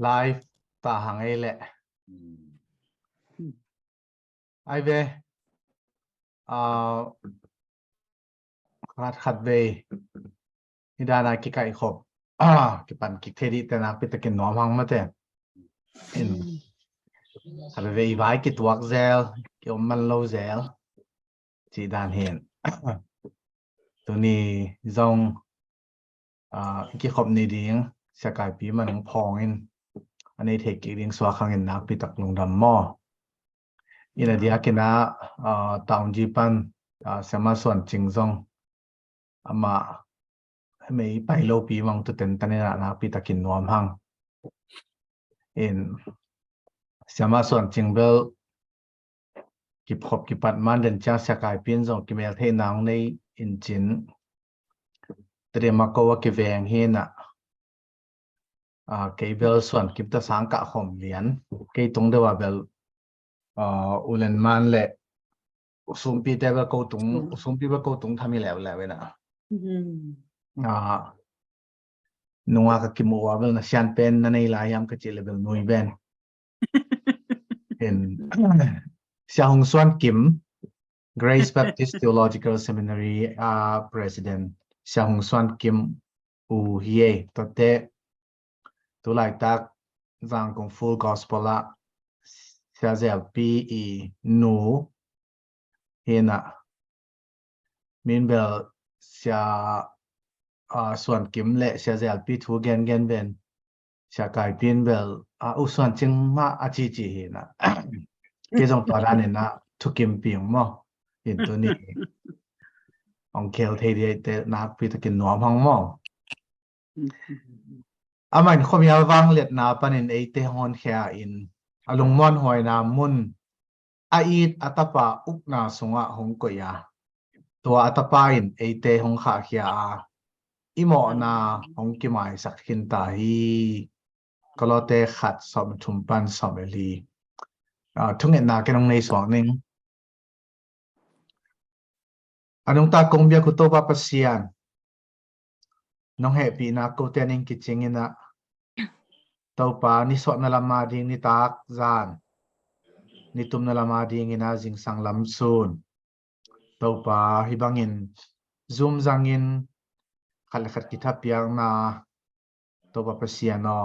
ไลฟ์ตาหังไอ้แหละไอเวขัดเวนี่ดานากิกไอขบกิปันกิเทดิแต่นักปิตะกินน้อมหังมาแต่อินขัดเวไว้กิตวักเซลกิอมมันโลเซลจีดานเห็นตัวนี้จงกิขบนี่ดิ้งสกายปีมันพองอินอันนี้เทกิดิ้งสวาขังอินนักปิตักลงดำหม้ออินเดียกินะตาวจีปันสมาส่วนจริงจงอามาไม่ไปโลปีมังตุเต็นตันนี่นะปิตากินนวมหังเอ็นสมาส่วนจริงเบลกิบขบกิปัดมันเดินจากสกายปีนจงกิเมลเทนังในอินจินเตรียมมาโกวกิเวงเฮนะเกเบลส่วนกิบตะสังกะขมเหรียญเกตรงเดว่าเบลอุเลนมันเละสุมปีเตเบลโกตุงสุมปีเบลโกตุงทำมีแล้วเว้ยนะนัวกับกิมัวเบลนะเชียนเป็นนั่นในลายามกจิเลเบลนุยเบนเห็นเสียหงส่วนกิม Grace Baptist Theological Seminary President เสียหงส่วนกิมอูเฮียตัวเตตัวไล่ตักจังกง Full Gospel ละเสียเซลปีอีนูเห็นนะมินเบลเสียส่วนกิมเละเสียเซลปีทูเกนเบนเสียกายปีนเบลส่วนจริงมาจีเห็นนะเกี่ยงตัวด้านนี้นะทุกกิมปีงมั้งเห็นตัวนี้องเคลเทียเตนักพิจกินหนวมห้องมั้งมันเขามีวังเล็ดนาปนินไอเตฮอนเฮียอินลงมอนหอยนามุนอีดอัตปาอุกนาสงะหงกยาตัวอัตปาอินไอเตหงขาเฮียอิโมนาหงกิมายสักขินตาฮีก็โลเตขัดสมทุมปันสมเอลีทุกเงินนาแกน้องในสองนึงนงตากงเบียกุโตปาปเซียนน้องเฮปีนักกูเตนิงกิจิงินะตัวปานิสวนาลามาดิงนิตากจานนิตุมนาลามาดิงินะจิงสังลำซูนตัวปาฮิบังินซูมจังินขัดขัดกิทับยังนาตัวปาปเซียนอ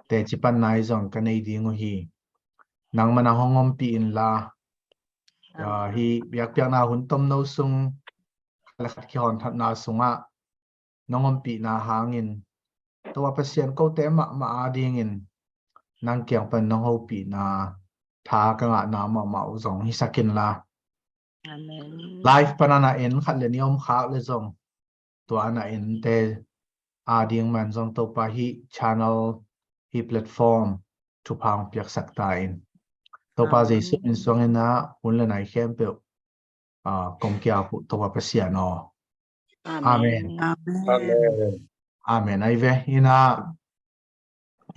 แต่จิปันนายจงกันในดิงฮีนางมันหงอมปีอินลาฮีเบียกเปียกนาหุ่นต้มนาซุงขัดขัดขี้หอนทัดนาซุงน้องอมปีนาหางินตัวเปอร์เซ็นต์ก็เต็มมาอาดีงินนั่งเกี่ยงเป็นน้องเอาปีนาทากงะนามาอุจงฮิสักินละไลฟ์ปนานาเอ็นขัดเลนิยมข้าวเลยจงตัวอันนั้นเอ็นเตอาดีงมันจงตัวไปฮีชานอลฮีแพลตฟอร์มทุกพังเปียกสักตายตัวไปจะสุดอินสวงนะหุ่นเลยไหนเข้มเปล่ากงเกี่ยวตัวเปอร์เซ็นต์อาเมนอาเมนไอเวอินะ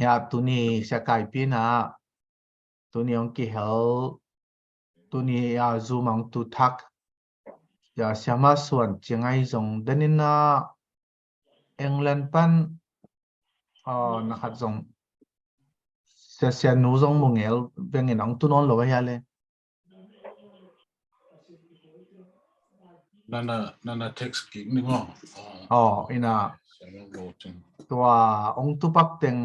ยาตุนีสกายปีนะตุนีองกิเฮลตุนีซูมังตุทักยาสมาส่วนเจียงไอจงเดนินะเอ็งแลนด์ปันนะครับจงเสียนูจงมุงเอลเป็นเงินองตุนอนหรือว่าอะไรนั่นเท็กซ์กิ่งนี่มั้งอินะตัวองตุปักเต็ง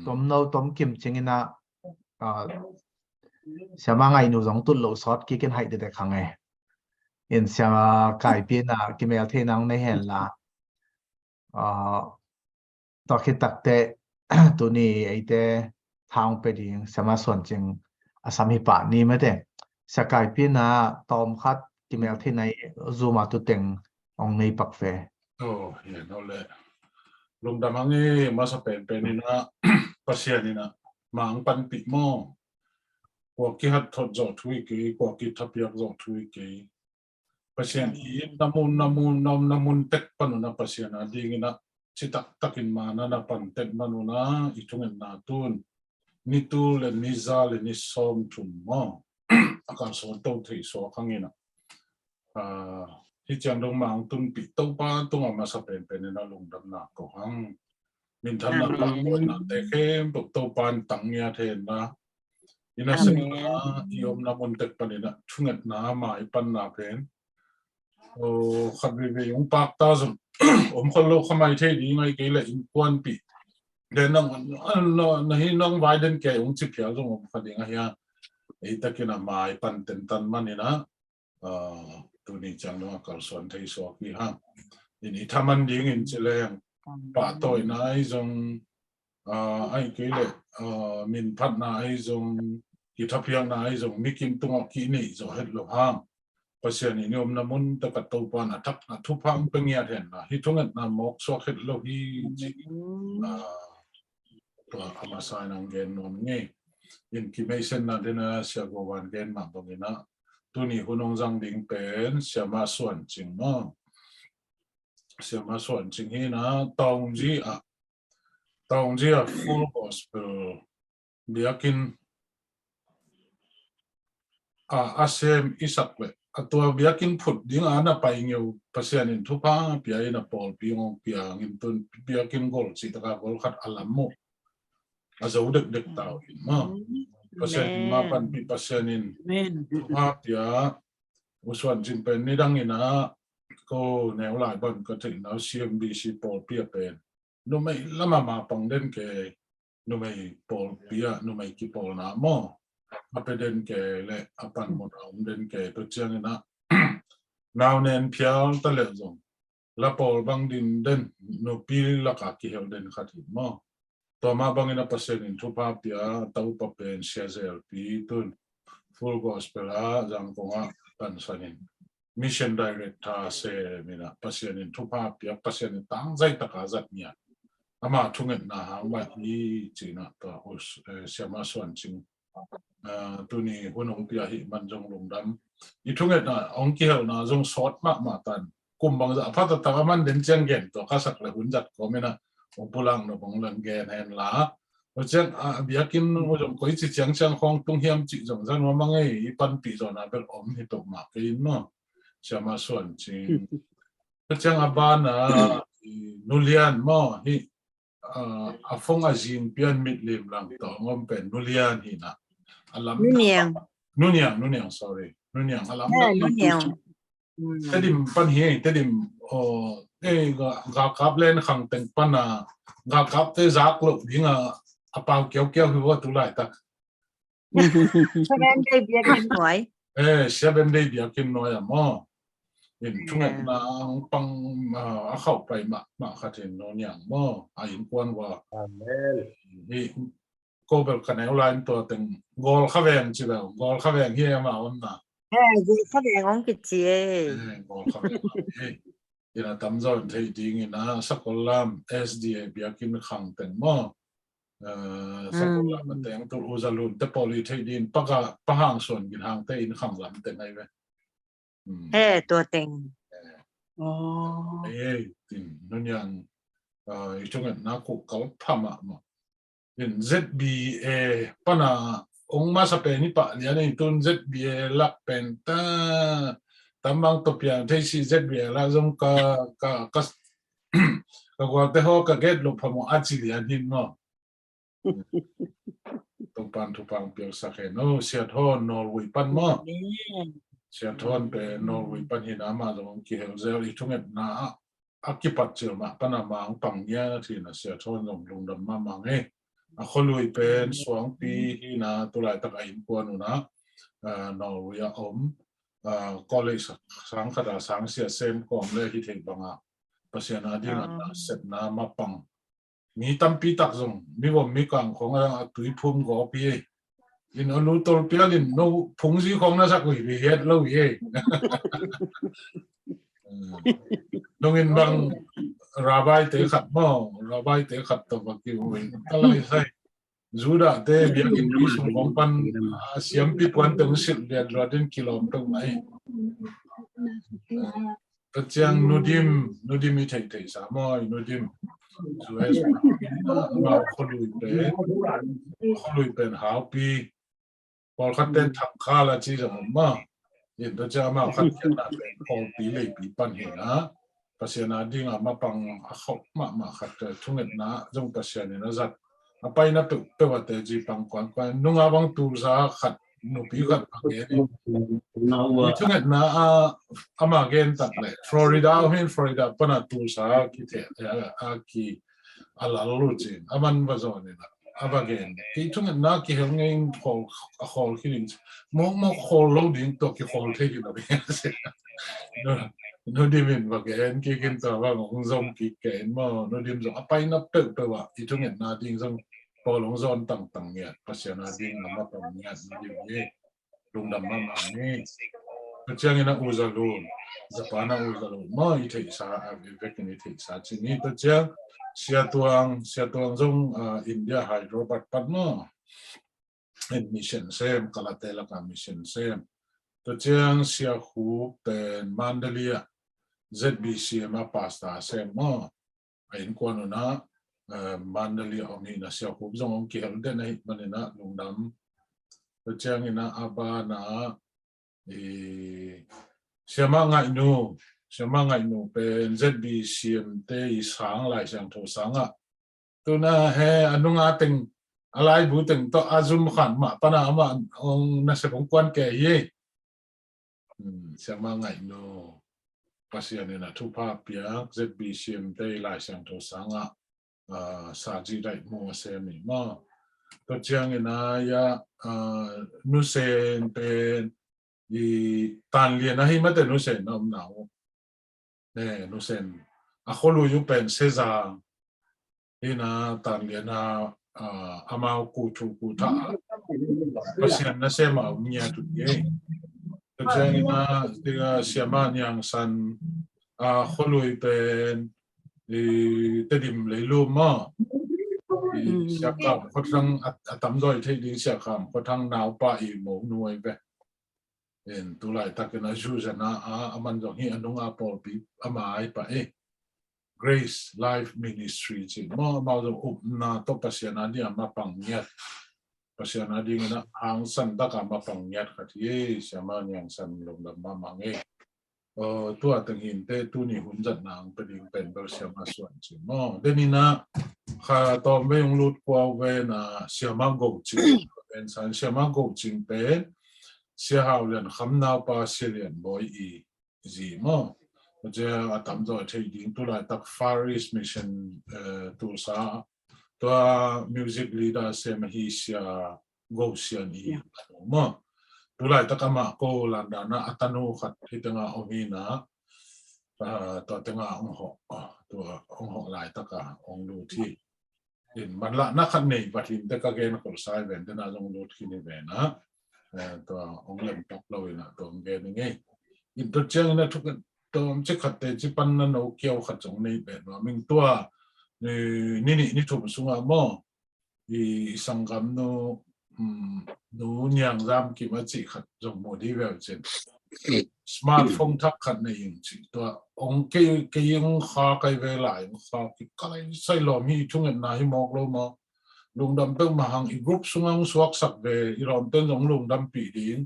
ต้มเนาต้มกิมจิงินะเสียมาไงนูจงตุนโลซอสกิกันให้เด็กๆขังไงเห็นเสียมาไก่ปีนะกิเมลเทนังในเห็นละต่อคิดตักเตะตัวนี้ไอเตะทางไปดีเสียมาส่วนจริงสามีป่านี้ไม่ได้สกายปีนะตอมคัดกิเมลเทในซูมาตุเต็งองในปักเฟเห็นเอาเลยลุงดำมังงี้มาสเปนเป็นนี่นะปัสเซียนี่นะมังปันปิโมกว่ากี่ฮัททอดจอดทุยกี้กว่ากี่ทับยักจอดทุยกี้ pasien i namun tek panuna pasien adingina citak takin mana na pantek manuna itungen natun nitul le nizal le nisom tummo akan so to tri so kangina hi chang dong mang tun pi to pa tung ma sa pen na lungdam na ko hang min than na pa ko na te khem to pan tang ya the na ina se na iom na mon tek panina thungat na mai pan na pen o khat ve yung pak ta zum khol lo khamai the di ngai ke le in kwan pi den nang na hi nang vai den ke ung chi phya zum khat ding a ya ei takina mai pan ten tan manina tu ni chang no kal son thei so ki ha ini thaman ding in cheleng pa toy na ai zong ai ke le min phat na ai zong ki thapyang na ai zong mikim tung ki ni zo het lo ha pasien ini om namun ta ka to pa na thap na thu phang pengya then na hi thungat na mok so het lo hi to ama sai nang gen nom nge in ki mai sen na dena sia go wan gen ma bongina tu ni hunong jang ding pen sia ma suan ching no sia ma suan ching hi na tong ji a full gospel biakin asem isak le atua biakin phut ding ana pai ngeu pasian in thupa pia ina pol piong pia ngin tun biakin gol si ta gol khat alam mo azo dek tau in ma pasien ma pan pi pasien in thupa pia uswan jing pen ni dang ina ko neu lai ban ko tin na CMBC pol pia pen no mai lama ma pang den ke no mai pol pia no mai ki pol na mo apeden ke le apan mo den ke to chiang na now nen pial ta le zong la pol bang din den no pil la ka ki hel den khathi mo to ma bang ina pasien in thupa pia tau pa pen CZL pi tun full gospel a jang ko nga pan sanin mission director se mina pasien in thupa pia pasien in tang zai ta ka zat nya ama thunget na ha wa ni china ta hos siama swan ching tu ni hunong pia hi man jong lungdam I thunget na ong ki hel na jong short ma tan kum bang za pha ta man den chang gen to ka sak le hun jat ko mena ong pulang no bang lang gen hen la o chen biakin o jong koi chi chang khong tung hiam chi jong zan wa mangai I pan pi zo na bel om hi to ma ke no siama swan ching chang abana nulian mo hi afong azin pian mit lim lang to ngom pen nulian hi na alam nuniang sorry nuniang alam tedim pan hi tedim ga kap len khang teng pana ga kap te zak lo dinga apau keu hi wa tu lai tak Seven day biakin noi. seven day biakin noi mo in thungat na pang a khau pai ma khatin noniang mo a in kwan wa amen ni ko bel kanel line to teng gol khaveng chi ba gol khaveng hi ma on na gol khaveng ong ki chi gol khaveng ina tam zon thei ding ina sakolam SDA biakin khang teng mo sakolam teng tu uzalun te poli thei din paka pahang son gin hang te in khang lam teng ai ve to teng tin nonyang ichungat na ko kal phama mo in ZBA pana ong ma sa pe ni pa ni ani tun ZBA lak pen ta tambang to pia thei si ZBA la jong ka ka wa te ho ka get lo phamo achi li an hin no to pan tu pang pia sa khe no sia tho Norway pan mo sia thon pe Norway pan hin ama jong ki hel zel ichungat na akipat chil ma pana mang pang nya thi na sia thon jong lung dam ma mang e a kholui pen swang pi hi na tulai tak ai pon na Norway om college sang khada sang sia sem kom le hi thei banga pasiana ding na set na ma pang mi tampi tak jong mi bom mi kang khong a tui phum go pi in anu tol pialin no phungji khong na sak wi het lo ye nongin bang rabai te khat mo rabai te khat to baki wi kalai sai juda te biakin pi sum khong pan siam pi puan teng sil le radin kilom tong mai ก็เจียงนูดิมมีไทยสามอยนูดิมสวยสวยมาคนลุยเป็นหาวปีพอคัดเต้นถักข้าละจีจะผมมาเห็นตัวเจ้ามาคัดเต้นเป็นพอปีเลยปีปันเห็นนะภาษาหน้าดิ่งมาปังเขามาคัดทุ่งเงินนะจงภาษาเนี่ยนะจัดไปนะเปว่าแต่จีปังกวนนุ่งอาบังตูซาคัดนุปีคัดปังเงี้ยทุ่งเงินนะมาเกณฑ์ตัดเลยฟลอริดาเห็นฟลอริดาปนัดตูซาคิดเถอะกีอะไรรู้จริงมันว่าจะเนี่ยนะอาเกณฑ์ที่ทุ่งเงินนะกี่เฮงขอคิดมองขอเราดิ้งตัวกี่ขอเท่กินอะไรนู่นดิมินว่าแกนกี่กินตัวว่าของซอมกี่แกนมั่งนู่นดิมซอไปนับเติบไปว่าที่ตรงเนี้ยนาดิ้งซอมพอลงซอนต่างเนี่ยภาษานาดิ้งนำมาเป็นเนี่ยนู่นดิมเนี่ยลุงดำมาเนี่ยก็เจ้าเนี่ยนะอุซาลูนญี่ปุ่นนะอุซาลูนมั่งอีที่สาเวกินอีที่สาที่นี่ตัวเจ้าเสียตัวซงอินเดียไฮโดรบัตปัดมั่งเห็นมิชชั่นเซมกาลาเตลกับมิชชั่นเซมตัวเจ้าเสียหูเป็นมันเดลียZBC มาพาสต้าเซมมาไอ้คนนู้นนะมันเดลียเอามีนะเสียหูจงองค์เกี่ยวเด่นในมันนะลุงดำตัวเจ้านี่นะอาบานะเสียมาไงนูเป็น ZBC เตยสังหลายสังโทสังอ่ะตัวน่ะเฮอนุงาติงอะไรบุติงตัวอาจุมขันมาปนามาองน่ะเสียของกวนแก่ยี่เสียมาไงนูpasien na thupa pia ZBCM te lai sang to sanga sa ji dai mo se mi ma to chiang ina ya nu sen pen i tan lien na hi ma te nu sen nam nau ne nu sen a kholu yu pen se za ina tan lien na amau ku thu ku tha pasien na se ma nya tu ye Jadi na siapa yang san khului pen tedim leilu ma siapa khotang atam doi thei ding siapa khotang nau pa I mo nuai be en tulai takena juzana aman jong hi anung apol pi amai pa Grace Life Ministry chi ma jong up na to pasiana dia ma pangnya pasien adi ngena ang san da ka mapang nyat khati siama yang san lom dam ma mangi tua tengin te tu ni hunjat nang peding pen ber siama suan chi mo denina kha to me yung lut kwa we na siama go chi en san siama go ching pe sia hau len kham na pa silian boy I ji mo je atam zo thei ding tu la tak Far East Mission tu saตัวมิวสิกลีดาเซมฮิเซียโกเซียนีมาตุลาตะกามาโกลันดานะอัตโนขัดที่ตั้งเอามีนะตัวตั้งองหกตัวองหกหลายตะกาองดูที่เห็นมันละนักขันนี่ปัจจุบันตะกาเกนคนสายเวนเดน่าลงดูที่นี่เวนนะตัวองเล่มตกเราเนะตัวเกนยังไงอินตัวเจ้าเนี่ยทุกตัวจะขัดแต่จีปันนั่นเอาเกี่ยวขัดจงในเวนว่ามิงตัวนี่ถูกสุงามสังกัดนูยังรำกี่มาจิขัดจงโมดีเวลเจนสมาร์ทโฟนทักขัดในยังจิตัวองค์เกี่ยงข้าไกเวลาข้ากี่ไกใส่หลอมีทุ่งเงินนายมอกโลมาลุงดำเติมมาหังอีกรุ๊ปสุงามสวักสักเวอีรอนเติมของลุงดำปีดิ้ง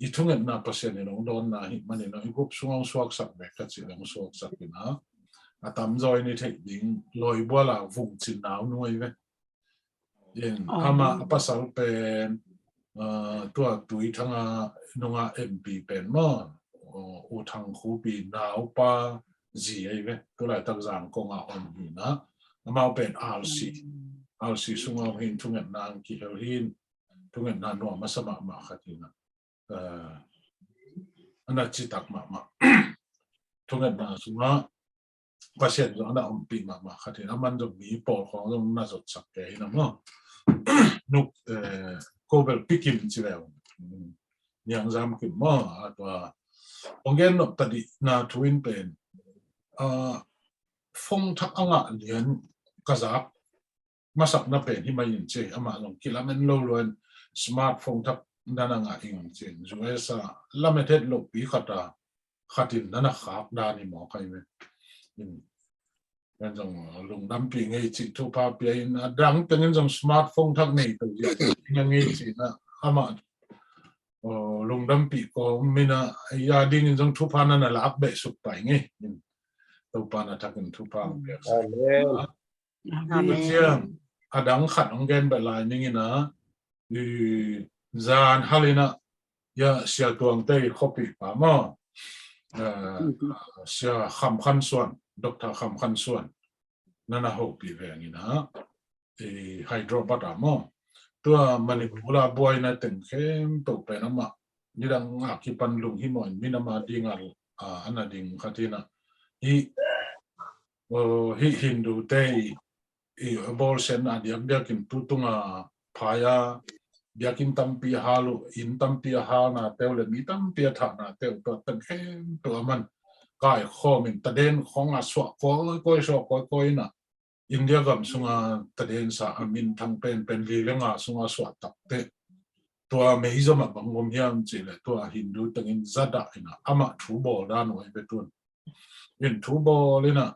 อีทุ่งเงินนาเปอร์เซ็นต์ในน้องโดนนายมันเนี่ยอีกรุ๊ปสุงามสวักสักเวก็จิลองสวักสักกินะตามจอยในเทคนิคลอยบัวละvùngจีนหนาวน่วยเว้ยยังอามาภาษาเป็นตัวตุยทั้งนุ่งMP เป็นมั้งอุทังคูปีหนาวป้าจีไอเว้ยตัวไหนตั้งจางกงอาอนหินะมาเป็น RC สุงเอาหินทุ่งเงินนางกิเฮลินทุ่งเงินนางนัวมาสมัครมาขัดทีนะอันนั้นจิตักมาทุ่งเงินนางสุงะpasien zo na umpi ma khati aman zo mi por khong zo na zo sak ke na mo nuk kobel pikim chi lew yang zam ki mo atwa ongen no tadi na twin pen phong thak anga lian kazak masak na pen himayin che ama long kilamen lo loan smartphone thak nana nga ing chen zo esa limited lo pi khata ขัดอินนั่นนะขับด้านนี่หมอใครไหมงั้นจังลุงดำปีไงจิตทุพาเปียนดังเป็นงั้นจังสมาร์ทโฟนทั้งนี้ตัวเดียวยังไงจินะอามาลุงดำปีก็ไม่นะยาดีงั้นจังทุพานั่นแหละอับเบสุดไปไงตัวปานะทักกันทุพาเปียก Amen. เชียงอดังขัดองเกนแบบลายนี่นะจานฮัลลินะยาเสียตัวงเตยคอปีป่ามาเสียคำคันส่วนด็อกเตอร์คำคันส่วนนั่นนะหกปีแบบนี้นะไฮโดรบัตรมาตัวมันนี่บุลาบอยนะถึงเข้มตัวไปน้ำมานี่ดังอาคิปันลุงฮิมอนมินามาดิงาลอันนั้นดิงขัดนะฮิฮินดูเตยบอลเซนอาเดียเบียกินตุตุงพายาเบียกินตัมปีฮาลุอินตัมปีฮานาเตลเลมีตัมปีธานาเตลตัวตั้งเข้มตัวมันกายข้อมินตะเดนของอาสวะก้อยชอบก้อยนะอินเดียกับสุงาตะเดนสามินทั้งเป็นลีเลงาสุงาสวะตักเตตัวเมฮิซมาบังงมยามจิเลตัวฮินดูตั้งอินซัดะนะอามาทูบอลด้านไว้เป็นต้นอินทูบอลเลยนะ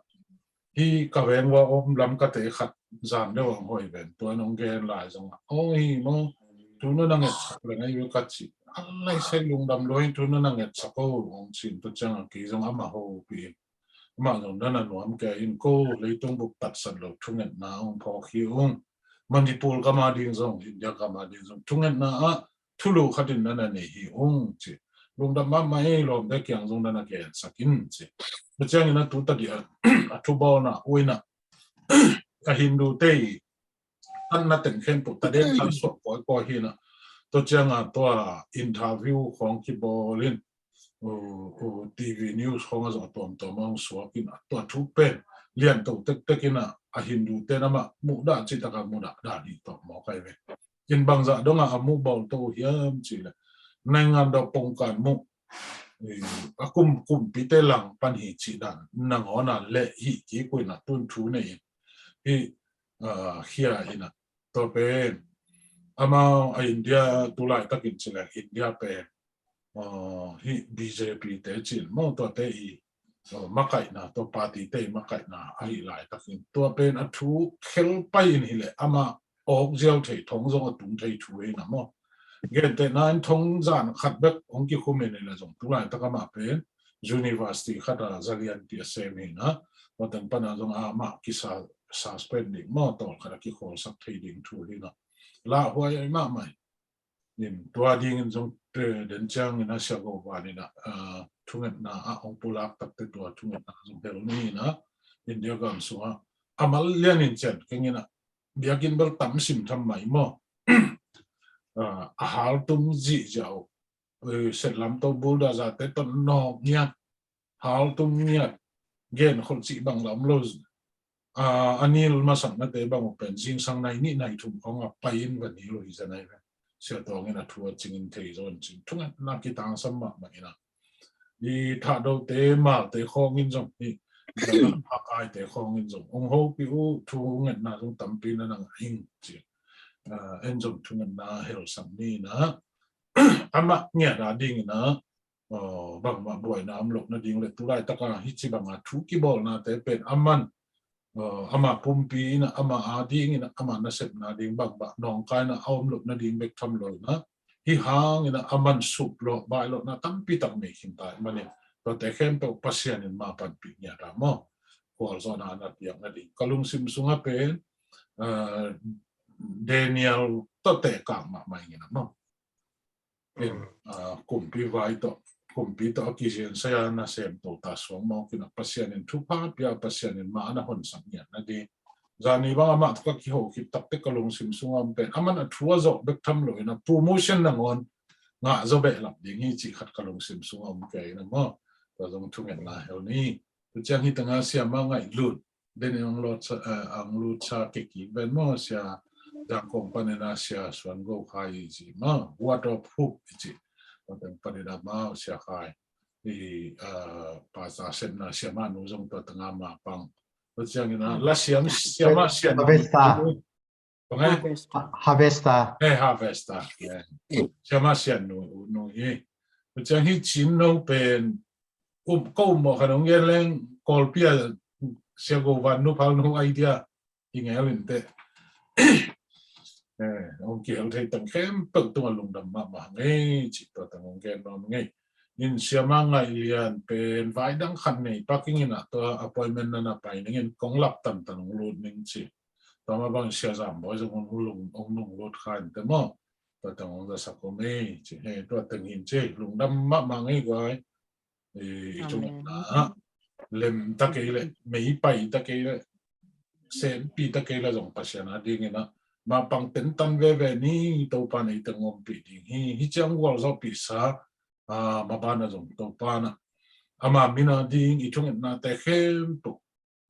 ที่กระเวนว่าอมลำกระเตะขัดจานได้วังหอยเป็นตัวน้องแกนหลายจังโอ้ยมั้งทุนนั่งเงินสักเลยนะอยู่กัดสิอะไรใช่ลุงดำลอยทุนนั่งเงินสักโอ้องสินตัวจังกี่จังอามาโฮปีมาตรงนั้นน่ะหนูอมแกอินโก้เลยต้องบุกตัดสันหลบทุนเงินน้าองพอคิวมันที่ปูลก็มาดิ้งซงอินเดียก็มาดิ้งซงทุนเงินน้าทุลุขัดนั่นน่ะเนี่ยฮิองสิลุงดำมาไม่ลมได้เกี่ยงซงนั่นน่ะแกสักินสิเพราะฉะนั้นตัวตัดเดียทุบอลนะโอ้ยนะกับฮินดูเตยท่านนัดถึงเข้มปุตตะเด่นท่านสวดก่อยนะตัวเจ้าตัวอินทาวิวของคิบอลินทีวีนิวส์ของอาจารย์ตัวมังสวกินตัวทุบเป็นเลี้ยนตัวเต็กๆนะฮินดูเตนะมามุดาจิตกับมุดาดาดีตัวหมอใครเว้ยินบางจะดงอามุบอลตัวเฮียมจิเลยในงานดอกปงการมุกุมปีเตลังปันหิจิดันนังอนาเละหิจีกุยนะตุนทูเนี่ยฮิเฮียอินะตัวเป็นอามาอินเดียตุลาตะกินจิเลอินเดียเป็นฮิบีเจพีเตจินมองตัวเตอีมาไก่นะตัวปาร์ตี้เตมาไก่นะไอ้หลายตะกินตัวเป็นอัทุเคลไปนี่แหละอามาออกเจ้าเถยทงทรงตุงเถยช่วยนะมั้งเกิดแต่นั้นทงจานขัดแบบองค์คุมเนี่ยเลยจงตุลาตะกมาเป็น University ขัดจะเรียนที่เซมินะว่าแต่ปัญหาจงอามากิสาsuspending มอต่อขัดกิโคสักทีดิ่งช่วยนะลาหัวยังมากไหมนี่ตัวดิ่งจงเดินจังนะเสียกว่านี่นะทุ่งเงินนะองปุลักตัดตัวทุ่งเงินนะจงเดินนี่นะอินเดียกันสัวอามาเลี้ยงอินเจนแค่นี้นะเบียกินเบลตั้มซิมทำไมมั้งอาหารตุ้มจีเจ้าเสร็จลำตัวบูดาจะแต่ต้นนอกเนี่ยหาตุ้มเนี่ยเกณฑ์คนจีบังลำโลสอันนี้มาสั่งนะแต่บางเป็นจริงสั่งในนี่ในถุงของไปอินวันนี้เลยจะไหนกันเสียตัวเงี้ยนะทัวร์จริงเทยจริงทุกอย่างนักกีฬาสมัครมาเนะดีถ้าเราเตะมาเตะของอินจงนี่จะนั่งพักไอเตะของอินจงองค์เขาพิวทุกอย่างน่าจงตั้มปีนั่นนั่งหิงจีเอ็นจงทุกอย่างน่าเฮลสัมนี่นะอามาเนี่ยดาดิ่งนะบางมาบ่อยน้ำหลกนะดิ่งเลยตุไลตะการฮิจิบางอาทุกิบอลนะแต่เป็นอามันอามาปุ่มปีนะอามาอาดิ่งนะอามานาเสพนะดิ่งบางบะน้องกายนะเอาหลกนะดิ่งเบกทำเลยนะฮิหางนะอามันสุบหลกบ่ายหลกนะตั้งปีตั้งไม่ขินตายมันเนี่ยตัวแต่เข้มเป็นปัสยานิมาปันปีเนี่ยดามอควอลซอนานัดอย่างนั้นดิ่งกลุงซิมซุงอาเป็นเดนิเอลตัวแต่กางมาไม่เงี้ยนะมั้งเป็นกลุ่มพิวายต่อกลุ่มพิต่อกิจการเสียนะเสมตัวตาสวงมองกินปัสยานินทุกภาพยาปัสยานินมาอันนั้นสังเกตนะดีจานี่ว่าอามาทุกขี้หูคิดตักเตกลงซิมซุงอันเป็นอามันทัวร์จบเบกทำเลยนะโปรโมชั่นนั่งอนงะจบเบกหลับอย่างนี้จีขัดกลงซิมซุงอันเกยนะมั้งเราต้องทุ่งเงินนะเฮลนี่ตัวจ้างที่ตั้งอาเซียมาไงลุดเดนยังลุดชาเก็กอีเป็นมั้งเสียจากคอมพานีนาเซียส่วนก็ขายจีมั้งวัตถุพุกจีว่าแต่ปริดามาเสียขายที่ภาษาเซนนาเซียมานุจงตัวตั้งอามาปังตัวจ้างนี่นะลาเซียมาเซีย Harvesta. ไง Harvesta. Harvesta เซียมาเซียนูเย่ตัวจ้างที่จีนเราเป็น ko mo kanong geleng kolpia siya go vanu pal no idea ingelin te ông kia thấy tầng kém bậc tung lùng đầm mà ngay chỉ tao tầng ông kia nó ngay nhìn xem mang ngày liền bên vài đăng khăn này parking na tao appointment na phải nên công lập tầm tầng luôn nên chỉ tao mà bằng xe giảm bao giờ ông lùng lót khăn thế mà tao tầng ông ra sắc có mấy chỉ hay tao tầng hình chế lùng đầm mà ngay quái thì chúng ta lem ta cái lệ mấy bảy ta cái lệ xem pi ta cái là dòng passion à đi nghe na mà bằng tính tân về ní tàu pa này từng ngom bị đi hi chẳng qua do bị sa mà ban là dùng tàu pa na mà mình là đi ý chung na te khem tu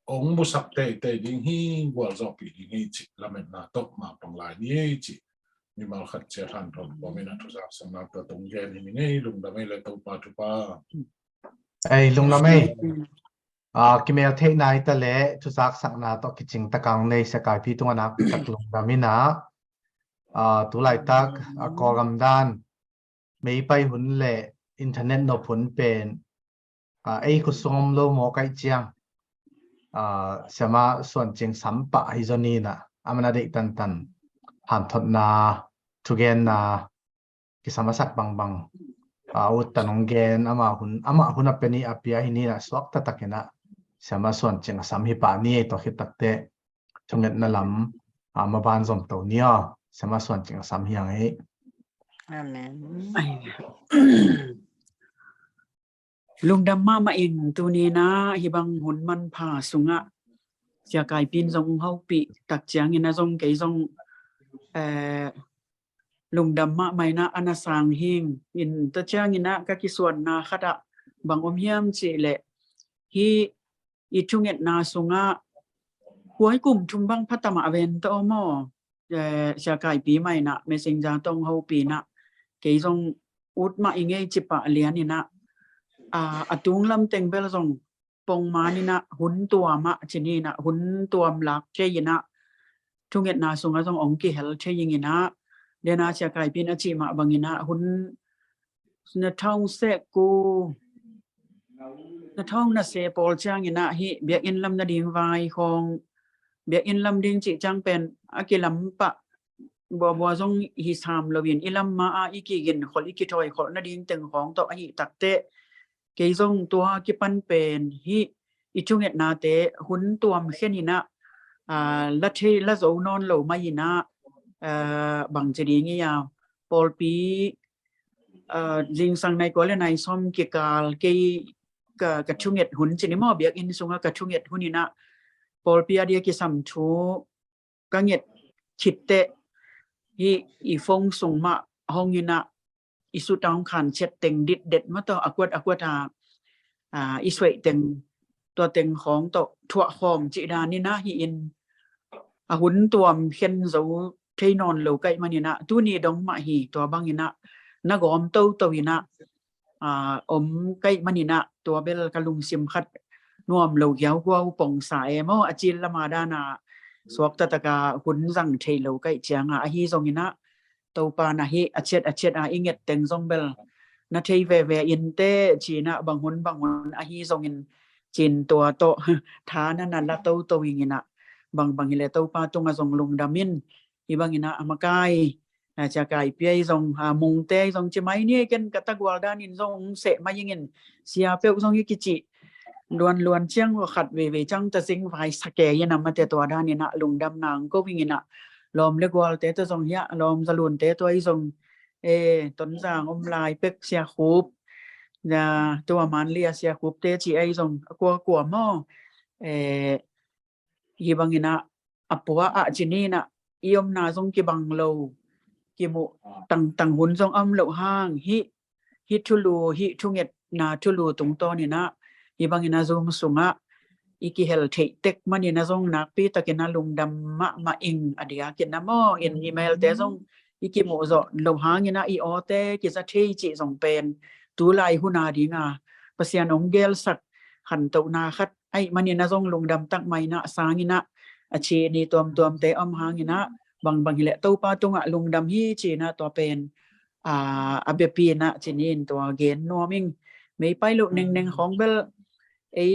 ông mua sắm te đi hi qua do bị đi chỉ là mình na tóc mà bằng lại đi chỉ nhưng mà khát chơi hàng thôi bọn mình là thu nhập sang na tàu tung gen thì ngay lùng đam là tàu pa tu pa ai lung lam ai ki me the nai ta le chu sak sak na to ki ching ta kang nei sa kai pi tung na tak lung damina tu lai tak ko gam dan mei pai hun le internet no phun pen ai ku som lo mo kai chiang sama suan ching sampa hi zoni na amana de tan tan han thot na thugen na ki samasak bang bang ut tanong gen ama hun apeni apia hini na swak ta takena sama suan ching sam hi pa ni to hi takte chunget na lam ma ban zom to nia sama suan ching sam hi ang ei Amen. Lung đam ma in tu ni na hibang hun man pha sunga sia kai pin zong hau pi tak chiang ina zong ke zong lung đam ma mai na anasang hing in ta chiang ina ka ki suan na khata bang om hiam chi le hi i chunget na sunga huai kum thum bang phatama ven to mo sia kai pi mai na messenger tong hau pi na ke zong ut ma inge chipa lian ina atung lam teng bel zong pong ma ni na hun tua ma chini na hun tuam lak che yina thunget na sunga zong ong ki hel che yin ina dena cha kai pin achi ma bangina hun na thong se ku na thong na se pol chang ina hi biak in lam na ding vai khong biak in lam ding chi chang pen akilam pa bo zong hi sam lovin ilam ma iki gin khol iki thoi khol na ding teng khong to hi takte ke zong tua ki pan pen hi ichunget na te hun tuam khenina la the la zo non lo mai na bang chiri ngi ya pol pi jing sang nai ko le nai som ki kal ke ka chunget hun chini mo biak in sunga ka chunget hunina pol pi adia ki sam thu ka nget chitte hi i phong sung ma hongina isu tang khan chet teng dit det ma to akwat iswei teng to teng khong to thua khom chi da ni na hi in hun tuam khen zo thei non lo kai manina tu ni dong ma hi to bangina na gom to ina om kai manina to bel kalung sim khat nuam lo yaw gwau pong sa mo achil lama dana swak ta taka hun zang thei lo kai chianga hi zongina to pa na hi achet inget teng zong bel na thei ve in te china bang hun a hi zong in chin to thana na la to ingina bang ile to pa tonga zong lung damin ibangina amakai cha kai pi zong mung te zong chi mai ni ken katagwal dan in zong se ma yingin sia pe zong yi kichi luan chiang khat ve chang ta sing vai sake yana ma te to dan ina lung dam nang ko wingina lom le gwal te to zong ya lom zalun te to ai zong ton giang lai pek sia khup na to man lia sia khup te chi ai zong kwa mo hibangina apwa chini na iom na zong ki bang lo ki mu tang hun zong lo hang hi thulu hi thunget na thulu tung to ni na hibangina zong sunga iki hel thei tek mani na zong nak pi takena lungdam ma ing adia kin na mo in email te zong iki mo zo lo hangina i ote ki za thei chi zong pen tu lai huna dinga pasian ong gel sak han to na khat ai mani na zong lungdam tak mai na sangina achi ni tom te hangina bang hile to pa tunga lungdam hi chi na to pen abepi na chinin to gen noming ไม่ไปลุหนึ่งของเบลไอ้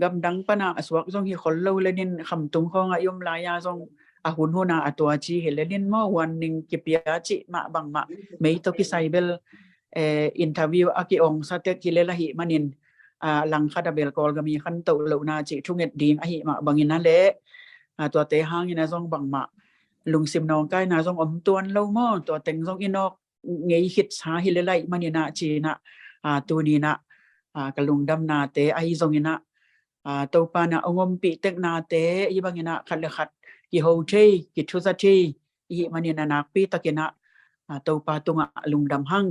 กำดังปนาสวกทรงที่คนเราเลยนินคำตุงของอายมลายาทรงอาหุนหัวนาตัวจีเห็นเลยนินเมื่อวันหนึ่งกิปยาจิมาบังมาไม่ต้องกิไซเบลอินทวิวอากิองสัตย์กิเลละหิมันินหลังคาดาเบลกอลก็มีขันโตเหล่านาจิทุกเงดีงอหิมาบังอินนั่นแหละตัวเตหางอินาทรงบังมาลุงซิมนองใกล้นาทรงอมตวนเล่าหม้อตัวเต็งทรงอินอกเงยคิดหาฮิเลไลมันินาจีนะตัวนี้นะกลุงดำนาเตไอทรงอินะตัวปานะองมปีเต็กนาเตอีบังอินะขัดเลขัดกิโฮเชกิทุสัตย์อีมันินานักปีตะกินะตัวปาตุงลุงดำหัง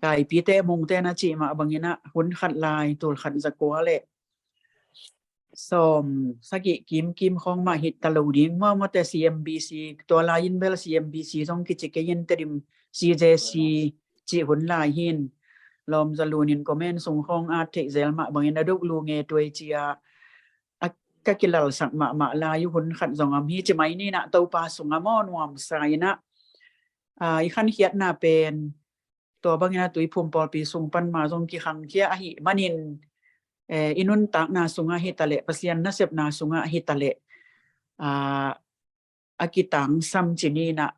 ไก่ปีเตมงเตนะจีมาบังอินะหุ่นขัดลายตัวขัดสกัวเละสมสกิกิมของมาฮิตตะลูดิ้งมาแต่ CMBC ตัวลายินเบล CMBC ต้องกิจเกยินเตริม CJC จีหุ่นลายหินลอมจะลูนินก็แม่นส่งของอาร์เทเซลมาบังอินะดุกลูเงตัวเจียก็กินเหล่าสักมาลายุหุ่นขัดสองอำฮีจะไหมนี่นะตัวปลาส่งอมอนวมสายนะอีขันเขียดนาเป็นตัวบางอย่างตัวพุ่มปอปีส่งปันมาส่งกี่ครั้งเขียอหิมันินอินุนตักนาสุงะฮิตาเลปัสยันนัสเซบนาสุงะฮิตาเลอากิตังซัมจินีนะ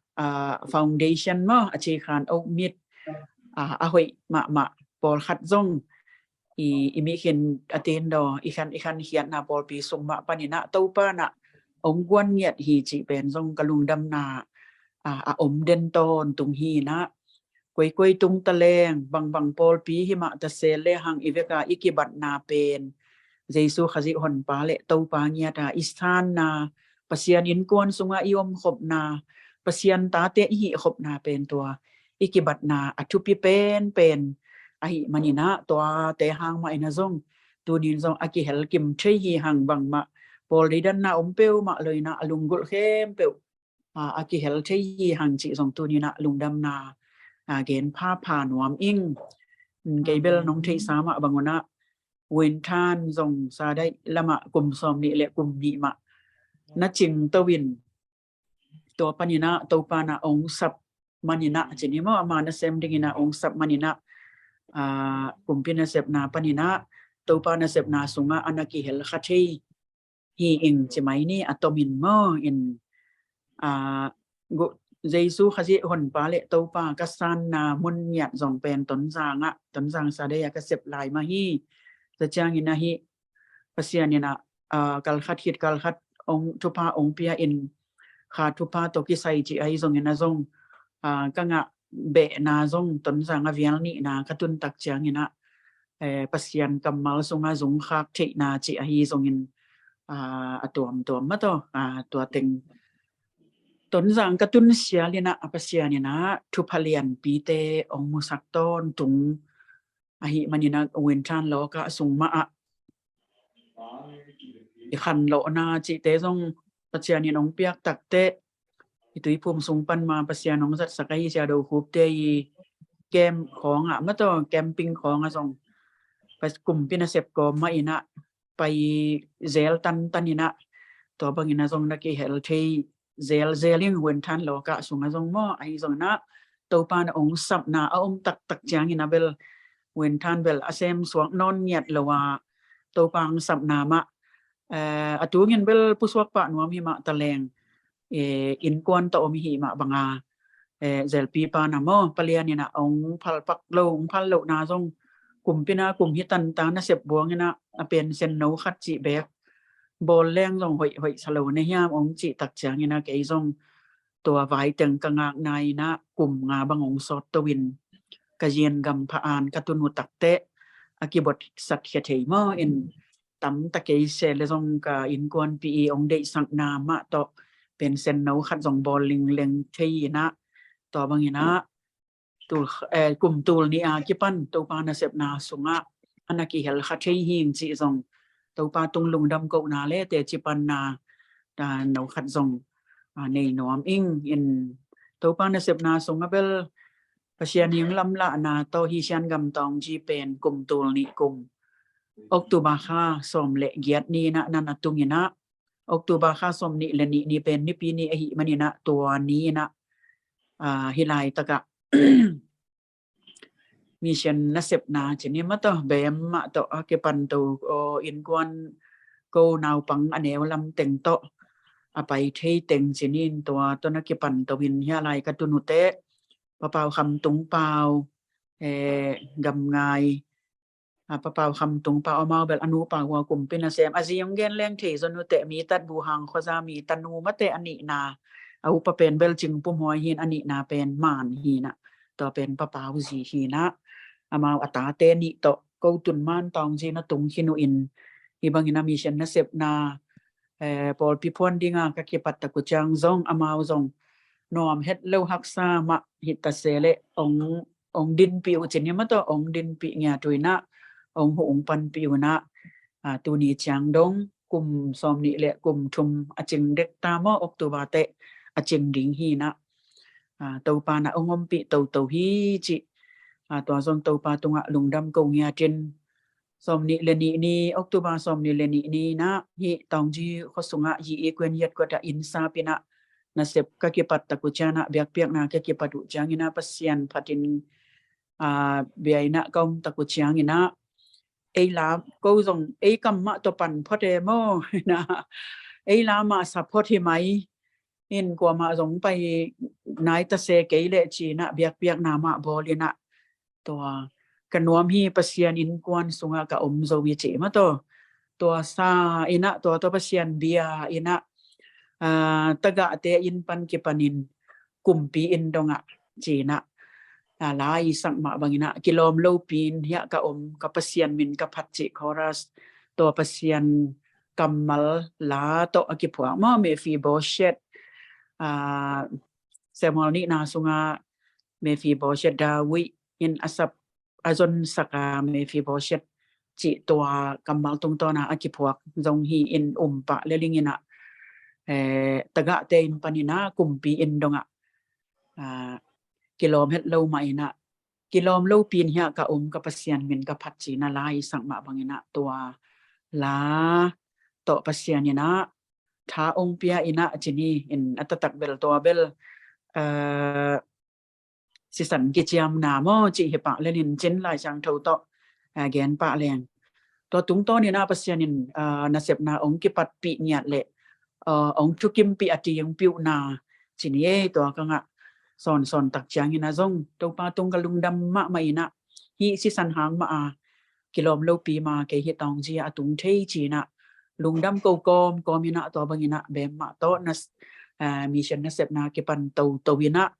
foundation มั้งอาชีคันเอามิดอาหอยมาปอลขัดซงอีมีเขียนอเตนดออีคันเขียนนาปอลปีส่งมาปานินะเต้าป้านะองกวนเงียดฮีจิเป็นซงกะลุงดำนาอมเดนตอนตุงฮีนะกวยตุงตะแลงบังปอลปีหิมะตะเซเลหังอีเวกาอิกิบัตนาเป็นเจซูขจิหอนปาเลเต้าปาเงียดอิสถานนาปัสยันอินกวนสุงะอิอมขบนาปัสยันตาเตหิขบนาเป็นตัวอิกิบัตนาอทุปิเป็นอหิมันินะตัวเตหางมาอินาซงตัวนินซงอากิเฮลกิมเชฮีหังบังมาปอลดิดันนาอมเปวมาเลยนะลุงกุลเข้มเปวอากิเฮลเชฮีหังจิซงตัวนี้นะลุงดำนาเกณฑ์ผ้าผ่านวมอิงเกเบลน้องเทสามะบังวนะเวนทานซงซาได้ละมะกลุ่มซอมนี่และกลุ่มนี้มะนัจิงตวินตัวปัญญาตัวปานาองสับมันินะจีนี่มานะเซมดิงินะองสับมันินะกลุ่มพินาเซบนาปัญญาตัวปานาเซบนาสุงะอนากิเฮลคัตชีฮีอิงจิไหมนี่อะตอมินมออินกุเจซูขจิหอนปาเลตัวปากัสซานนามุนเนียจงเป็นต้นจางซาเดียกเซบลายมาฮีจะจางอินะฮีปัสยานินะกัลขัดฮิดกัลขัดองทุพาองเปียอินขาทุพาตกิไซจิไอซงอินะซงกังะเบนาซงต้นจางอเวียนนี่นะกตุนตักจางอินะปัสยันกัมมัลซงอาซงคักเทนาจิไอซงอินตัวมาตัวเต็งต้นจางกตุนเสียลินะปัสยานินะทุพาเลียนปีเตองมุสักต้นตุงอหิมันินะเวนทานโลกะสุงมาอีขันโลนาจิเตซงปัจจัยนี้น้องเปียกตักเตอิตุยภูมิสูงปันมาปัจจัยน้องสัตสกัยเสียดูคูบเตยแกมของมาต่อแกมปิ้งของส่งไปกลุ่มพินาเซบก็มาอินะไปเซลตันอินะตัวบางอินะส่งนักเฮลเทเซลิงเวนทันโลกะส่งส่งหม้อไอส่งนะตัวปานองสับนาองตักจางอินะเบลเวนทันเบลอาเซมสวงนอนเงียดละว่าตัวปางสับนามะatu ngin bel puswak pa nuam hi ma taleng in kwan to mi hi ma banga zelpi pa na mo palian ina ong phal pak lo ong phal lo na jong kum pina kum hi tan ta na sep buang ina apen sen no khat chi bek bol leng jong hoi salo ne hiam ong chi tak chang ina ke jong tua vai teng kangak nai na kum nga bangong sot to win ka yen gam pha an katun hu tak te akibot sat khia thei mo inตำตะเกียเซเลซงกาอินกวนปีองเดสังนามะต่อเป็นเซนโนขัดซงบอลลิงเลงเทีนะต่อบางนะตูกลุ่มตูลนี่กิปันตูปานาเซบนาสุงะอนากิเฮลขัดเทียหิงจีซงตูปาตุงลุงดำกนาเลเตจิปันนาดานโนขัดซงในนอมอิงอินตูปานาเซบนาสุงะเบลปัจจัยนิงลำละนาโตฮิชันกำตองจีเป็นกลุ่มตูลนี่กลุ่มOktober ค่ะสมเลเกียดนี่นะนันตุงินะ Oktober ค่ะสมนี่เลนี่เป็นนี่ปีนี้อหิมันินะตัวนี้นะฮิไลตะกะ mission nasib na chini mato bem ma to ke panto o in kwan ko naw pang anew lam teng to apai thei teng chinin to na ke panto win ya lai ka tunute pa pau kham tung pau gam ngai pa pau kham tung pau mau bel anu pa wa kum pin a sem aziyong gen leng thei zonu te mi tat bu hang khoza mi tanu mate ani na au pa pen bel ching pu moi hin ani na pen man hi na to pen pa pau ji hi na amau ata te ni to ko tun man tong ji na tung khinu in ibang ina mission na sep na pol pi phon dinga ka ke pat ta ku chang zong amau zong nom het lo hak sa ma hit ta sele ong din pi u chen ma to ong din pi nya tuina ong hung pan pi u na tu ni chang dong kum som ni le kum thum a ching dek ta mo october te a ching ding hi na to pa na ongom pi to hi chi to zong to pa tunga lungdam ko nya chen som ni le ni october som ni le ni na hi tong ji khosunga hi e kwen yet ko ta in sa pina nasib ka ke pat ta ku chana biak piak na ke padu changina pasian phatin biaina kom ta ku changina la ko zong kam ma to pan phote mo na la ma support hi mai in kwa ma zong pai nai ta se ke le chi na biak piak na ma bolina to kanuam hi pasian in kwan sunga ka zo wi che ma to sa ina to pasian bia ina taga te in pan ki panin kumpi in donga china lai sang ma bangina kilom lo pin ya ka ka pasian min ka phat chi chorus to pasian kamal la to akipwa ma me fi boshet semolni na sunga me fi boshet dawi in asap azon saka me fi boshet chi to kamal tung to na akipwa zong hi in pa lelingina taga te in panina kumpi in donga kilom het lo mai na kilom lo pin hiya ka ka pasian min ka phat chi na lai sang ma bangina to la to pasian ina tha ong pia ina chini in atatak bel to bel sisan ki chiam na mo chi he pa lenin chen lai sang tho to gen pa leng to tung to ni na pasian in na sep na ong ki pat pi nyat le ong chukim pi ati yang piu na chini to ka nga son tak chang ina zong to pa tung kalung dam ma mai na hi si san hang ma kilom lo pi ma ke hi tong ji atung thei chi na lung dam ko kom ina to bangina be ma to na mission na sep na ke pan to ina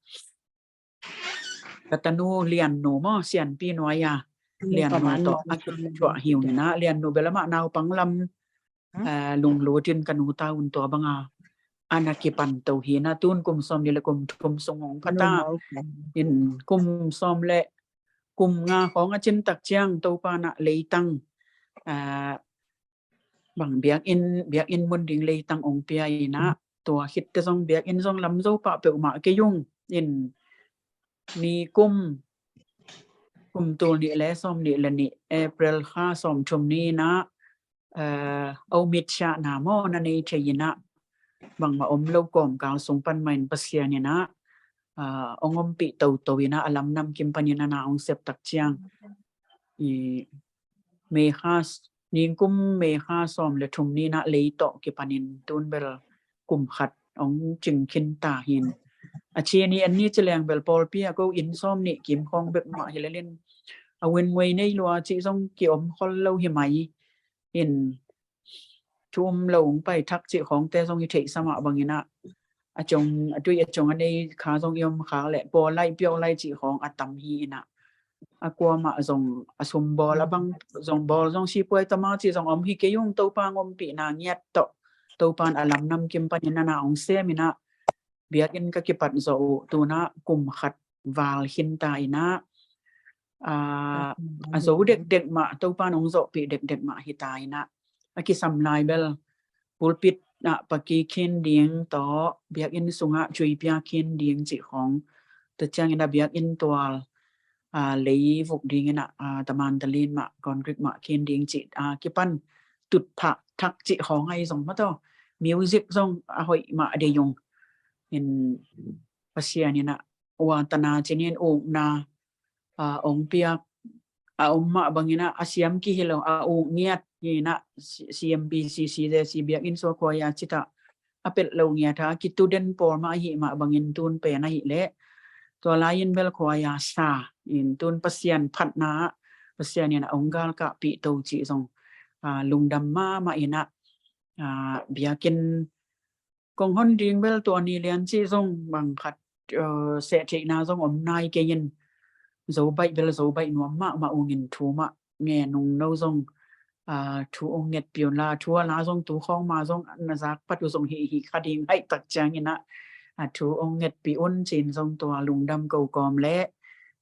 katanu lian no mo sian pi no ya lian no to akit chwa hiu na lian no belama naw panglam lung lo tin kanu ta un to banga anaki pan to hi na tun kum som ni le kum songong phata in kum som le kum nga khong a chin tak chiang to pa na leitang bang biak in mun ding leitang ong pia ina to hit te song biak in song lam zo pa pe ma ke yung in ni kum to ni le som ni le ni april kha som thum ni na au mit cha na mo na nei theyina bang ma lo kom kal sung pan main pasya ni na ongom pi to ina alam nam kim panina na ong sep tak chiang i me khas ning kum me kha som le thum ni na le to ki panin tun bel kum khat ong ching khin ta hin chi ni an ni cheleng bel pol pi ko in som ni kim khong bek ma hilelin awen ngoi nei lo chi song ki khol lo hi mai in chum lồng bay thắc chịของแต่ทรงที่สมาบางอย่างนะจงด้วยจงอันนี้ขาทรงยมขาแหละบอลไล่เปียวไล่จีของอัตมฮีนะกลัวมาทรงสมบอลบางทรงบอลทรงชีป่วยตมาจีทรงอมฮีเกยุงตัวปางอมปีนาเงียดตัวปานอลัมนำกิมปัญญานาองเซมินะเบียกินก็กิปัดโซตัวนะกุมขัดวาลหินตายนะโซเด็กมาตัวปานองโซปีเด็กมาหิตายนะaki samlai bel pulpit na paki khin ding to biak in sunga chui pia khin ding chi khong ta chang ina biak in twal lei vuk ding na taman talin ma concrete ma khin ding chi ki pan tut pha thak chi khong ai song ma to music song hoi ma de yung in pasian ina wa tana chinin na ong piak umma bangina asiam ki hilo ngiat na CMBCC de si biak in so ko ya chita apel lo ngia tha ki student por ma hi ma bangin tun pe na hi le to lain bel ko ya sa in tun pasian phat na pasian ya onggal ka pi to chi song lungdam ma ina biakin kong hon ding bel to ni lian chi song bang khat se che na song nai ke yin zo bai bel zo bai nuam ma ungin thu ma nge nung no song thu ong nget pion la thu la song tu khong ma song na zak pat song hi khading hai tak chang ina thu ong nget pi un chin song to lungdam ko kom le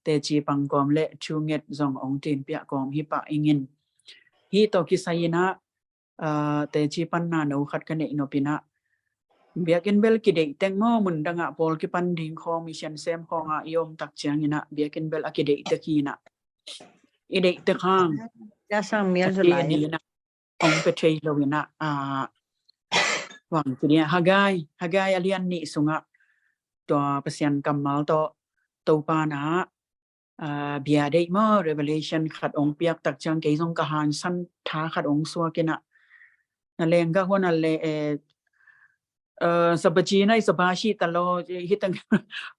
te chi pang kom le thu nget song ong tin pia kom hi pa ingin hi to ki sayina te chi pan na no khat kan no pina biakin bel ki dei teng mo mun danga pol ki pan ding khong mission sem khong yom tak chang ina biakin bel akidei te ki na idei te khang đã sang miếng rồi ni lại na ong pe thei lo ina wang ti hagai alian ni sunga to pasian kamal to pa na bia dei mo revelation khat ong piak tak chang ke song ka han san tha khat ong suwa kina na lenga hona le sabachi nai sabashi talo hitang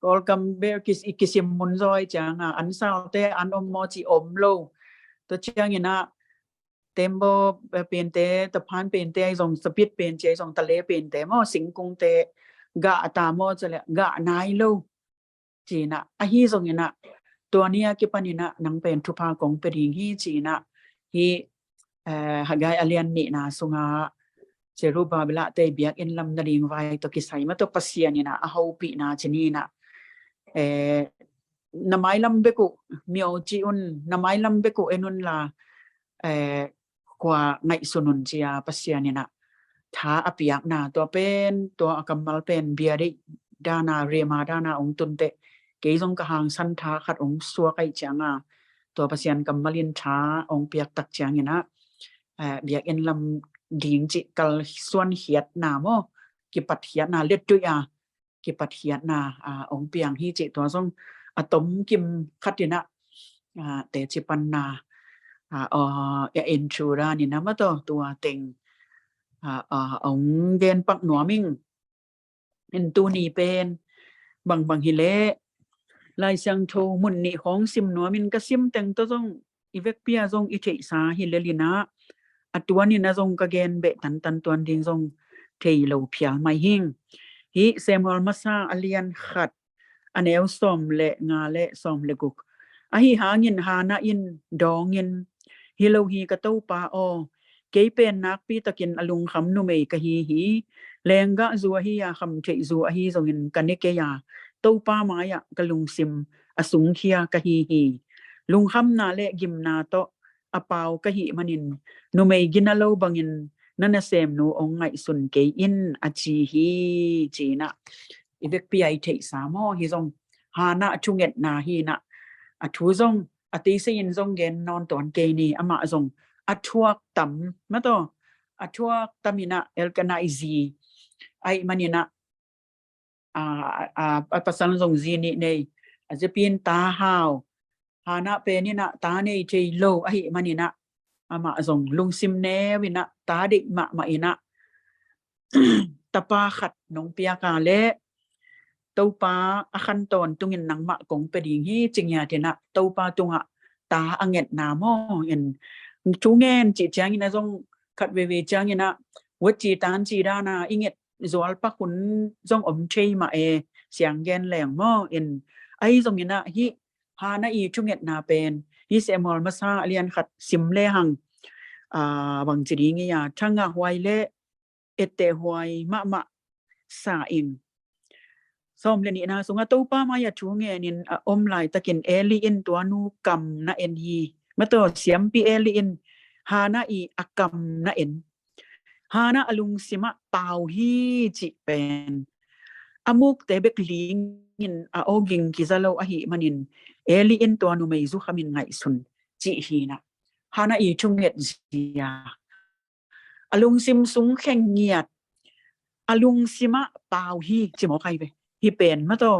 kol kam be kisim mun zoi chang an sao te an mo chi lo to chang ina tembo pen te ta phan pen te song speed pen che song tale pen te mo sing kung te ga ta mo chale ga nai lo chi na hi song inaตัวเนี้ยกิปันินะนังเป็นทุพากงเป็นหิงจีนะฮีหากายอเลียนนี่นะสุงาเจรูบาเบลาเตเบียกอินลำนาดิงไว้ตัวกิไซมาตัวปัสยานี่นะอาหูปีนะชนีนะน้ำไม้ลำเบกุมีโอจีอุนน้ำไม้ลำเบกุเอนุนลากว่าไงสุนุนจีอาปัสยานี่นะท้าอภิยักนะตัวเป็นตัวกำมัลเป็นเบียดิดานาเรียมาดานาองตุนเตke song ka hang san tha khat ong suwa kai changa to pasian kamalin tha ong piak tak chang ina biak en lam ding chi kal suan hiat na mo ki pat hiat na let tu ya ki pat hiat na ong piang hi chi to song atom kim khatina te chi pan na ya intura ni na ma to tua teng ong gen pak nuaming en tu ni pen bang hi le lai sang tho mun ni khong sim no min ka sim teng to jong ivek pia jong i thei sa hi lelina atuani na jong ka gen be tan tuan ding jong thei lo phial mai hing hi semol masa alian khat aneu som le nga le som le guk a hi hangin hana in dongin hi lo hi ka to pa ke pen nak pi takin alung kham nu mei ka hi lenga zu hi ya kham thei zu hi jong in kan ke ya to pa maya kalung sim asung khia ka hi lung kham na le gim na to apaw ka hi manin no mei ginalo bangin nana sem no ong ngai sun ke in achi hi china ibek pi ai thei sa mo hi jong hana chunget na hi na athu jong ati se in jong gen non ton ke ni ama jong athuak tam ma to athuak tamina elkanaizi ai manina pasal zong zini nei azepin ta hao hana pe ni na ta nei chei lo ai manina ama zong lung sim ne wina ta dik ma ina tapa khat nong pia ka le to pa akhan ton tungin nang ma kong pe ding hi chingya tina to pa tunga ta anget na mo in chu ngen chi chang ina zong khat we chang ina wo chi tan chi da na inget zual pa kun jong chei ma siang gen leng mo in ai jong ina hi hana i chunget na pen hi semol masa alian khat sim le hang bang chi ring ya thanga hwai le ete hwai ma sa in som le ni na sunga to pa ma ya thu nge nin lai takin eli in to nu kam na en hi ma to siam pi eli in hana i akam na en hana alung sima pau hi chi pen amuk te bek ling in oging kizalo ahi manin eli in to anu mei zu khamin ngai sun chi hi na hana i chunget zia alung sim sung kheng ngiat alung sima pau hi chi mo khai ve hi pen ma to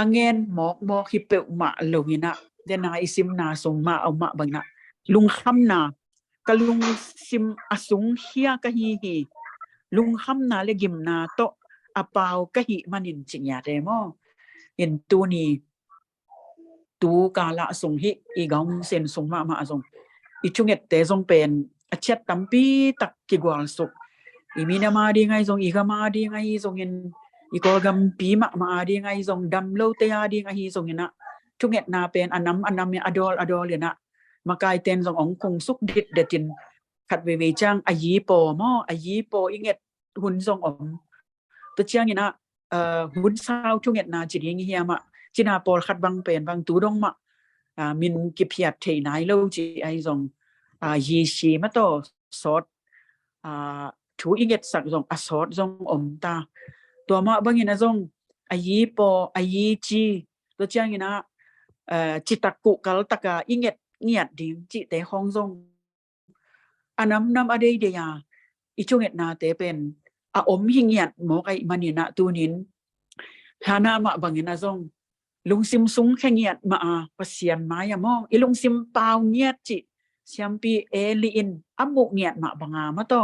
angen mok hi pe ma lo hina เดนาอิซิมนาส่งมาเอามาบังนะลุงคำนากะลุงซิมอสุงเฮียกะฮีฮีลุงคำนาเลกิมนาโตอาเปากะฮีมันินจิงยาเดมอเห็นตัวนี้ตูกาละส่งฮิอีกองเซนส่งมาส่งอีชุงเอ็ดเตส่งเป็นอาเช็ดตัมปีตักกิกวาลสุกอีมีนามาดีไงส่งอีกมาดีไงส่งเห็นอีกอกัมปีมาดีไงส่งดำโลเตียดีไงส่งเห็นนะชุงเอ็ดนาเป็นอันน้ำเนี่ยอดอลเลยนะมากายเต็นส่งองคงสุกดิดเด็ดินขัดเวจังอายีโปมออายีโปอีเอ็ดหุ่นส่งตัวเชียงเนี่ยนะหุ่นสาวชุงเอ็ดนาจีดีเฮียมาจีนาปอลขัดบังเป็นบังตูดงมามินกิพิยัดเทนายโลจีไอส่งยีชีมาโตสอดถูอีเอ็ดสักส่งสอดส่งตาตัวมาบางอย่างนะส่งอายีโปอายีจีตัวเชียงเนี่ยนะจิตตะกุกัลตะกาอีเอ็ดเงียดดิ่งจิเตห้องส่งอันน้ำอะไรเดียอีช่วงเอ็ดนาเตเป็นหิงเงียดหมอกไอมันนี่นะตัวนินหานามาบางอย่างนะส่งลุงซิมซุงแค่เงียดมาปะเสียนมาอย่ามองอีลุงซิมเปล่าเงียดจิเสียมปีเอลีนอัมมุกเงียดมาบังมาต่อ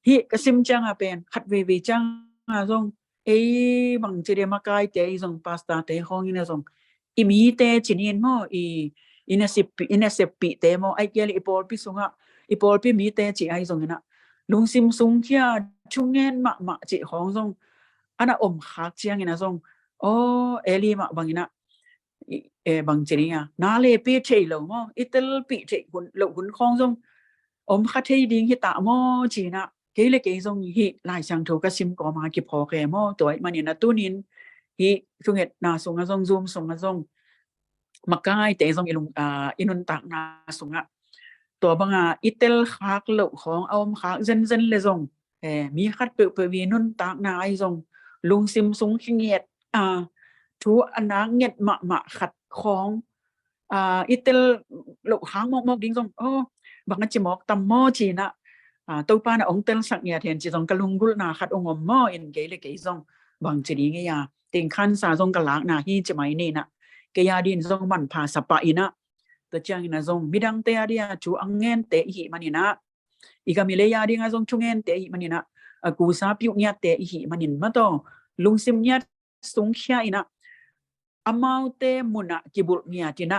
ฮิกซิมจังเป็นขัดเวจังส่งบางจีเดมากายเตส่งพาสต้าเตห้องนี่นะส่งอีมีเตจินินมออินเซปิเตมอไอเกลอีปอลปิสุงะอีปอลปิมีเตจิไอส่งนะลุงซิมซุงเทียชุงเงินมาจิห้องส่งอันน่ะคักเจียงนะส่งเอลีมาบางนะบางจีนี่นาเลปีเทลมออิตลปีเทหุ่นหลหุ่นคองส่งคัดเทดิ้งฮิตามอจีนะเกลเกส่งฮิลายช่างถูกกซิมก็มาเก็บพอแกมอตัวมันนี่นะตู้นินฮิช่วงเห็ดนาส่งส่งซูมส่งส่งมากายเตส่งอินุนตักนาส่งตัวบางอิตลคักหลของคักเซนเลยส่งมีคัดเปิดวีนุนตักนาไอส่งลุงซิมซุงขี้เงียดทูอันนังเงียดมาขัดของอิตลหลค้างมอกดิ้งส่งบางจิมอกตำมอจีนะตัวป้านะองเตลสักเนี่ยเห็นจีส่งกะลุงกุลนาขัดองมออินเกลเกส่งบางจีนี้เงียติงคันซาส่งกะลากนาฮีจะไม่นี่นะเกียดินส่งมันพาสปะอินะตัวเจ้าอินะส่งมิดังเตะเดียจูอังเงินเตะหิมันนี่นะอีกมีเลยยาดิงส่งชุงเงินเตะหิมันนี่นะกูซาปิวเนี่ยเตะหิมันนี่มาต่อลุงซิมเนี่ยสงเขียอินะอามาเตมุนะกิบุลเนี่ยจีนะ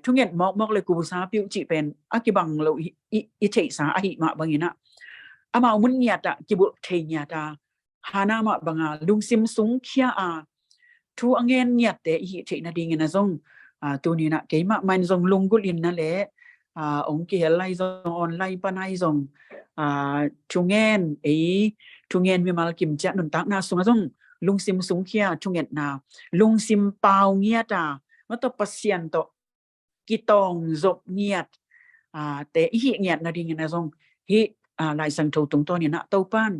ทุกเงินมอกเลยกูซาปิวจิเป็นกิบังเราอิเทสาหิมาบางอินะอามามุนเนี่ยตะกิบุลเทียตาฮานามาบางลุงซิมสงเขียทูอังเงินเนี่ยเตะหิเทนะดิ้งนะส่งตัวนี้นะเกี่ยมามันส่งลุงกุลินนั่นแหละองค์เกี่ยไล่ส่งออนไลน์ปนายส่งชุงเงินชุงเงินมีมาลกิมจะนุนตักนาส่งลุงซิมสุงเขียชุงเงินนาลุงซิมเปล่าเงียดมาต่อปัสยันต่อกิตองจบเงียดแต่หิเงียดนะดิ้งนะส่งฮิลายสังทูตรงตัวนี้นะเต้าป้าน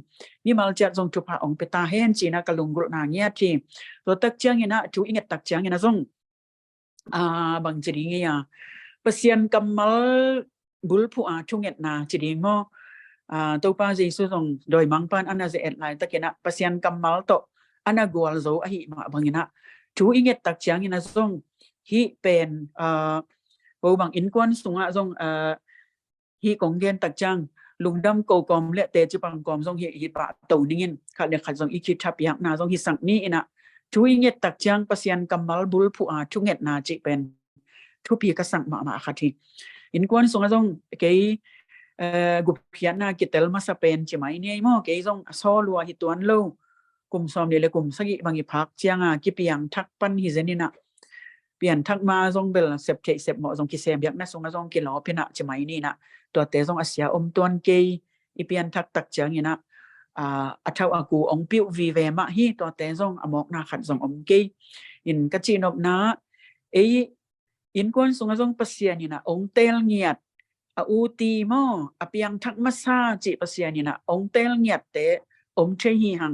มีมาลจะส่งจุพาองเปตาเฮนจีนะกะลุงกุลนาเงียดที่ตัวตักเจียงนะจูอิงตักเจียงนะส่งบางจีนี้pasien kamal bulpu chunget na jadi mo to pa jesu song doi mangpan ana ze et lai takena pasien kamal to ana gwal zo ahi ma bangina chu inget tak chiang ina song hi pen bo bang in kwan sunga song hi konggen tak chang lungdam ko kom le te chi pang kom song hi pa to ningin khat le khat song ikit thap yak na song hi sang ni ina chu inget tak chiang pasien kamal bulpu chunget na chi penทุกปีก็สั่งมาค่ะที่อินกวนส่งส่งเกี่ยกุเพียนากิเตลมาสเปนใช่ไหมเนี่ยมั่งเกี่ยส่งซอลัวฮิตวันโลกลุ่มซ้อมเดี๋ยวเลยกลุ่มสักบางอีพักเจียงกิเปียงทักปันฮิเซนี่นะเปลี่ยนทักมาส่งเบลเซปเทเซปหมอส่งกิเซมยักนะส่งส่งกิล้อพินะใช่ไหมนี่นะตัวเตะส่งอาเซียตัวเกี่ยอีเปียนทักตักเจียงนี่นะอัฐวากูองปิววีเวมาฮีตัวเตะส่งอมอกนาขัดส่งเกี่ยอินกัจจินบนะอินกวนส่งส่งปัสยานี่นะองเตลเงียดอูตีมออเปียงทักมาซาจิปัสยานี่นะองเตลเงียดเตองเชฮีหัง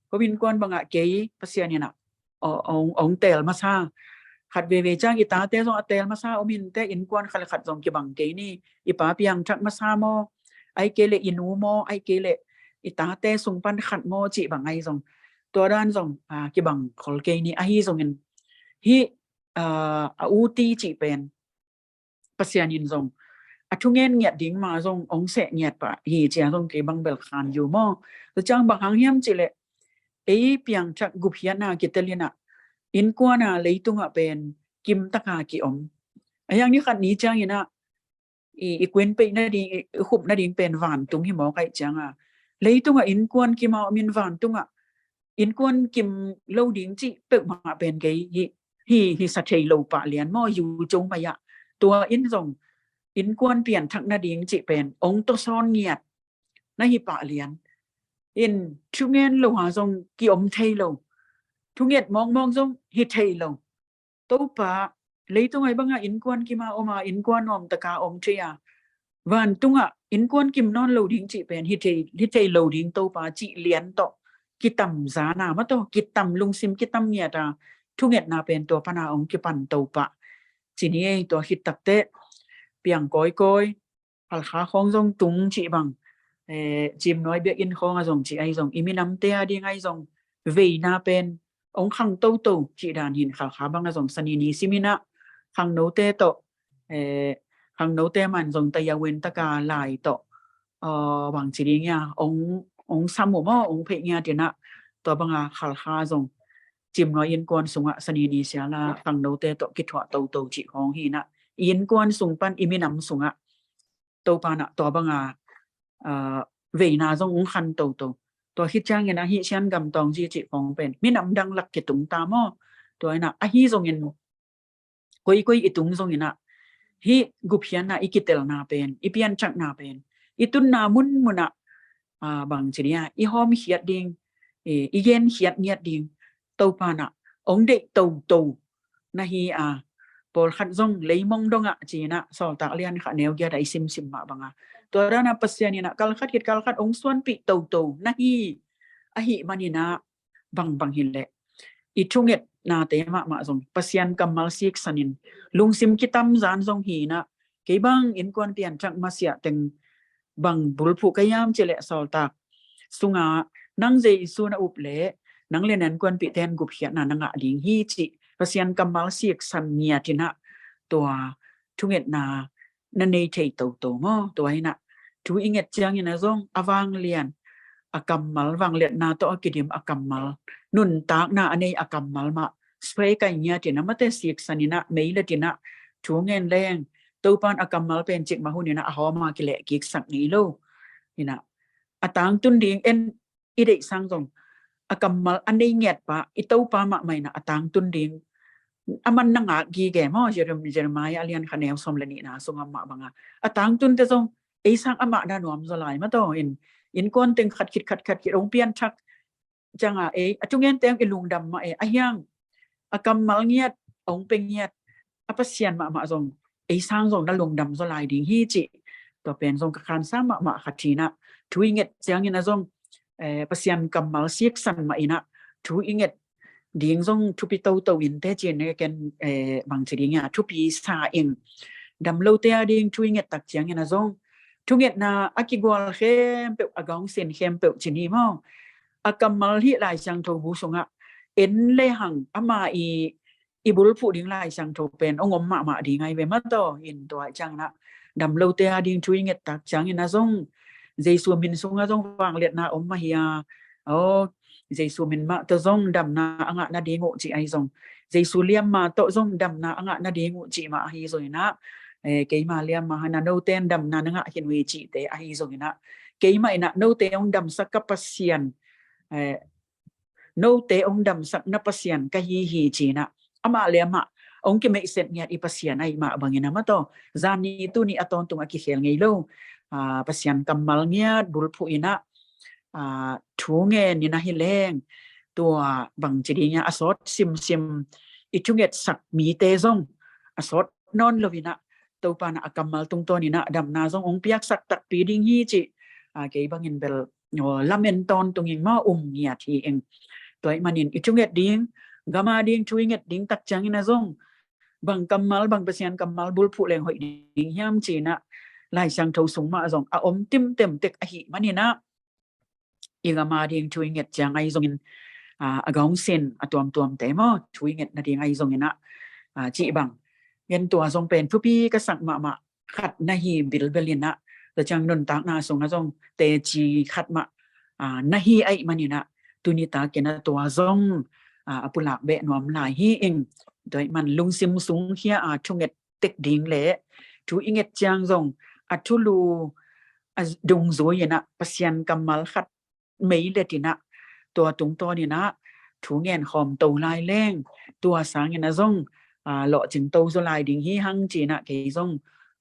ก็อินกวนบางเกยปัสยานี่นะองเตลมาซาขัดเวจ้างอีตาเตส่งเตลมาซาอมินเตอินกวนขัดส่งกี่บังเกยนี่อีป้าเปียงทักมาซามอไอเกเลอินูมอไอเกเลอีตาเตส่งปันขัดมอจิบังไอส่งตัวด้านส่งกี่บังขอลเกยนี่ไอส่งเงินฮิ uti chỉ bên pasian in zong thu ngen nhiệt đỉnh mà zong ông sẽ nhiệt pa hi chia zong cái bang bel khan yu mo rồi chang bang hang hiam chỉ lệ ấy piang chắc gup hian na kitalina in qua na lấy tung ở bên kim tắc hà ki ông yang ni khan ni chang ina i quen pe na di khub na ding pen van tung hi mo kai chang a lấy tung ở in quan kim ma min van tung a in quan kim lâu ding chi pe ma bên cái hi sa thei lo pa lian mo yu chung pa ya tua in zong in quan pian thak na ding chi pen ông to son nhiệt na hi pa lian in thu ngen lo ha zong ki om thei lo thu nhiệt mong zong hi thei lo to pa lấy tung ai bang a in quan kim ma oma in quan om ta ka om tria van tung a in quan kim non lo ding chi pen hi thei lo ding to pa chi lian to ki tam za na ma to ki tam lung sim ki tam nhiệt à thu nhiệt na pen to pa na ông ki pan to pa chỉ ni to hit tak te piang koi hal kha khong zong tung chi bang chim nói biết in khong a zong chi ai zong imi nam te đi ngay zong về na pen ông khang to to chi dan hin kha bang a zong sani ni simina khang no te to khang no te man zong ta ya wen ta ka lai to bang chi đi nha ông sam mo ông phe nha ti na to bang a khal kha zong chim nói in quan sung a sani ni sia la khang no te to ki thwa to chi khong hi na in quan sung pan imi nam sung a to pa na to bang a về na dong ung khăn to to hit chang na hi sian gam tong ji chi phong pen mi nam dang lak ke tung ta mo to na a hi zong in koi itung zong ina hi gup hian na ikitel na pen ipian chak na pen itun na mun muna bang chiria i hom hiat ding igen hiat niat ding to pa na ong de to na hi pol khat zong lấy mong dong a chi na sol ta lian kha neu ya dai sim ma banga to ra na pasyan ni na kal khat ong suan pi to na hi manina bang hile i thunget na te ma zong pasyan kamal sik sanin lungsim kitam zan zong hi na ke bang in kwan pian chak masia teng bang bulphu kayam chele sol ta sunga nang je isu na up le nang le nan kwan pi ten gup hian na nga ding hi chi pasyan kamal sik san nia tina to thunget na nei thei to mo to ai na thu inget chang ina zong awang lian akamal wang let na to akidim akamal nun tak na anei akamal ma spray kai nya tina mate sik sanina meila tina thu ngen leng to pan akamal pen chik ma hunina a homa ki le ki sak ni lo ina atang tun ding en ide sang zong akamal anei nget pa itau pa ma mai na atang tun ding aman na nga gi ge mo Jeremiah alian khanew som lani na songa ma banga atang tun te zong sang ama na nuam zalai ma to in kon teng khat kit ong pian thak changa atungen teng ilung dam ma ahyang akamal ngiat ong pengiat apasian ma zong sang zong na lung dam zalai ding hi chi to pen zong ka khan sa ma khatina thuinget chang ina zong pasian kamal siek san ma ina thuinget ding zong thupi to in te chen ne ken bang chi ding ya thupi sa ing dam lo te ding thuinget tak chang ina zong thunget na akigwal khem pe agong sen khem pe chini mo akamal hi lai sang tho bu songa en le hang ama i bul phu ding lai sang tho pen ongom ma ding ai ve ma to in to chang na dam lo te ding thuinget tak chang ina zong jesu min sunga zong wang let na ma hiya jesu min ma to zong dam na anga na ding ngo chi ai zong jesu liam ma to zong dam na anga na ding ngo chi ma hi zoi na ke ma liam ma hana no ten dam na nga hin we chi te ai zong ina ke ma ina no te ong dam sak kapasian no te ong dam sak na pasian ka hi chi na ama liam ma ong ki me set nya i pasian ai ma bangina ma to zani tu ni aton tung aki khel ngei lo pasian kamal nya bulphu ina thu nge ni na hi leng tua bang chi nya asot sim ichunget sak mi te zong asot non lovina to pa na akamal tung to ni na dam na zong ong piak sak tak pi ding hi chi ke bangin bel lamen ton tung ing ma nia thi eng toy manin ichunget ding gama ding thuinget ding tak chang ina zong bang kamal bang pasian kamal bulphu leng hoi ding hiam chi na lai sang tho sung ma zong a om tim tem tek a hi manina igama ding thuinget chang ai zong in agong sen atuam te mo thuinget na ding ai zong ina จีบังเงินตัวทรงเป็นผู้พี่ก็สั่งมาขัดนาฮีบิลเบลินนะแต่จังนนตากนาทรงนะทรงเตจีขัดมานาฮีไอมันนี่นะตุนิตาเกนะตัวทรงปุลาเบะนวมลายฮีเองโดยมันลุงซิมสูงเฮียชงเอ็ดเต็กดิ่งเละทูอิงเอ็ดจางทรงทุลูดงโซยนะปัสยันกำมัลขัดไม่เลตินะตัวตรงตัวนี่นะถูเงินหอมโตลายแรงตัวสางนะทรงหล่อจึงโตสลายดิ่งฮีหังจีนะเกยทรง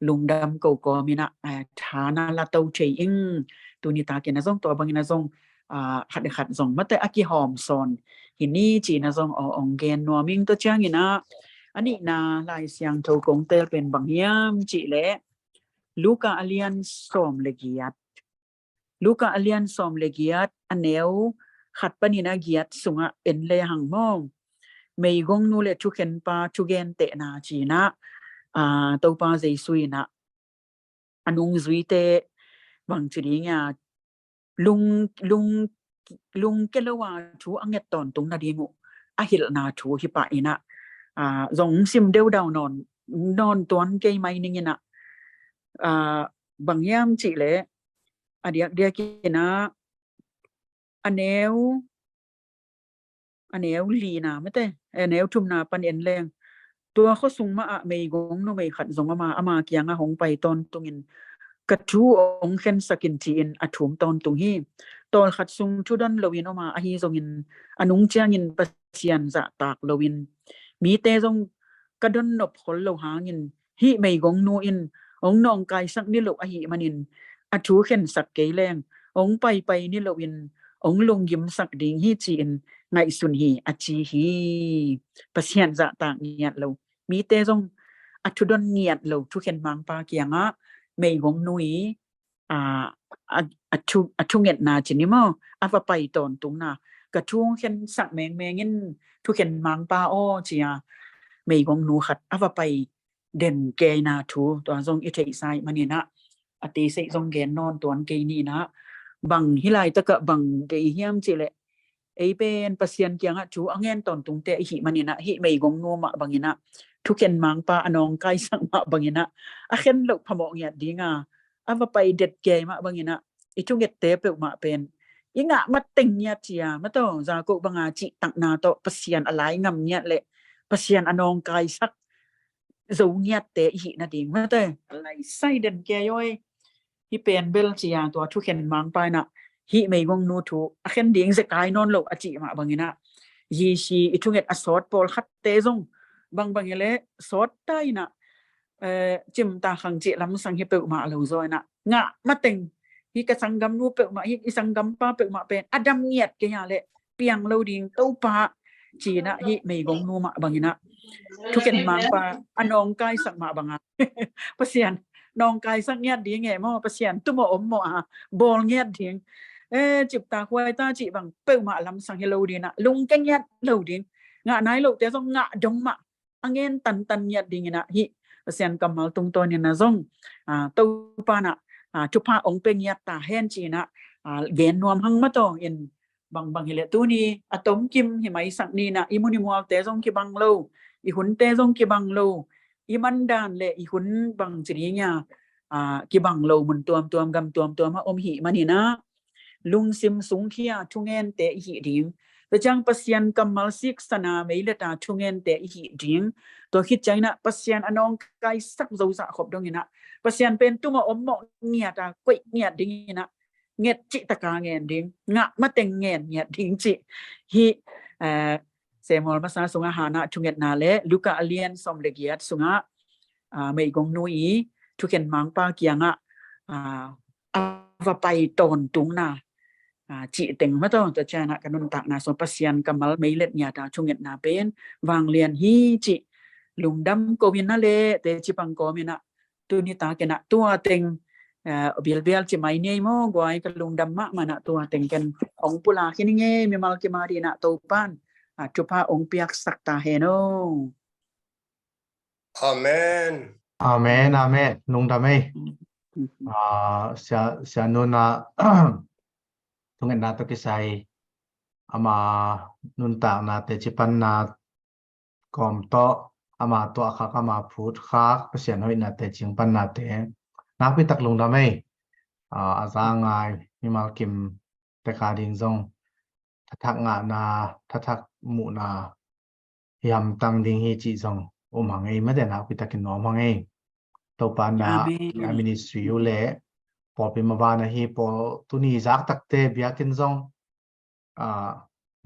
ลุงดำก็มีนะฐานะละโตเชยิงตัวนี้ตาเกนะทรงตัวบางนะทรงขัดทรงมาแต่อากิหอมซอนหินนี่จีนะทรงองเกนนัวมิงตัวเจ้างี้นะอันนี้นะลายเสียงโทกงเตลเป็นบางยามจีเละลูกาอเลียนสอมเลกียตลูกาอเลียนสอมเลกียตอันเนวขัดปนินาเกียตสุงะเป็นเลหังมองไม่กงนูเลทุเข็นปาทุเกนเตนาจีนะตัวปาใจสุยนะอันงซุยเตบางทีเนี่ยลุงเกลว่าทูอังเงตตอนตรงนาดีงูหิลนาทูฮิปะอินะจงซิมเดวดาวนอนตัวนั้นเกยไม่นี่นะบางยามจีเละเดียกินะอันเนวลีนะไม่เต้อันเนวทุ่มนาปันเอ็นแรงตัวเขาส่งมาไม่กงโนไม่ขัดส่งมาเกียงหงไปตอนตรงอินกระทูองเข็นสกินจีนถุมตอนตรงฮีตอนขัดส่งชุดันลวินออกมาฮีส่งอินอนุงเจียงอินปัสยันจะตากลวินมีเตส่งกระดนนบคนโลหางินฮีไม่กงโนอินองนองกายสักนิโลฮีมันอินถุเข็นสักเกยแรงองไปนิโลวินองลงยิมสักดิ่งฮีจีนไงสุนฮีจีฮีปัสยันจะตากเนียดเรามีเตจงทุดอนเนียดเราทุกเห็นมังปาเกียงไม่กงนุยทุเงินนาจินิมอไปตอนตรงน่ะกระทุงเห็นสักแมงเงินทุกเห็นมังปาจีไม่กงนูขัดไปเด่นเกยนาทูตัวทรงอิเทไซมันนี่นะตีเสทรงเกนนอนตัวเกยนี่นะบังฮิไลตะกะบังเกยเฮียมจีเละไอเป็นปัสยันเกียงจูอังเงินตอนตรงเตะหิมันนี่นะหิไม่กงนัวมาบางนี่นะทุกเห็นมังปาอนองไกสังมาบางนี่นะเห็นลูกพมองเงียดีงาไปเด็ดเกยมาบางนี่นะไอทุกเห็นเตะเปล่ามาเป็นยังมาติงเงียจีมาต่อจากบางจีตักนาโตปัสยันอะไรงำเงียเลยปัสยันอนองไกสักสูงเงียเตะหินาดีมาต่ออะไรใส่เด่นเกยย่อยที่เป็นเบลจีตัวทุกเห็นมังปานะฮีไม่กงนูทูเห็นดิ่งสกายนอนโลจีมาบางนี่นะยีชีอิทุเงตอสอดปอลขัดเตซงบางเละสอดได้นะจิมตาขังจีลำสังเฮเปมาเลวซอยนะงะมาเต็งฮีกสังกัมนูเปมาฮีสังกัมป้าเปมาเป็นอดัมเงียดกันยาเละเปียงเลวดิ่งเต้าป้าจีนะฮีไม่กงนูมาบางนี่นะทุกเห็นมังป้าอนองกายสักมาบางปัสยันนองกายสักเงียดดีไงมั่วปัสยันตุ้มอมมั่วบอลเงียดดิ่งจิบตาควายตาจีบังเปิลมาลำสังเฮโลดีนะลุงแกงยัดโลดิงงะนายโลแต่ซงงะดงมาอังเงินตันยัดดิงนะฮิเสียนกำมาตรงตัวเนี่ยนะซงตัวปานะจุพาองเป็นยัดตาเฮนจีนะเกนนวมหังมาโตอินบางเฮเลตัวนี้อะตอมกิมหิไมสักนี่นะอิมุนิมัวแต่ซงกิบังโลอีหุ่นแต่ซงกิบังโลอีมันดานเลอีหุ่นบางจีนี้เนี่ยกิบังโลมุนตัวกำตัวมาอมหิมันนี่นะลุงซิมสูงเขียทุเงินเตะหิดิ่งแต่จังปัสยันกำมัลซิกสนาไม่เลตาทุเงินเตะหิดิ่งตัวคิดใจนะปัสยันอนองไกสักโจสะขบดงนะปัสยันเป็นตุ้มอมเงียตากุยเงียดิ่งนะเงียจิตกาเงียดิ่งงะมาเต็งเงียดิ่งจิฮิเซมอลภาษาสุงหานะทุเงินนาเลลูกาอเลียนสมเลกียตสุงะไม่กงนุยทุเงินมังปาเกียงว่าไปตอนตุงนาจีเต็งมาต้องตัวเจ้านะกันนนตักนาสมปัสยันกำมัลไม่เล็ดเนี่ยตาชงเงินนาเป็นวางเรียนฮีจิลุงดำโกวินนาเลเตจิปังโกมินะตัวนี้ตากันนะตัวเต็งเบียลจิไม่เนี่ยโมกวยกับลุงดำมะมานะตัวเต็งกันองปุลาคินิเงมีมัลกิมาดีนะตัวปันจุพาองเปียกสักตาเฮโนอาเมนอาเมนอาเมนลุงดำไม่sia nuna tungen na to kisai ama nunta na te chipan na kom to ama to khak ama phut khak pasian hoi na te ching pan na te nak pi tak lung da mai azangai mi mal kim te ka ding zong thak nga na thak mu na yam tang ding hi chi zong hangai ma de nak pi takin no hangai to pan na Amen. ministry yu le po pi ma ba na hi po tu ni zak tak te biakin zong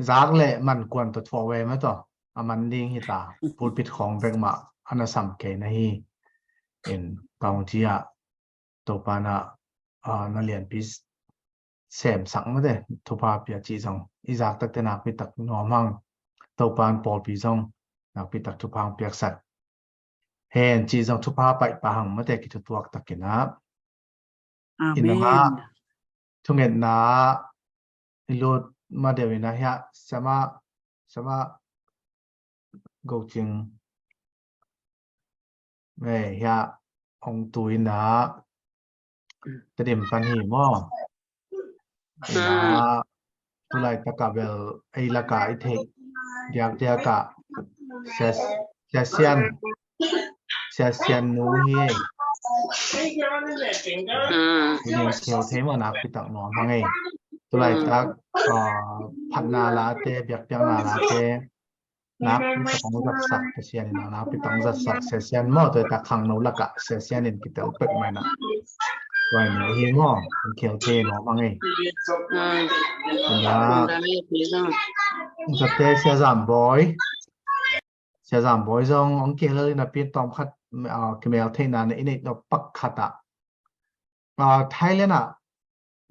zak le man kwan to thwa we ma to aman ding hi ta pulpit khong bek ma ana sam ke na hi in county a to pa na na lian pi sem sang ma de thu pa pia chi zong i zak tak te nak pi tak no mang to pan pol pi zong nak pi tak thu phang piak sat hen chi zong thu pa pai pa hang ma de ki thu tuak takina inanga Amen. thunget na ilot ma de na ya sama go ching me ya ong tui na te dim pan hi mo na tulai takabel ai la ka i the yak dia ka sesian nu hi yin khel the ma nak pi tak no mangai tulai tak phat na la te biak piang na la te nak pi tak ong zat sak sesian na nak pi tang zat sak sesian mo te ta khang no la ka sesian in ki te upek mai na wai ni hi mo khel the no mangai na zat te sia zam boy zong ong ke le na pi tom khat kemel the na ne ini no pak khata Thailand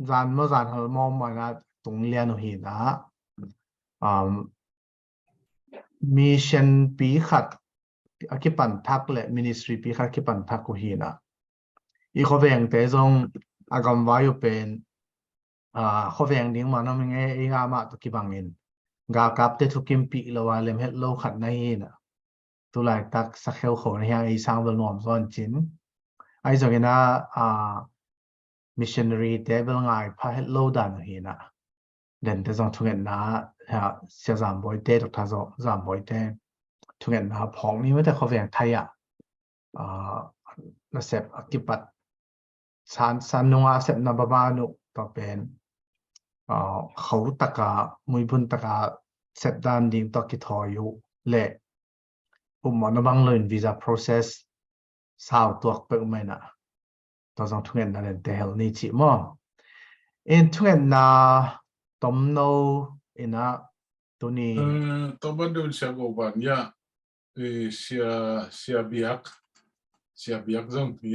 zan mo zan hal mo ma na tung lian no hi na mission pi khat akipan thak le ministry pi khat akipan thak ko hi na i kho veng te zong agam wa yu pen kho veng ding ma no mi nge i nga ma to ki bangin ga kap te thukim pi lo wa lem het lo khat na hi na tu lai tak sa khel kho na yang i sang vel nom zon chin ai zong ina missionary table ngai pha het lo dan hi na den te zong thungen na ha sia zam boy te tok tha zo zam boy te thungen na phong ni ma te kho veng thai a na sep akipat san nunga sep na baba nu to pen khau taka mui bun taka sep dan ding to ki thoyu le mon bang loin visa process sao tuak pe mai na to zong thungen na te hel ni chi mo in thungen na tom no ina tuni to ban dun sia go ban ya sia biak zong pi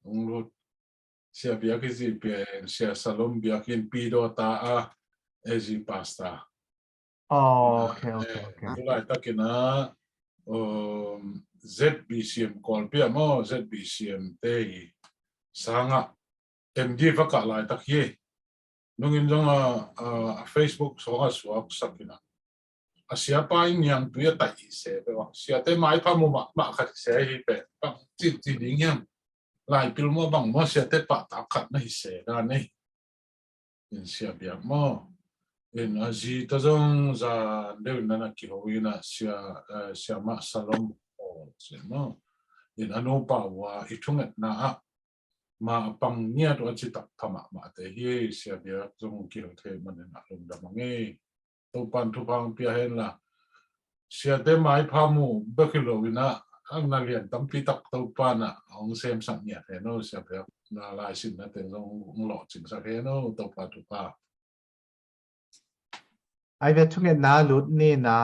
ong lo sia biak zi pe sia salom biak in pi do ta ezi pasta okay tulai takina ZBCM call pia mo ZBCM te sanga MD vaka lai takye nungin jong Facebook so ga swak sakina asia pa yang tu ya tai se pe wa sia te mai pa mo ma khat se hi pe pa ti ding yang lai pil mo bang mo sia te pa ta khat na hi se da nei in sia bia mo in azi ta jong za de na na ki ho ina sia ma salom o se mo in ano pa wa itungat na ma pang nia to chi tak thama ma te hi sia bia jong ki ho the man na lum da mangi to pan tu pang pia hen la sia te mai pha mu ba kilo ina ang na lian tam pi tak to pa na ong sem sang nia he no sia bia na lai sin na te jong lo ching sa he no to pa tu pa ai vet thungen na lut ni na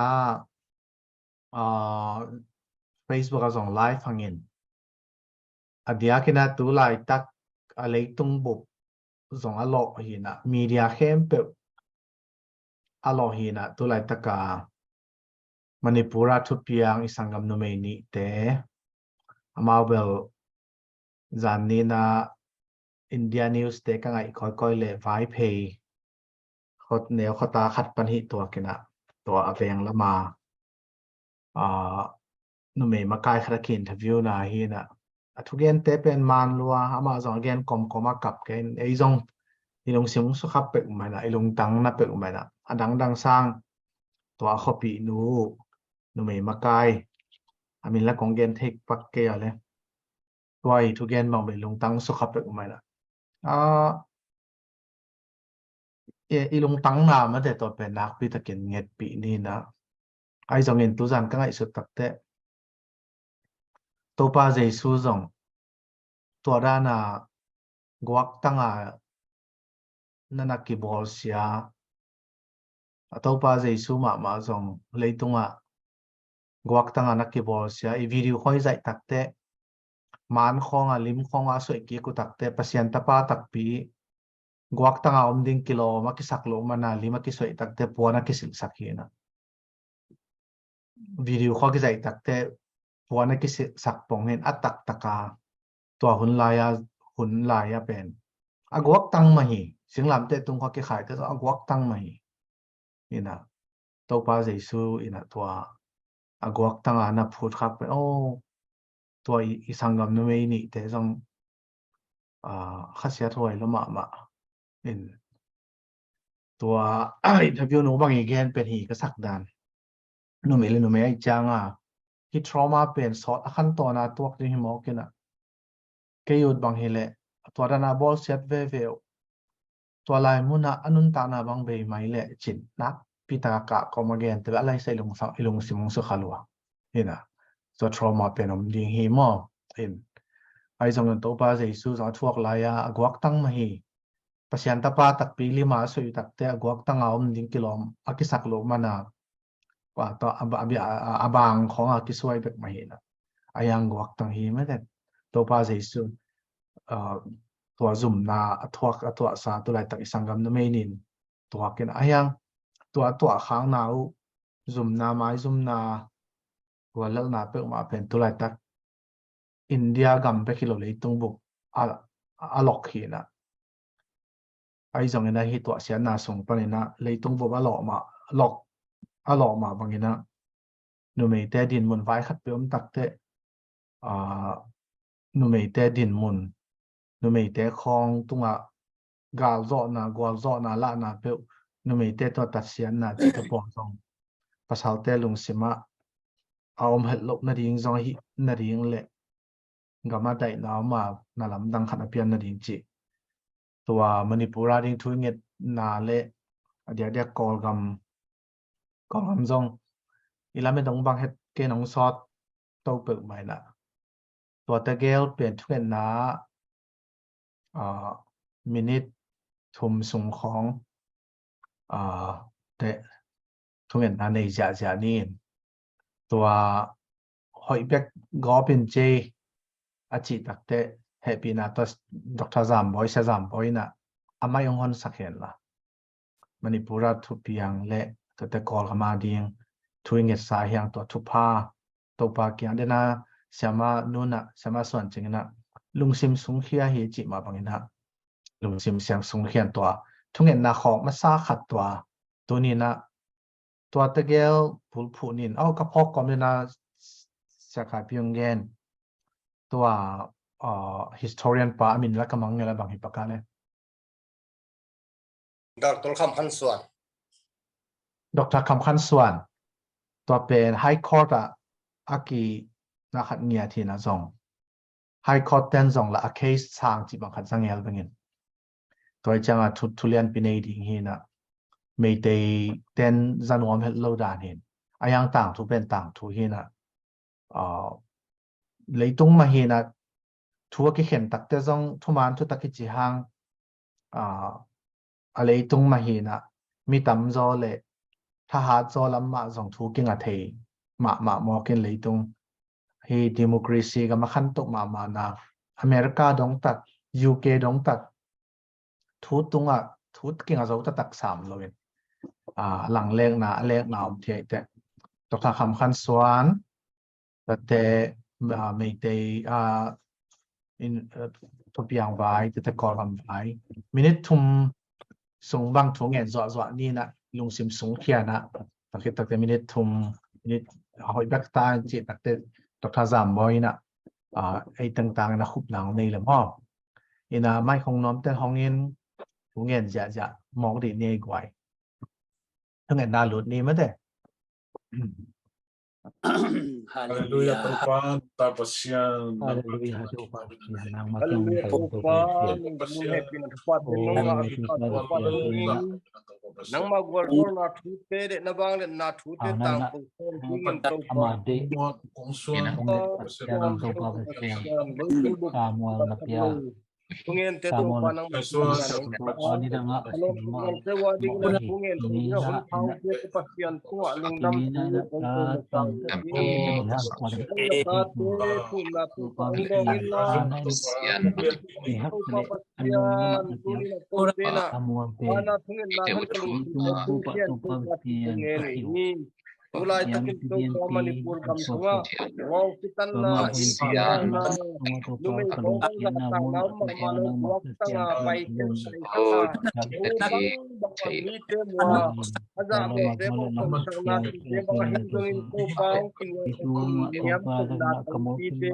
Facebook a zong live hangin adia kina tu lai tak a leitung bup zong a lo hi na media khem pe a lo hi na tu lai taka Manipura thu piang isangam no me ni te amawel zan ni na India News te ka ngai koi le vai pay khot neo khota khat pan hi to kina to aveng lama no me makai khara ki interview na hi na athugen te pen man lua ama zong again koma kap ken ei zong ilong sim su khap pe mai na ilong tang na pe mai na adang dang sang to a khopi nu me makai amin la kong gen thek pak ke ale tuai thu gen bang be lung tang su khap pe umai la ilung tang na ma de to pe nak pi ta ken nget pi ni na ai zong in tu zan ka ngai su tak te to pa jesu zong to ra na guak tanga nana ki bol sia to pa jesu ma zong leitunga guak tanga na ki bol sia i video khoi zai tak te man khonga lim khonga so ki ku tak te pasien ta pa tak pi guak tanga ding kilo ma ki saklo mana lima ki soi tak te puana ki sil sakhina video kho ki zai tak te puana ki sak pong hen atak taka to hun laya pen guak tang ma hi singlam te tung kho ki khai te guak tang ma hi ina to pa jesu ina to guak tanga na phut khak peตัวอีสังกัมนเมนี่แต่ต้องข้าเสียถอยแล้วมาเห็นตัวอินเทอร์วิวหนูบางอย่างเป็นหีก็สักดานหนูไม่เลยหนูไม่ไอ้จังที่ทรมาเป็นสอดขั้นตอนนะตัวที่หิมอกินเกี่ยวบางเหตุตัวด้านบอลเซตเวลตัวลายมุนอนุนตานาบางใบไม้เลยจินนักพิตากะก็มาเกนแต่อะไรใส่ลงสิมงสุขลัวเห็นตัวทรมาเป็นอมดิงหิมอเห็นไอ้สมัยตัวป้าเจสุสาวทวกลายกวักตั้งมาฮีปัจจัยตาป้าตักปีลิมาสุยตักแต่กวักตั้งเอาดิงกิโลอากิสักโลมานาว่าตัวอบางของอากิสวยแบบมาฮีนะไอ้ยังกวักตั้งฮีไม่ได้ตัวป้าเจสุตัวซุ่มนาตัวสาตัวไรตักสังกัมนั่นไม่นินตัวกินไอ้ยังตัวข้างนาซุ่มนาไม้ซุ่มนาตัวเลิกนาเปิดมาเป็นตัวไรตักอินเดียกัมไปกิโลเลยตรงบุกล็อกขีนะไอ้จังเงินที่ตัวเสียนาส่งไปนะเลยตรงบุกล็อกมาบางอย่างนะนูไม่แต่ดินมุนไว้ขัดเปี่ยมตักเตนูไม่แต่ดินมุนนูไม่แต่คลองตรงกาลโซนะกวาลโซนะละนะเปี่ยนูไม่แต่ตัวตัดเสียนะจิตปองตรงภาษาแต่ลุงสิมาเอาเห็ดลบนาดีงจงฮินาดีงเละกามาได้น้ำมานาลำดังขันเพียนนาดิจิตัวมณีปุราดิงทุยเงนาเละเดี๋ยวกอลกำจงอีลาไม่ต้องบังเห็ดเกนองซอดโตเปิดใหม่ละตัวตะเกลเปลี่ยนทุกเงนามินิทุมสูงของแต่ทุกเงนาในจ่านี่ตัวหอยเบกกอเป็นเจอาจิตักเตะเฮปีนาตัวดร.จามบอยนะอามายังหอนสักเห็นละมณีปุระทุปียังเละตัวตะกอลกมาดีงทุยเงสายยังตัวทุพาตัวปากียงเดนะเสียมานูนะเสียมาส่วนจริงนะลุงซิมสุงเขียเฮจิมาบังนะลุงซิมเสียงสุงเขียนตัวทุกเงินนาของมาซาขัดตัวนี้นะตัวตะเกลผู้นินกระพกกอมเดนะสาขาพิยงเกนตัวhistorian ป้ามินละกำมังเงละบางฮิปกาเลยดร.คำพันส่วนดร.คำพันส่วนตัวเป็น High Court อากีนักขัดเงียทีนะจง High Court เต้นจงละเคสทางจีบังคัดสังเกตเป็นเงินตัวจังทุเรียนปีนี้ดิ่งหินะไม่ได้เต้นจันวมเฮลโลดานเห็นอายังต่างทุเป็นต่างทุหินะเลยตรงมาเห็นนะทัวร์กิเห็นตักแต่จงทุมันทุตักกิจิฮังอะไรตรงมาเห็นนะมีตำโจเลยถ้าหาโจลำมาจงทุกิงอาเทมาหมอกินเลยตรงให้ดิโมคราซีก็มาขั้นตกมานะอเมริกาดงตัด UK ดงตัดทุตรงทุกิงอาโจตัก3เลยหลังเลขหนาเทียแต่ดร.คำคันสวนแต่ไม่ได้ทุบอย่างไว้แต่ก่อนทำไว้มินิทุ่มส่งบางถุงเงินจ่อนี่นะลุงซิมสูงเขียนะแต่มินิทุ่มมินิหอยแบกตาจิตแต่ดร.จามบอยนะไอ้ต่างๆนะคุบหลังในละมั้งอินะไม่คงน้อมแต่ห้องเงินถุงเงินจะมองดีเนี่ยกว่าทั้งเงินดาลุดนี่ไม่ได้ Haleluya Tuhan, tapasyan. Haleluya Tuhan, yang makin Haleluya Tuhan, nung happy na tupat Oh, nung nga happy tupat Father, tupat Hallelujah. nang magwalwal na tute de na bang na tute Ang tang nana- pagkon tingin tupat Amade, Kongsuan, Yan Samuel na pia, Kungen te Samuel tupa nang ani na nga Ano kasima, ang sewa ding na kungen ini na na un pau te pasyan tu aling dam ini na na tatang oh yang kuat pula tu pangdongin lang lihat tupa ni anu nama pasyan na tuli pia, na tupe na Samuel pe, Ana tungin na kan kalung tupa pian kasiu, ni mulai yang takin tu pian Manipur kam pi sunga wow kita na Pemaham na semua tupa lumay kalau kong yan na na tang mo na malang buwak tanga paitin sa ubang baka mite mo aza mo demo kung sa natin de mga hindungin ko pa ang kiniyam kung natang pite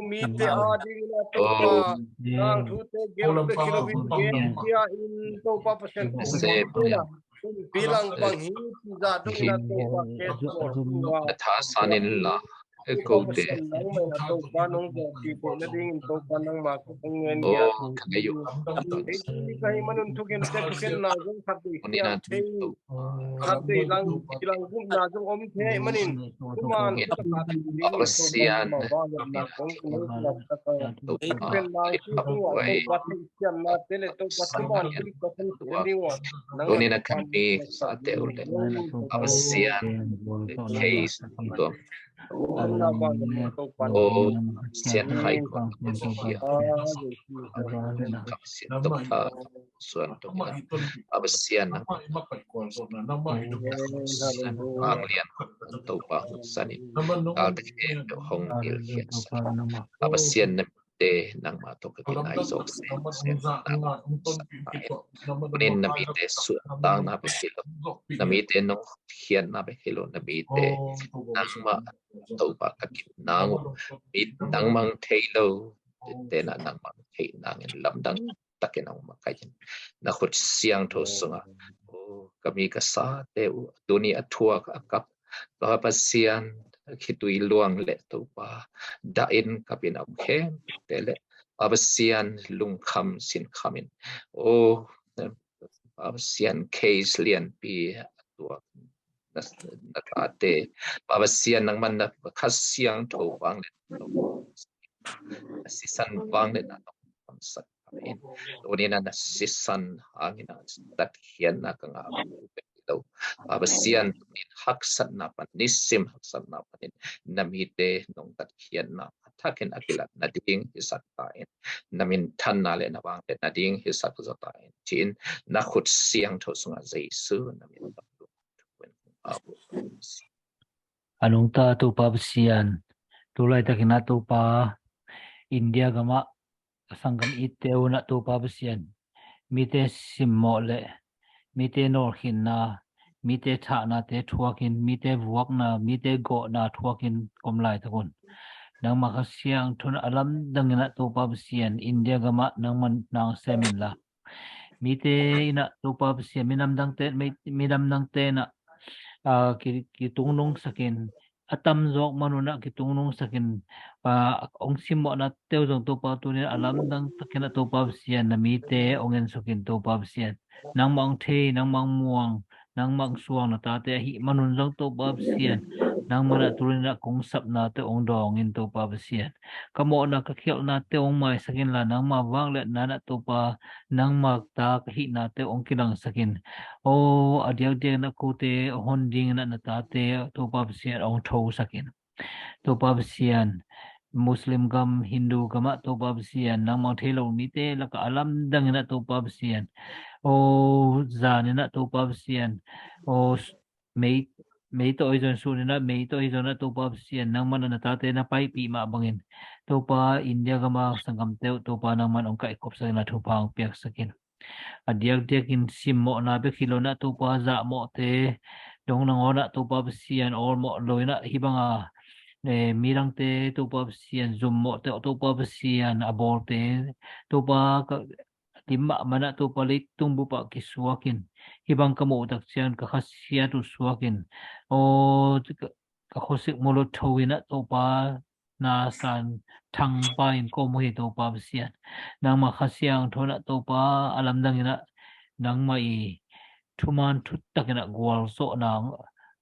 Mite ading na to pa nang tute geu te kilobit gen dia in to pa pasen ko bilang panghi za dong na to pa Natasanilla Kote nang may na to pa nung ti ko na ding to pa nang makapangyan niya O Kanayo hindi kayo manuntukin sa tukin na yung sabi Unina sabi lang ilang kung na yung omite manin kuman Abasian na kung na pen lang ito ay pati siya na tele to pati man kung pasen hindi wa Unina kami sa ate ule Abasian case ito O Sian Hai Ko Kapsian Tokta Suan Tokta Abasian Anglian Topa Sanin Alde Hong Il Hian Abasian de nang matok kinai sok sen kunin namite su tang na bekilo namite no hian na bekilo namite nang ma topa kakin nang mit nang mang thailo de na nang mang thei nang lamdang takin ang makayin na khut siang tho sunga o kami ka sa te duni athua kap ba pasian khitui luang le topa dain kapin au khem tele abasian lungkham sin khamin o abasian case lian pi tua nakate abasian nang man khasiang tho wang le sisan wang le na sat kamin oni na sisan angina dat hian na kanga Abasian haksat na panisim haksat na panin namite nong tatkian na atakin akilat na ding isat tain namin tan na le na bang na ding isat tain tin na khut siang tho sunga Jesu namin anong ta tu pa basian, tulay ta kinato pa India gama sanggam iteo na tu pa basian, mite simole mite norhin na mite tha na te thuakin mite vuak na mite go na thuakin komlai takun nang makasiang thun alam dangina to pabsian India gama nang man nang semin la mite ina to pabsian minamdang te na kitungnong sakin atam zok manuna kitungnong sakin ong simo na teo jong to pa tunin alam dang takina to pabsian na mite ongen sukin to pabsian nang mang the nang mang muang nang mang suang na tate hi manun lang to pabsian nang mana turin na kung sap na te ong dong in to pabsian kamo na kakyal na te ong mai sakin la nang mawang le na to pa nang magta kahi na te ong kilang sakin o adiag dia na ko te honding na tate to pabsian ong tho sakin to pabsian Muslim gam Hindu gama to pabsian nang mang thelo mite la ka alam dang na to pabsian o zani na to pabsian o may to izon suni na may to izon na to pabsian nang man na tate na pai pi ma bangin to pa India gama sanggam teo to pa nang man ong kaikop sa na to pa ang piak sakin adiak diakin simmo na be kilona tu pa za mo te dong nang ona tu pa sian or mo loina hibanga mirang te tu pa sian zum mo te tu pa sian abor te tu pa timma mana tu pa litung bu pa kiswakin hibang kamo tak sian kakasya tu swakin o kakosik mulo tawina tu pa nasan thang pain ko mo hito pa sian nang makasyang thona to pa alam dang ina nang mai thuman thutakina gwal so nang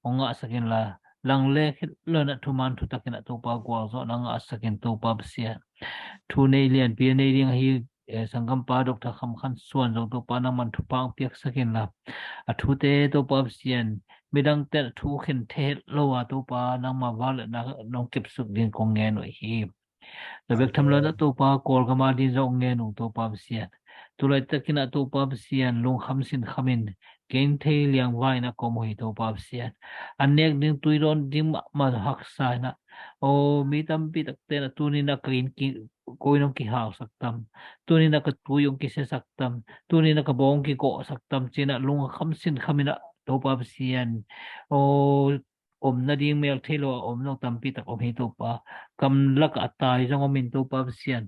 onga sakin la lang le lo na thuman thutakina to pa gwal so nang asakin to pa sian thu nei lian pi nei ring hi sangam pa dok tha kham khan suan jong to pa nang man thu pang piak sakin la a thu te to pa sian midang te thu khin the lo wa to pa nang ma wal na nong kip suk din kong nge no hi lebek tham lo na to pa kol ka ma din jong nge no to pa sian tu lai takina to pa sian lung kham sin khamin kein thei liang vai na ko mo hi to pa sian anek ding tuiron ding ma hak sa na o mi tam pi tak te na tunin na kain ki koinong ki ha saktam tunin na ka tuyong ki se saktam tunin na ka bong ki ko saktam china lung kham sin khamina to pa sian o om na ding mel thelo om no tam pi tak om hi to pa kam lak atai jong om min to pa sian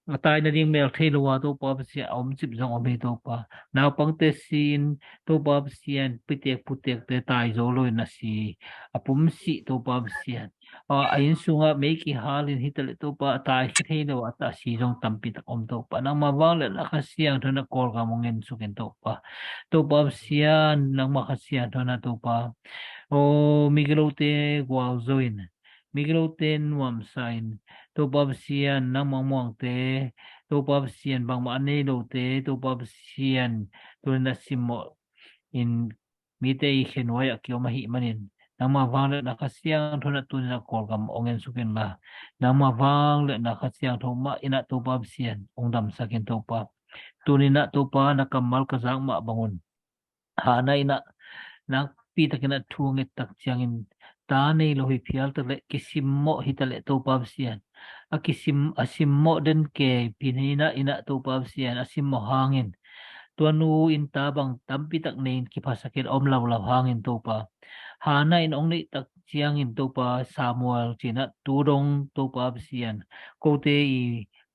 atai na ding mel thelo wa to pa sian om chip jong om hi to pa naw pang te sin to pa sian pitek putek te tai zo loi na si apum si to pa sian ayin sunga make ki halin hital to pa tai thelo ata si jong tam pi tak om to pa nang mawang le la khasiang thona kol ga mongen suken to pa sian nang makasian thona to pa o migelote gwalzoin migeloten wam sign to pab sian nang mangmang te to pab sian bang ma ne lo te to pab sian to na simo in mite I khenwai akyo mahi manin nang ma wang le nakasiang thona tu na kolgam ongen suken la nang ma wang le nakasiang tho ma ina to pab sian ongdam sakin to pa tunina to pa nakamal kazang ma bangun hana ina nak pi takina thuang tak chiangin ta nei lo hi phial tak le kisimmo hitale to pa sian akisim asimmo den ke pinina ina to pa sian asimmo hangin tuanu in tabang tampi tak nein ki phasakit om law law hangin to pa hana in ong nei tak chiangin to pa samuel china turong to pa sian ko te I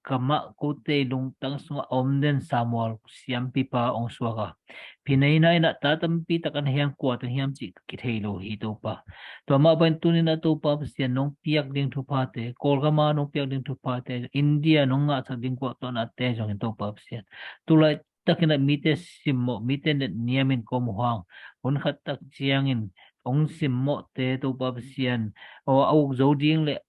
kama ko te lung tang sunga om den samuel siam pi pa ong suaka pinay na ina tatampi takan hiyang kuwat ang hiyang kithelo hito pa to ma ban tunin na to pa sian nong piak ding tu pate kol ka ma nong piak ding tu pate India nong nga sa ding kuwat to na te jong to pa sian tulay takina mite simmo mite net niyamin ko muhang un khat tak chiangin ong simmo te to pa sian o au zo ding le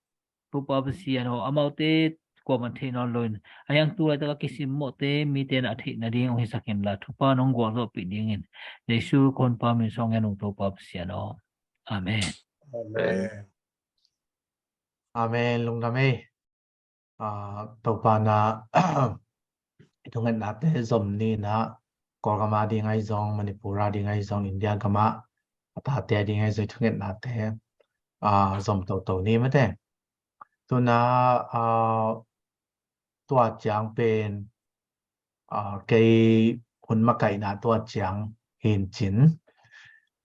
to pa sian o amau te ko man the non loin ayang tu la ta kisim mo te mi te na thi na ding hi sakin la thu pa nong go zo pi ding in jesu kon pa min song en to pa sian o amen Amen. Amen lung name to pa na itungan nate zom ni na kolgama di ngai zong manipura di ngai zong India gama ata te di ngai zoi tungan nate zom to ni mate tu naตัวจางเป็นcáiคนมาไก่นะตัวจางเห็นจิน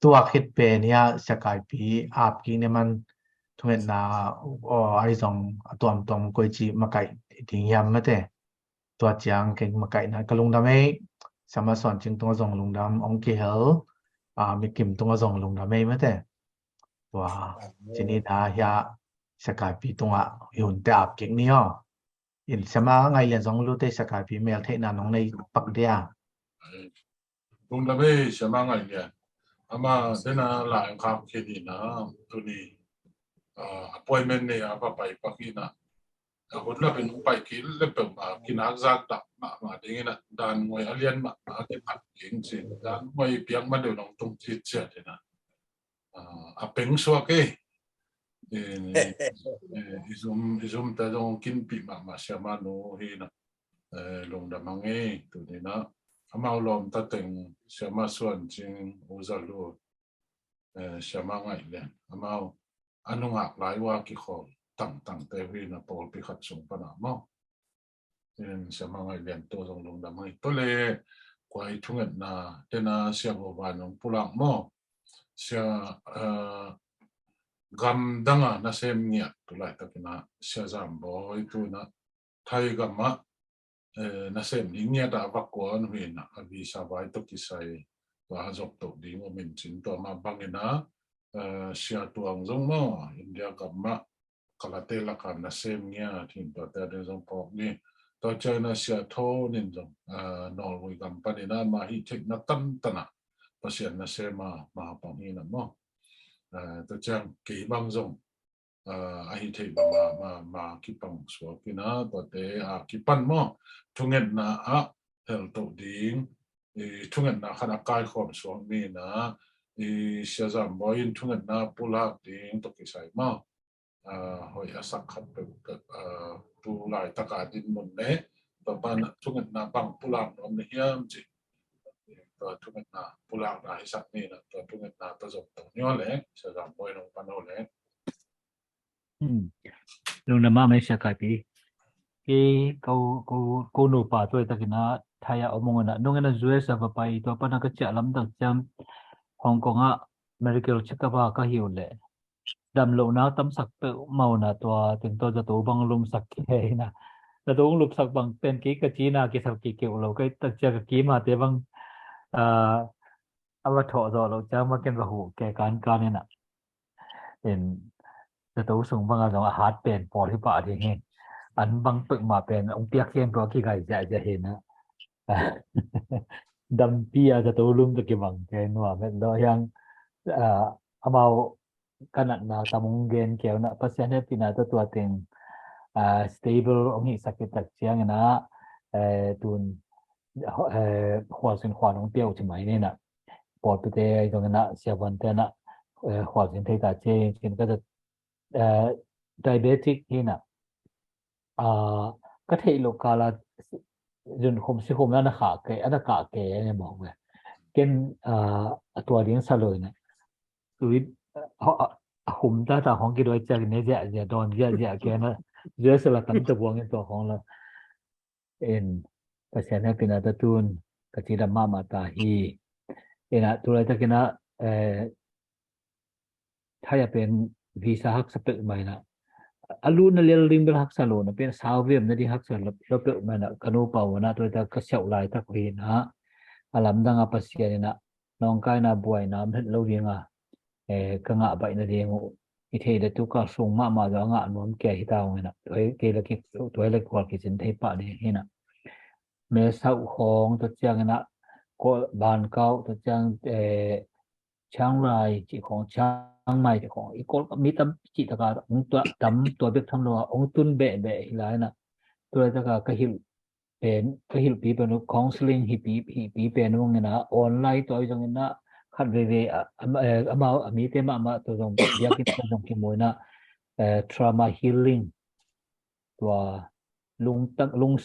ตัวคิดเป็นเนี่ยสกายปีอาบกินเนี่ยมันทุกเม็ดนะไอ้สองตัวกุยจีมาไก่ทิ้งยำไม่ได้ตัวจางเก่งมาไก่นะก็ลงดำไม่สามารถสอนจึงตัวส่งลงดำองค์เกลมีกิ่มตัวส่งลงดำไม่ได้ตัวทีนี้นะเฮียสกายปีตัวหุ่นแต่อาบกินเนี่ยin sama ngai len jong lu te sakai pi mel the na nong nei pak dia lung da be sama ngai ya ama dena la kham ke ni na tu ni appointment ne apa pai pakina hun la ben pai ki le pe ma kin akzak ta ma ding na dan ngoi alian ma ke pat king chin dan ngoi piang ma de nong tung chi che na a peng so ke isum ta dong kin pi ma siama no hi na long da mangi tu ni na amao lom ta teng siama suan ching uzalu siama ngai le amao anunga lai wa ki khol tang te hi na pol pi khat sung pa na mo siama ngai len to dong long da mangi to le quay thung ngân na tên na sia bộ vạn ông pulang mo sia gam danga na sem nghiệt tụ lại tập na sia giảm bồi tụ na thay gam á na sem những nghiệt đã vác quan huyền na vì sao vậy tụ kisai và dọc tụ đi một mình chính tụ mà băng na sia tuang giống mo India gam á kalate la kan na sem nghiệt thì tụ ta đến giống bọc ni tụ chơi na sia thô nên giống Norway gam pa na mà hi thích na tan tan à pasien na sem mà băng ni na mo tụ chơi kỳ băng giống ai thấy mà cái bằng số cái nó có thể cái pan mo thung ngân na hel tổ điên thung ngân na khana kai khom số mi na sẽ giảm bao nhiêu thung ngân na pula điên tổ cái sai ma hồi asak khát tu lại tất cả din môn nè tổ ban thung ngân na bằng pula nó mới hiếm chứ thung ngân na pula là hisap mi na thung ngân na ta dùng tổng nhau lẽ sẽ giảm bao nhiêu pan nào lẽ Lung nama mấy sẽ cái gì cái câu nụ pa tôi ta cái na thay ở mong na nung na US sa va pai to pa na ka cha lam dang cham Hong Kong a medical check up ka hiu le dam lo na tam sak pe mau na to ting to to bang lum sak ke na ta to lum sak bang pen ki ka chi na ki sak ki ke lo cái ta cha ka ki ma te bang a va tho zo lo cha ma ken va hu ke kan ni na en ta to sung bang a zo heart pain por hi pa di hen anh băng tự mà bên ông tiếc khen có cái gai dạ dạ hình á đâm pia cho tôi luôn cái bằng cái nó bên đó yang amau kanan na tamong gen kaya na pasien hết pina to tua ting stable ông hi sakit tak chiang na tun hoa sinh hoa ông tiêu chỉ mấy nên nè bỏ tụi tê trong na sia vấn thế nè hoa sinh thấy cả trên cái diabetic hi nè có thể lúc là dừng không sẽ không là khá cái anh cả cái này bảo về cái tuổi điên sao rồi này tụi họ không ta ta không cái đôi chân này dạ đòn dạ cái nó dưới sự là tấm tập quang cái tuổi không là en cái xe này pina ta tuôn cái chỉ là mama ta hi en tụi lại ta cái nó thayเป็นvisa hak seperti mana alun na lel ring bel hak salo na pen salvem na di hak salo lo pe mana kanu pa wana to ta ka seu lai ta khin ha alam danga pasien na nong kai na buai na met lo ringa ka nga bai na de ngo i the de tu ka sung ma da nga nom ke hi ta ngena ke la ki to le kwal ki sin thei pa de hina me sau khong to chang na ko ban kau to chang Chiang Rai chỉ còn Chiang Mai chỉ còn có mấy tấm chỉ tất cả ông tua biết thăm lo ông tuân bệ lại nè tôi tất cả cái hiểu bị bên counseling bị bên ông nghe na online tôi trong nghe na khát về ama mi tema ama tôi trong việc cái trong cái mối na trauma healing tua lung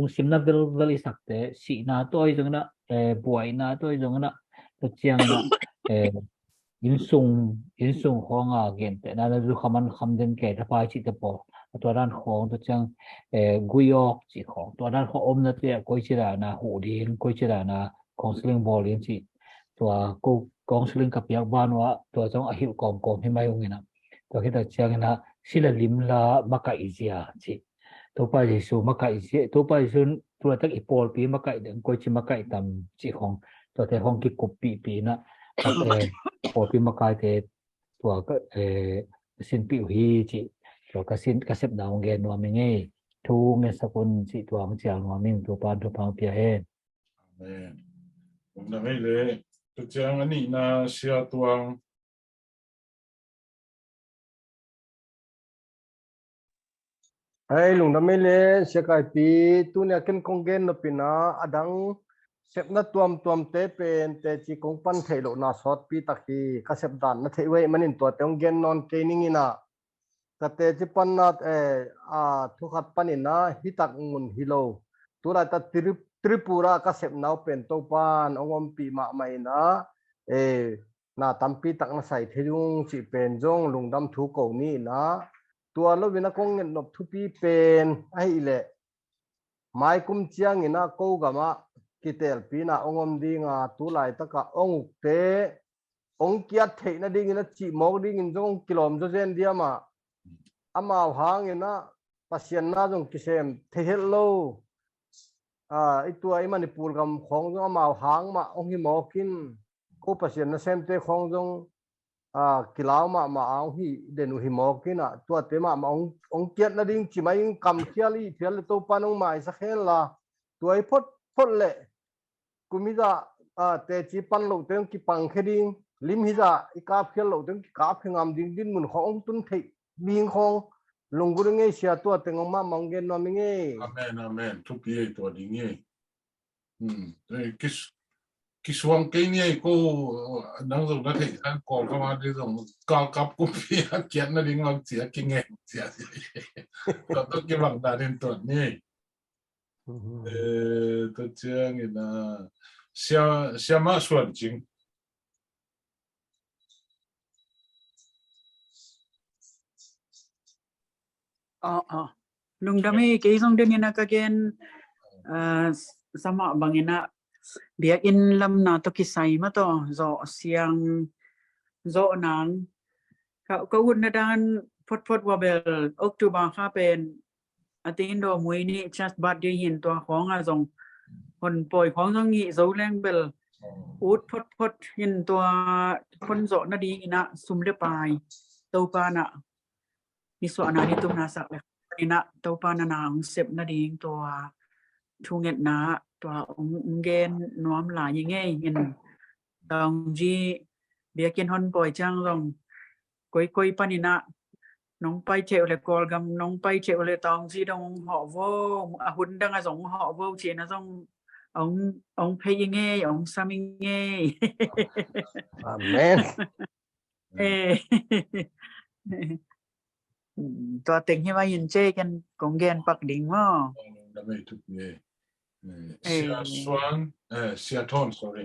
sim na vel sắc thế si na tôi trong na buổi na tôi trong na tôi chiang na in sung hong again te na du khaman khamden ke ta pai chi te po to ran khong to chang guyok chi khong to ran kho om na te koi chi ra na hu din koi chi ra na counseling volume chi to ko counseling ka piak ban wa to chang a hil kom hi mai ong na to ke ta chiang na sila lim la maka izia chi to pa jesu maka izia to pa jesu to tak ipol pi maka den koi chi maka tam chi khong to te hong ki pi naพอพิมพ์กายเทตัวก็สินปิวฮีจิตัวก็สินก็เสพดาวเงินว่าไม่ไงทูเงินสกุลจิตัวมันเสียงว่ามิ่งตัวปานตัวพังเปียเองผมนั่งให้เลยตัวเจ้าอันนี้นะเสียตัวไอ้ลุงทำไม่เลยเสียกายปีตัวเนี่ยกินคงเกนนปินะอดังเสพนัดตัวมเตเป็นแต่จีกงปันเทโลนาสอดปีตะกี้ก็เสพดันนัดเทเวมันอินตัวเตงเกนนอนเกนิงินะก็เตจีปันนัดทุกขัดปันินะฮิตักงุนฮิโลตัวเราตัดทริปุระก็เสพนาวเป็นตัวปานองมปีมาไม่นะน่าตั้มปีตักน่าใส่เทยุงจีเป็นจงลุงดำทุกคนนี่นะตัวเราวินักงเงินนบทุปีเป็นไอ้เละไม้กุมเชียงนี่นะกูกะมา kitel pina ongom dinga tu lai taka ong te ong kiat thei na ding ina chi mo ding in jong kilom jo zen dia ma ama hang ina pasien na jong kisem the hello itu ai manipur gam khong jong ama hang ma ong hi mo kin ko pasien na sem te khong jong kilau ma ang hi denu hi mo kin tu te ma ong kiat na ding chi mai kam khiali thial to panong mai sa khen la tu ai phot le kumida te chi pan lo teng ki pang kheding lim hi za ika phel lo teng ki ka phengam ding din mun khong tun thei bing khong lunggur nge sia tu teng ma monggen no mi nge amen tu pi to ding ye kisuang ke ni ko nang zo na thei kan ko ka ma de zo ka kap ko pi kian na ding ang sia ki nge sia ko to ki bang da den to ni to chiang ina sia ma suan jing nung dami ke song den ina ka gen sama bangina biak in lam na to kisai ma to zo siang zo nang ka un na dan phot wabel October kha pen atin do mui ni just bad de hin to khong a jong hon poi khong jong ngi zo leng bel ut phot hin to phon zo na di ina sum le pai to pa na ni so na ni tum na sak le ina to pa na nang sep na ding to thu nget na to ong gen nuam la yi nge in tong ji bia kin hon poi chang long koi panina nong pai cheu le kol gam nong pai cheu le tong ji dong họ vô hun dang a jong họ vô chi na jong ông phe yi nge ông sa mi nge amen to tình hi ba yin che kan kong gen pak ding mo da me tu pi sia suan sia ton sorry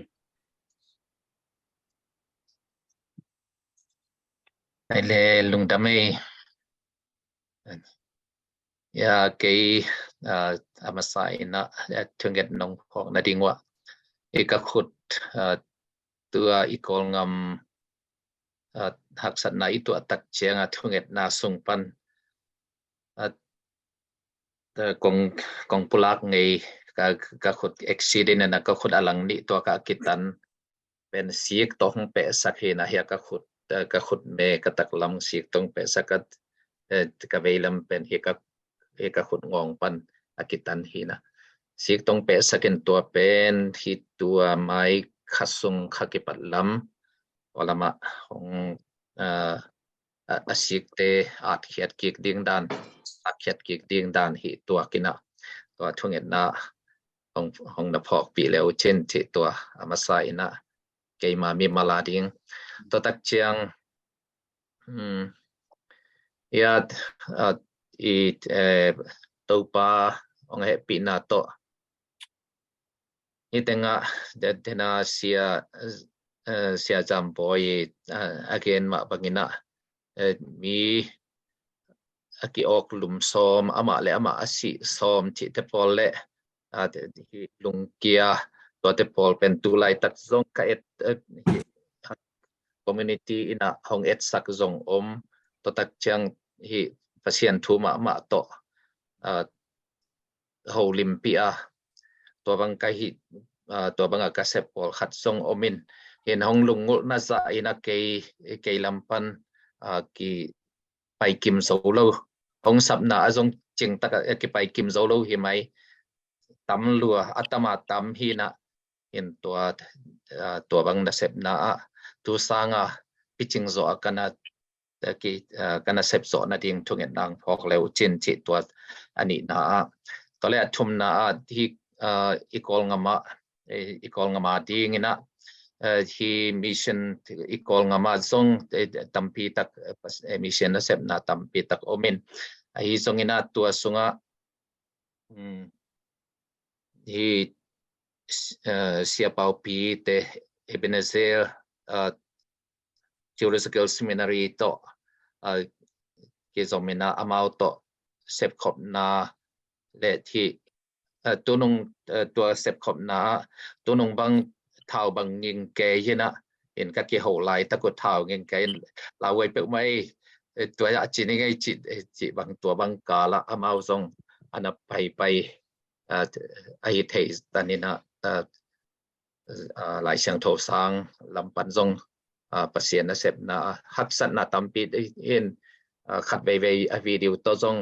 ai le lung damai ya ke amasai na thunget nong khok na dingwa eka khut tua ikol ngam hak sat na itu atak chiang thunget na sungpan kong pulak ngei ka khut accident na ka khut alang ni to ka kitan pen siek tong pe sakhe na ya ka khut me ka tak lam siek tong pe sakat ka veilam pen he ka khut ngong pan akitan hina siek tong pe sakin to pen hi tua mai khasung khakipat lam olama hong asik te at khiat kik ding dan akhiat kik ding dan hi tua kina to thunget na hong na phok pi leu chen chi tua amasai na keima mi malading to tak chiang ya topa ong he pi na to itenga dena sia jampoi again ma bangina mi aki ok lum som ama le ama asi som chi te pol le lung kia to te pol pen tu lai tak zong ka et community ina hong et sak zong to tak chang hi pasien thu ma to ho lim pia to bang kai hi to bang ka sep pol khat zong omin hin hong lungul na za ina ke lampan ki pai kim zo lo hong sap na azong ching tak ki pai kim zo lo hi mai tam lua atama tam hi na in to bang na sep na tu sanga pitching zo kana ki kana sep zo na ding thunget nang phok leu chin chi to ani na to le thum na hi ikol ngama ding ina hi mission ikol ngama zong tampi tak mission na sep na tampi tak omin hi zong ina tua sunga hi siapau pi te Ebenezer Theological Seminary to ke zomina amau to sep khop na le thi ตัวนงตัวเสพขบนาตัวนงบางเท่าบางยิงเกยนะเห็นก็เกี่ยวไหลตะกุดเท่ายิงเกยเราไว้เป็นไม่ตัวจีนไงจีบางตัวบางกาละเอาทรงอันนั้นไปไอเทสตอนนี้นะหลายเสียงโทสังลำปันทรงประเสียนเสพนะฮับสันนะตำปีเห็นขัดไปวิดีโอตัวทรง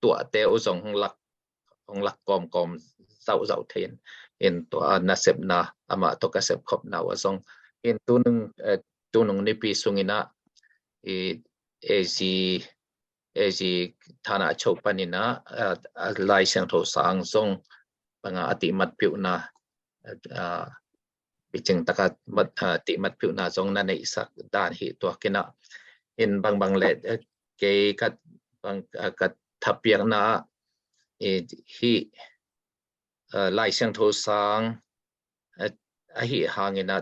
ตัวเตอทรงของหลักกอมเศร้าเทียนเห็นตัวนักเสพนะอามาตัวกเสพขบนะว่าทรงเห็นตัวหนึ่งในปีสุงินะเอจีฐานะโชปันินะลายเสียงโทสังทรงปังอาติมัดผิวนะปิจึงตะกัดมัดติมัดผิวนะทรงนั่นในสักด้านหิตัวกินะเห็นบางเล็ดเกยกัดบางกัดทับเปียงนะหิลายเสียงโทสังหิหางนะ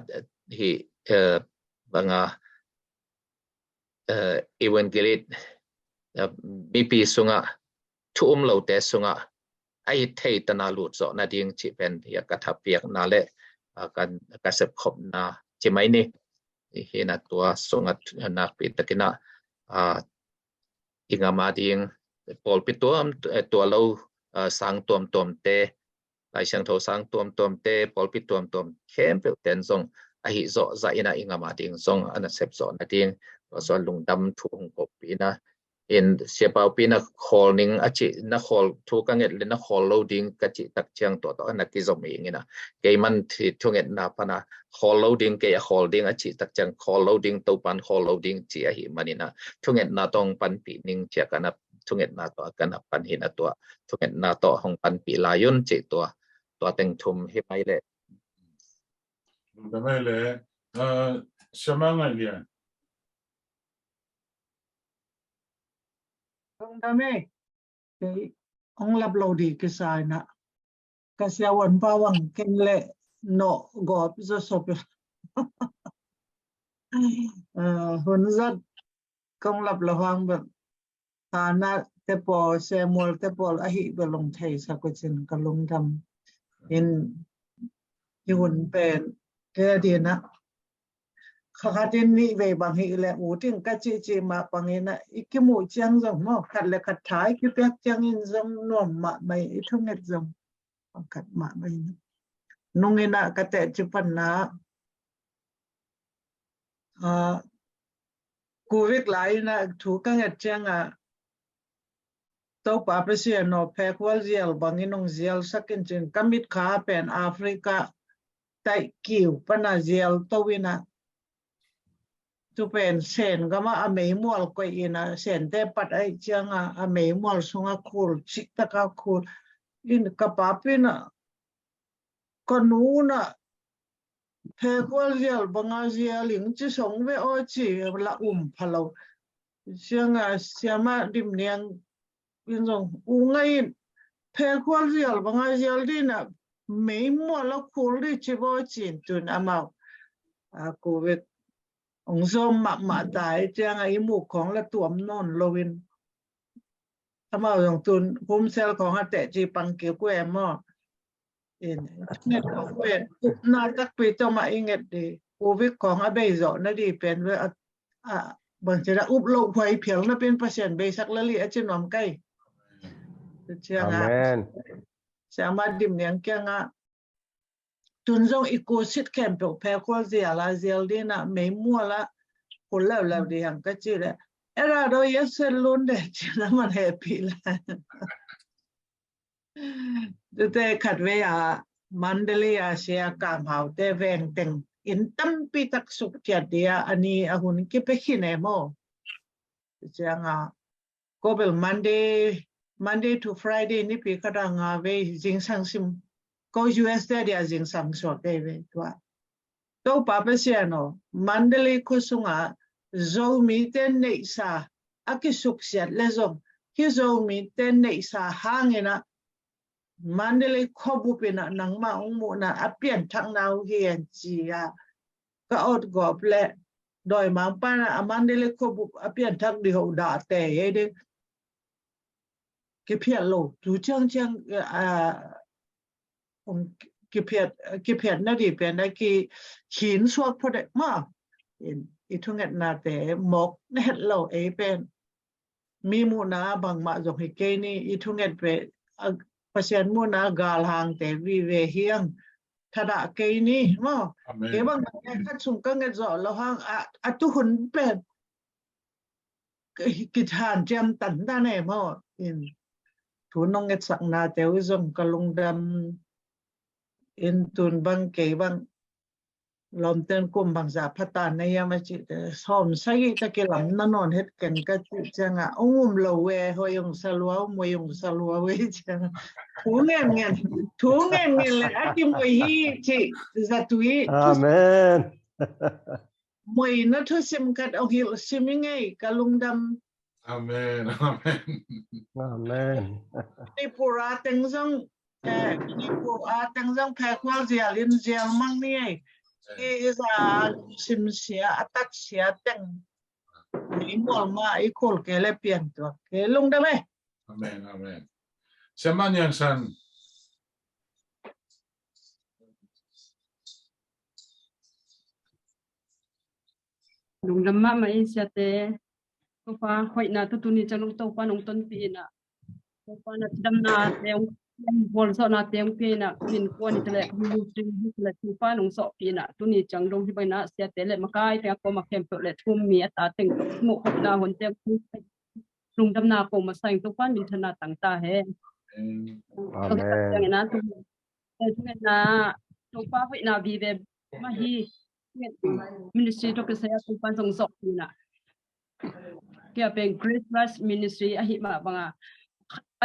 หิบางอีเวนกิริตมีปีสุงะทุ่มเหล่าแต่สุงะไอเทตนาลุดสอนาดิงจีเป็นอยากกระทับเปียกนาเละกันกระเสพขบนาจีไม่นี่เห็นตัวสุงะนาปิตกินะอิงามาดิงปอลปิตัวเราสังตัวเตหลายเชิงโทสังตัวเตปอลปิตัวเข้มเปเต็นทรงไอหิโซใจนะอิงามาดิงทรงอันเสพสอนาดิงส่วนลุงดำทุ่งกบปีนะเอ็นเสียเปล่าปีนักคอลนิ่งอาจินักคอลทุกงเงินเลยนักคอลโหลดิ้งกัจจิตักเชียงตัวนักกิจมีอย่างนี้นะเกมันที่ทุกเงินนับพนะคอลโหลดิ้งเกยคอลดิ้งอาจิตักเชียงคอลโหลดิ้งตัวปันคอลโหลดิ้งเจียหิมันนี่นะทุกเงินนับต้องปันปีนิ่งเจียกันนับทุกเงินนับตัวกันนับปันหินตัวทุกเงินนับตัวของปันปีลายุนเจตัวเต็งทุมให้ไปเลยไม่เลยใช่ไหมไงเนี่ยKung dami, kay ang lablodi kisay na. Kasi awan pawang kenle no go so sopi. Hunzat kung lablawang ba na tepo semol tepo ahi belong thay sa kuchin kalong dam in yun pen kaya di na khakatin ni về bằng hi lệ ủ tiếng cá chi mà bằng hi na iki mu chiang rong mo khát lệ khát thái ki pek chiang in rong nom ma mai thung net rong khát ma mai nung ina ka te chi pan na covid lai na thu ka nget chiang to pa pe sia no pek wal zial bang inong zial sakin chin kamit kha pen Africa tai kiu pana zial to wina tu pen sen gama amei mual ko ina sen te pat ai chianga amei mual sunga khul chik ta ka khul in kapapina konuna phe kwal rial banga rial ling chi song ve o chi la phalo chianga siama dim niang in jong u ngai phe kwal rial banga rial dina mei mual la khul ri chi bo chin tun amao covid ông zoom mà tại trang ấy một con là tuẩm non lovin, ama ông tuần hôm sau con hạt tệ chỉ bằng kiểu của em mà, net của em, na tắc bị cho mà inget đi, covid con ở bây giờ nó đi pen với bằng chỉ là úp lâu quay phiếu nó bên patient bây sắc lali ở trên nòng cây, Amen. Sáng mai điểm nhang kia ngã. Tuần dòng ecosit camp ở phe qua zia la zia đi na mấy mua laคนแล้วดีหังก็ชื่อแหละเราโดยเสร็จล้นเด็ดนะมันแฮปปี้แล้วแต่ขัดเวียมันเดลีอาเซียกามหาวแต่แวงเต็งอินตั้มปีตักสุกเจียดีอันนี้อาหุ่นกิไปขี้ไหนโม่จังก็เป็น Monday to Friday นี่ปีกระดังเวจิงสังซิมก็ US ได้เดียจิงสังสอดได้เวตัวตัวป้าเป็นเสียโนมันเดลีคุสุงะโจมีเต้นในสาอากิสุกเสียเลซงที่โจมีเต้นในสาห่างนะมันเดลีขบุเป็นนังมาองมุนะอเปลี่ยนทั้งนาวเฮียนจีก็อดกอบเละโดยมังปานะมันเดลีขบุอเปลี่ยนทั้งเดียวด่าแต่เด็กเพี้ยนโลดูเชียง ông kịp hiện nó đi bên đây kỳ chín suốt thôi đấy mà ít thu ngặt na để mọc hết lâu ấy bên mi mu na bằng mạ dùng cái cây này ít thu ngặt về pasien mu na gal hàng để vì về hiang thật đã cây này mà cái bằng cái khách sung các ngặt rõ là hàng tu hun bên cái hàn jam tận ta này mà thu nông ngặt sang na theo dùng kalung đam in tun bang ke bang lom ten kum bang za phata nei ama chi som sai ta ke lam na non het ken ka chi changa lo we ho yong salwa mo yong salwa we changa thu ngen le aki mo hi chi za tui Amen. moi na thu sim kat au hi simingai kalung dam Amen. Amen. ni pura teng zong ni pura teng zong phe kwal zia lin zia mang ni is a simsia attack sia teng ni mol ma I kol ke le pian to ke lung da me Amen. Amen. Siapa yang san? Lung lama mai siate topa khoi na tu ni chalung topa nong ton pi na topa na dam na teng bol so na teng pi na min ko ni tele mu tring le topa nong so pi na tu ni chang dong hi bai na siate le makai te ko ma kem pe le thum mi ata teng mu khoi na hon te lung dam na ko ma sai topa min thana tang ta he Amen. na tu na topa khoi na bi ve ma hi ministry to ke saya topa song so pi na kia pen Grace Rice Ministry ahi ma banga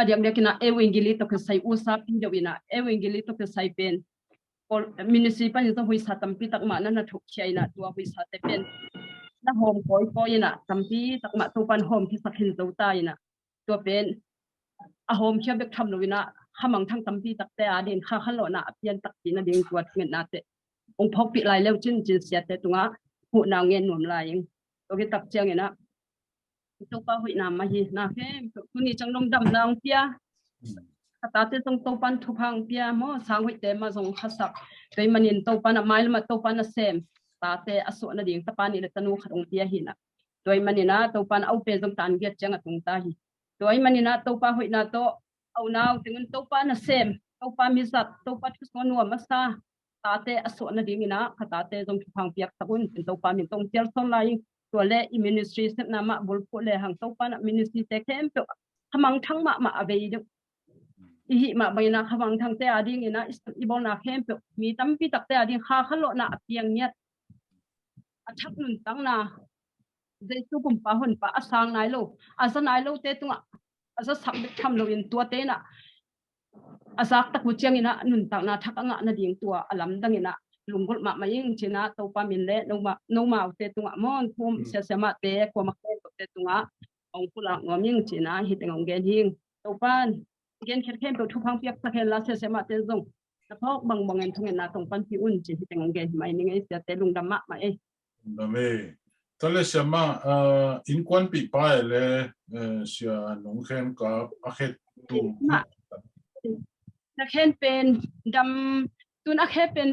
adiam dia kena evangeli to ke sai usap pi dawina evangeli to ke sai pen ministry pan to hui sa tampi tak ma na thuk chai na tua hui sa te pen na hom koi na tampi tak ma to pan hom ki sakhin zo ta ina to pen a hom khia bek tham lovina hamang thang tampi tak te adin kha khalo na apian tak ti na ding tuat ngen na te ong phok pi lai leu chin sia te tunga hu na ngen nom lai to ke tak chiang ina topa hui na ma hi na he tu ni chang nom dam nang pia ta te tong topan thupang pia mo sang hui te ma zong khasak kai manin topan a mail ma topan a sem ta te aso na ding ta pani le tanu kharong pia hi na toy manina topan au pe zong tan get chang atung ta hi toy manina topa hui na to au naw tingun topan a sem topa mi zat topa thus no ma sa ta te aso na ding ina khata te zong thupang piak sabun topa min tong tel son laiตัวเลอีมินิสทรีเซนามะบุลปุเลหังโตปานะมินิสทรีเตเข้มเปขมังทั้งมาอเวดอีหิมาใบนาขมังทั้งเตอดิ้งอินะอีบอนาเข้มเปมีตั้มปีตักเตอดิ้งข้าขลนะเพียงเนียอัชักนุนตั้งนาเจตุกุมปะหุนปะอสังนายโลอาสนายโลเตตุงะอาสสักทำโลอินตัวเตนะอาสักตะกุเจียงอินะนุนตั้งนาทักงะนาดิ้งตัวอลัมดังอินะลุงกุลมายิ่งชนะตัวปามินเล่นมาเตตุงะมอนพุ่มเสียมาเตะกว่ามาเตะเตตุงะองคุลังงอมยิ่งชนะฮิตงงเกนยิ่งตัวปานเกนเข้มตัวทุกครั้งเปียกสักเห็นละเสียมาเตะซงแต่พอบางเงินทุ่งเงินนาตรงปันพี่อุ่นจีฮิตงงเกนไม่นี่ไงเสียเตลุงดำมะมาดำเอตอนแรกเสียมาอินควันปีไปเลยเสียน้องเข้มกับอาเขตตุ่มนักเห็นเป็นดำตุนอาเคเป็น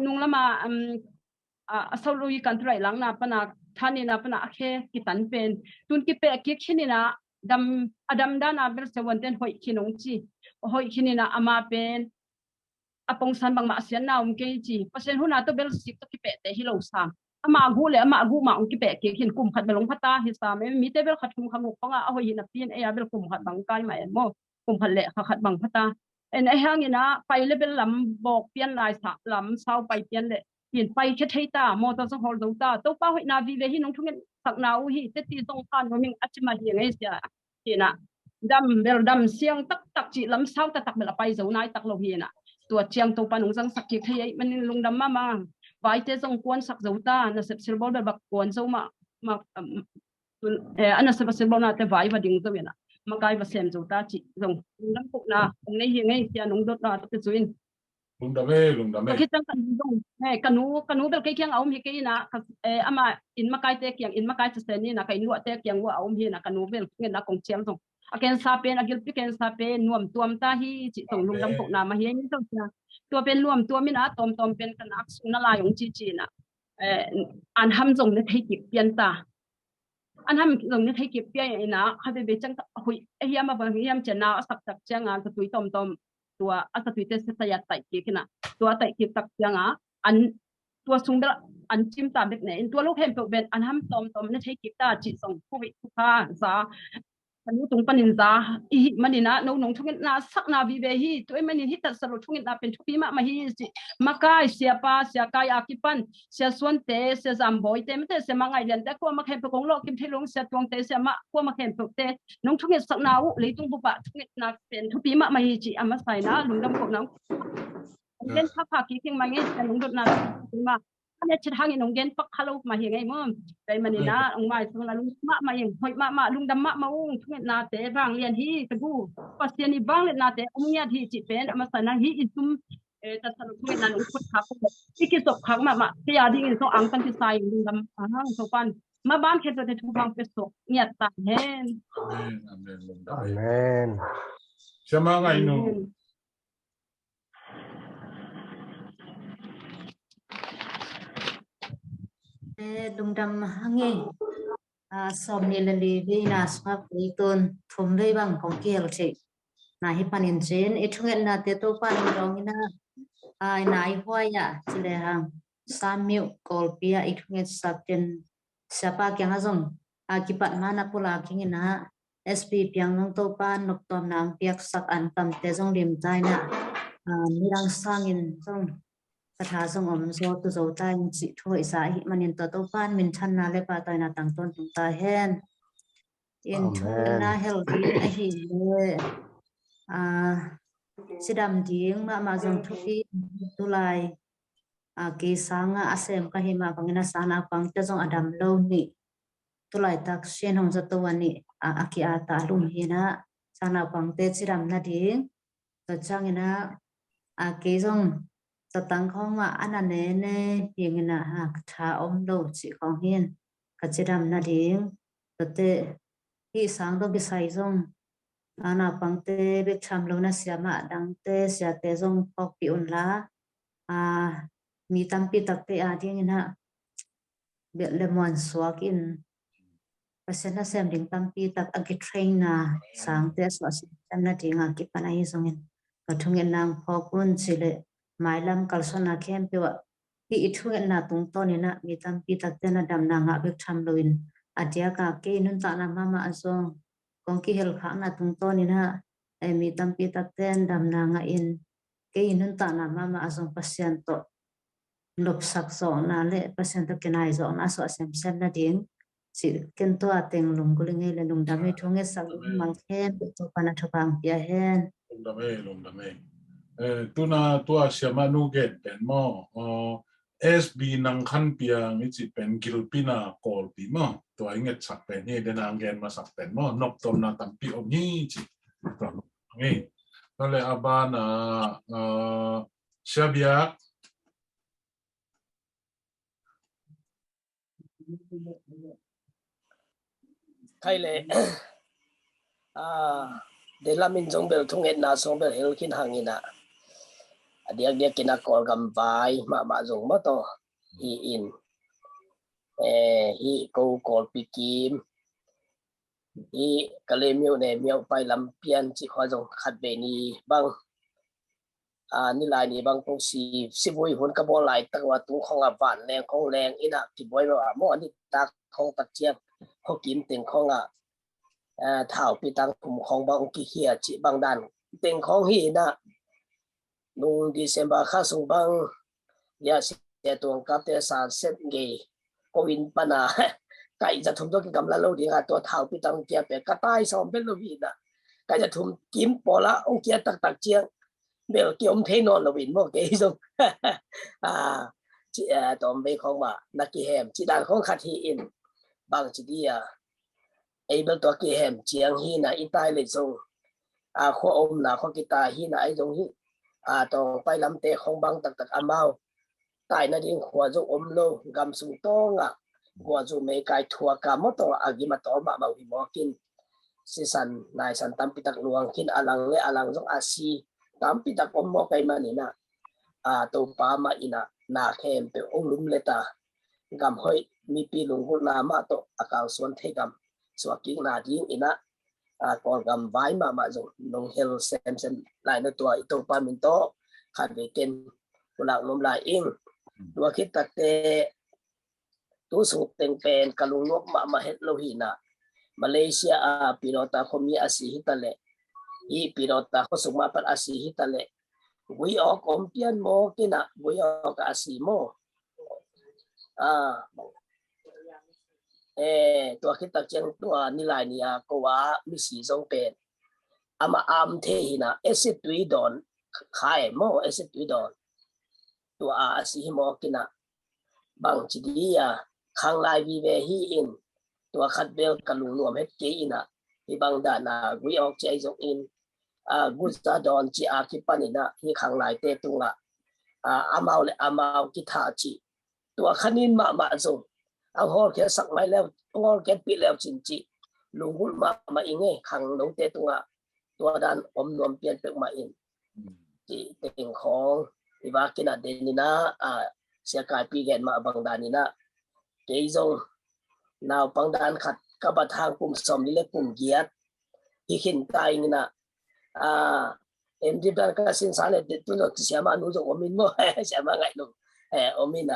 นุ่งละมาสรุยกันไตรหลังนาปนาท่านี่นาปนาอาเคกิตันเป็นตุนกิเปกิขินี่นะดำอดัมดานาเบลเซวันเตนหอยขินงจีหอยขินี่นะอามาเป็นอปงสันบางมาเสียนาวมเกจีเพราะฉะนั้นหัวหน้าตัวเบลสิกตัวกิเปแต่ฮิโลซามอามากูเลยอามากูมาองกิเปกิขินกุมขัดเบลงพัตตาฮิสามมีแต่เบลขัดกุมขมุกปังอ่ะหอยหินปีนเอเบลกุมขัดบางกายมาโมกุมขัดเละขัดบางพัตตาไอ้ห้างนี่นะไปเลยเป็นลำบอกเปลี่ยนลายสักลำเศร้าไปเปลี่ยนเลยเปลี่ยนไปแค่ไทยตามอเตอร์ไซค์ฮอลดูตาตัวป้าหอยนาวีเวหิน้องทุ่งเงินสักนาวหิเตตีตรงผ่านว่ามิงอัจฉริยะไงเสียเห็นนะดำเบลดำเสียงตักจีลำเศร้าตักเบลไปเจ้านายตักเราเห็นนะตัวเชียงตัวปานงสังสักเกี่ยไทยมันลงดำมาไว้เตจงกวนสักเจ้าตาน่ะเสพเซลบอลแบบบักกวนเจ้ามาอันนั้นเสพเซลบอลน่ะแต่ไว้ว่าดิ่งเจ้าเนี่ยมาไกลว่าเซมจูตาจิตรงน้ำปุกนาตรงนี้ยังไงเสียนุ่งดดนาตัวจุนลุงดำเอคิดจังกันตรงกันนูเบลกี้เคียงเอามีกี้นะอามาอินมาไกลเตะเคียงอินมาไกลจะเซนี่นะไกนูเตะเคียงว่าเอามีนะกันนูเบลเงี้ยนะกงเชียงตรง aken sapen agil piken sapen nuam tuam ta hi chi tong lungdam ko na ma hi ni to to pen nuam tuam min a tom tom pen kan ak suna la yong chi chi na an ham jong ne thei ki pian ta an ham jong ne thei ki pian ina kha be chang hui hiam ma bang hiam chena sak tak chang an tui tom tom tua asa tui te sa ya tai ki kina tua tai ki tak chang an tua sung da an chim ta bek ne in tua lok hem pe ben an ham tom tom ne thei ki ta chi song ku wi ku kha sa kan tung panin za i manina no nong thungin na sak na bi be hi toy manin hi ta salo thungin na pen thupi ma hi makai sia pa sia kai akipan sia suan te sia zamboi te mte se mangai len te ko ma khem pe kong lo kim thelong sia tuang te sia ma ko ma khem pe te nong thungin sak na u leitung bu ba thungin na pen thupi ma hi chi ama sai na lungdam ko na gen kha kha ki king mangi se nong dot na ma ane chit hangin nong gen pak khalo ma hi ngai mo kai manina ong mai sung la lung ma yin hoi ma lungdam ma ung thungin na te bang lian hi ka du pasiani bang le na te ong ya thi chi pen ama sai na hi isum ta salo thungin na nong khut kha ko iki sok khang ma te ya ding so ang kan ti sai lungdam hang so pan ma ban khet te thu bang pe sok nya ta hen Amen. Siapa ngai nu? Lungdam hangi som ni lali vi na swap ton thum dei bang kong kel che na hi panin chen e thungen na te to pan rong ina ai nai hoi ya chile hang samiu kolpia i thungen sakten sapa kyang azong a kipat mana pula king ina sp piang nong to pan nok tom nang piak sak an tam te jong lim tai na nirang sangin jong Katha song om so tu zo tai chi thoi sa hi manin to to pan min than na le pa tai na tang ton tung ta hen in thun na healthy a hi le sidam ding ma jong thupi tu lai ke sanga asem ka hi ma pangina sana pang te jong adam lo ni tu lai tak shen hong za to ani aki a ta lum hi na sana pang te sidam na ding to changina ke jong Satang không mà anh nè hiện na ha thà ông đâu chỉ còn hiền cái chỉ làm na điên tệ khi sáng đó cái sai xong anh bằng tệ biết chăm lâu na xia mà đăng tệ xia tệ xong học pion lá mi tam pi tak tệ điên na biết làm món xóa kín pasal na xem điên tam pi tak agi train na sáng tệ xóa xem na điên cái panai xong cái thùng en nang học quân chỉ lệ mai lam kalsona khem pewa hi ithueng na tung to ni na mi tam pi tak tena dam na nga bek tham loin atia ka ke nun ta na mama asong kong ki hel kha na tung to ni na mi tam pi tak ten dam na nga in ke nun ta na mama asong pasien to lop sak so na le pasien to kenai zo na so sem sem na ding si ken to ateng lung guling le lung dam e thonge sak mang khem to pana thopang pia hen Lung dame. Tuna tua siapa nu get pen mo SB nang kan piang itu pen gilpina kol pi mo tua inget sak pen ni dan anggen masak pen mo nok tom na tampi om ni ci ni oleh abana siabiak Khai le de lamin jong bel thunget na song bel hel kin hangina dia dia kina kol gam vai ma jong ma to hi in hi ko kol pikim hi kale miu ne miu pai lam pian chi kho jong khat be ni bang ni lai ni bang ko si boi hon ka bo lai tak wa tu khong a van leng khong leng ina ki boi wa mo ani tak khong tak chiang kho kim teng khong thảo pi tang phum khong bang ki hia chi bang dan teng khong hi na nung December kha sung bang ya se tuang ka te sa set ge ko in pana kai ja thum to ki kam la lo ding a to thảo pi tang kia pe ka tai som ben lo wi na kai ja thum kim pola ong kia tak tak chiang bel ki om the non lo win mo ke sung chi tom be khong ma na ki hem chi dan khong khat hi in bang chi dia able to ki hem chiang hi na itai le zong kho om na kho kita hi na ai zong hi to pai lam te khong bang tak tak amao tai na ding khwa zo om lo gam sung to nga khwa zo me kai thua ka mo to agi ma to ma wi mo kin si san nai san tampitak luang kin alang le alang jong asi tampitak ommo kai manina to pa ma ina na khem pe olum leta gam hoi mi pi lungul na ma to akaw suan thegam swaking na ding ina kol gam vai ma jong nong hel sem lai na tua ito pa min to khat ve ken ulang nom lai ing tua khit tak te tu su teng pen kalung nok ma het lo hi na Malaysia pilota khomi asi hitale I pilota ko suma par asi hitale gui o kompian mo kina gui o ka asi mo tua kita cheng tua nilai niya ko wa misi zong pen ama am the hina esit tui don khai mo esit tui don tua asi mo kina bang chidia khang lai vi ve hi in tua khat bel kalung nuam het ke ina hi bang da na gui ok chei zong in gusta don chi a ki panina hi khang lai te tunga amau le amau ki tha chi tua khanin ma zong ang hol ke sak mai lew ngol ke pi lew chin chi lungul ma inge khang no te tunga tua dan om nom pian pe ma in chi teng khong iwa kina denina sia kai pi gen ma bang danina ke zong nào bằng đàn khát các bạn hàng cùng sống đi lên cùng giết khi hiện tại na em đi ra cái sinh sản này tôi được xem mà nuôi dưỡng mình mua xem mà ngày luôn mình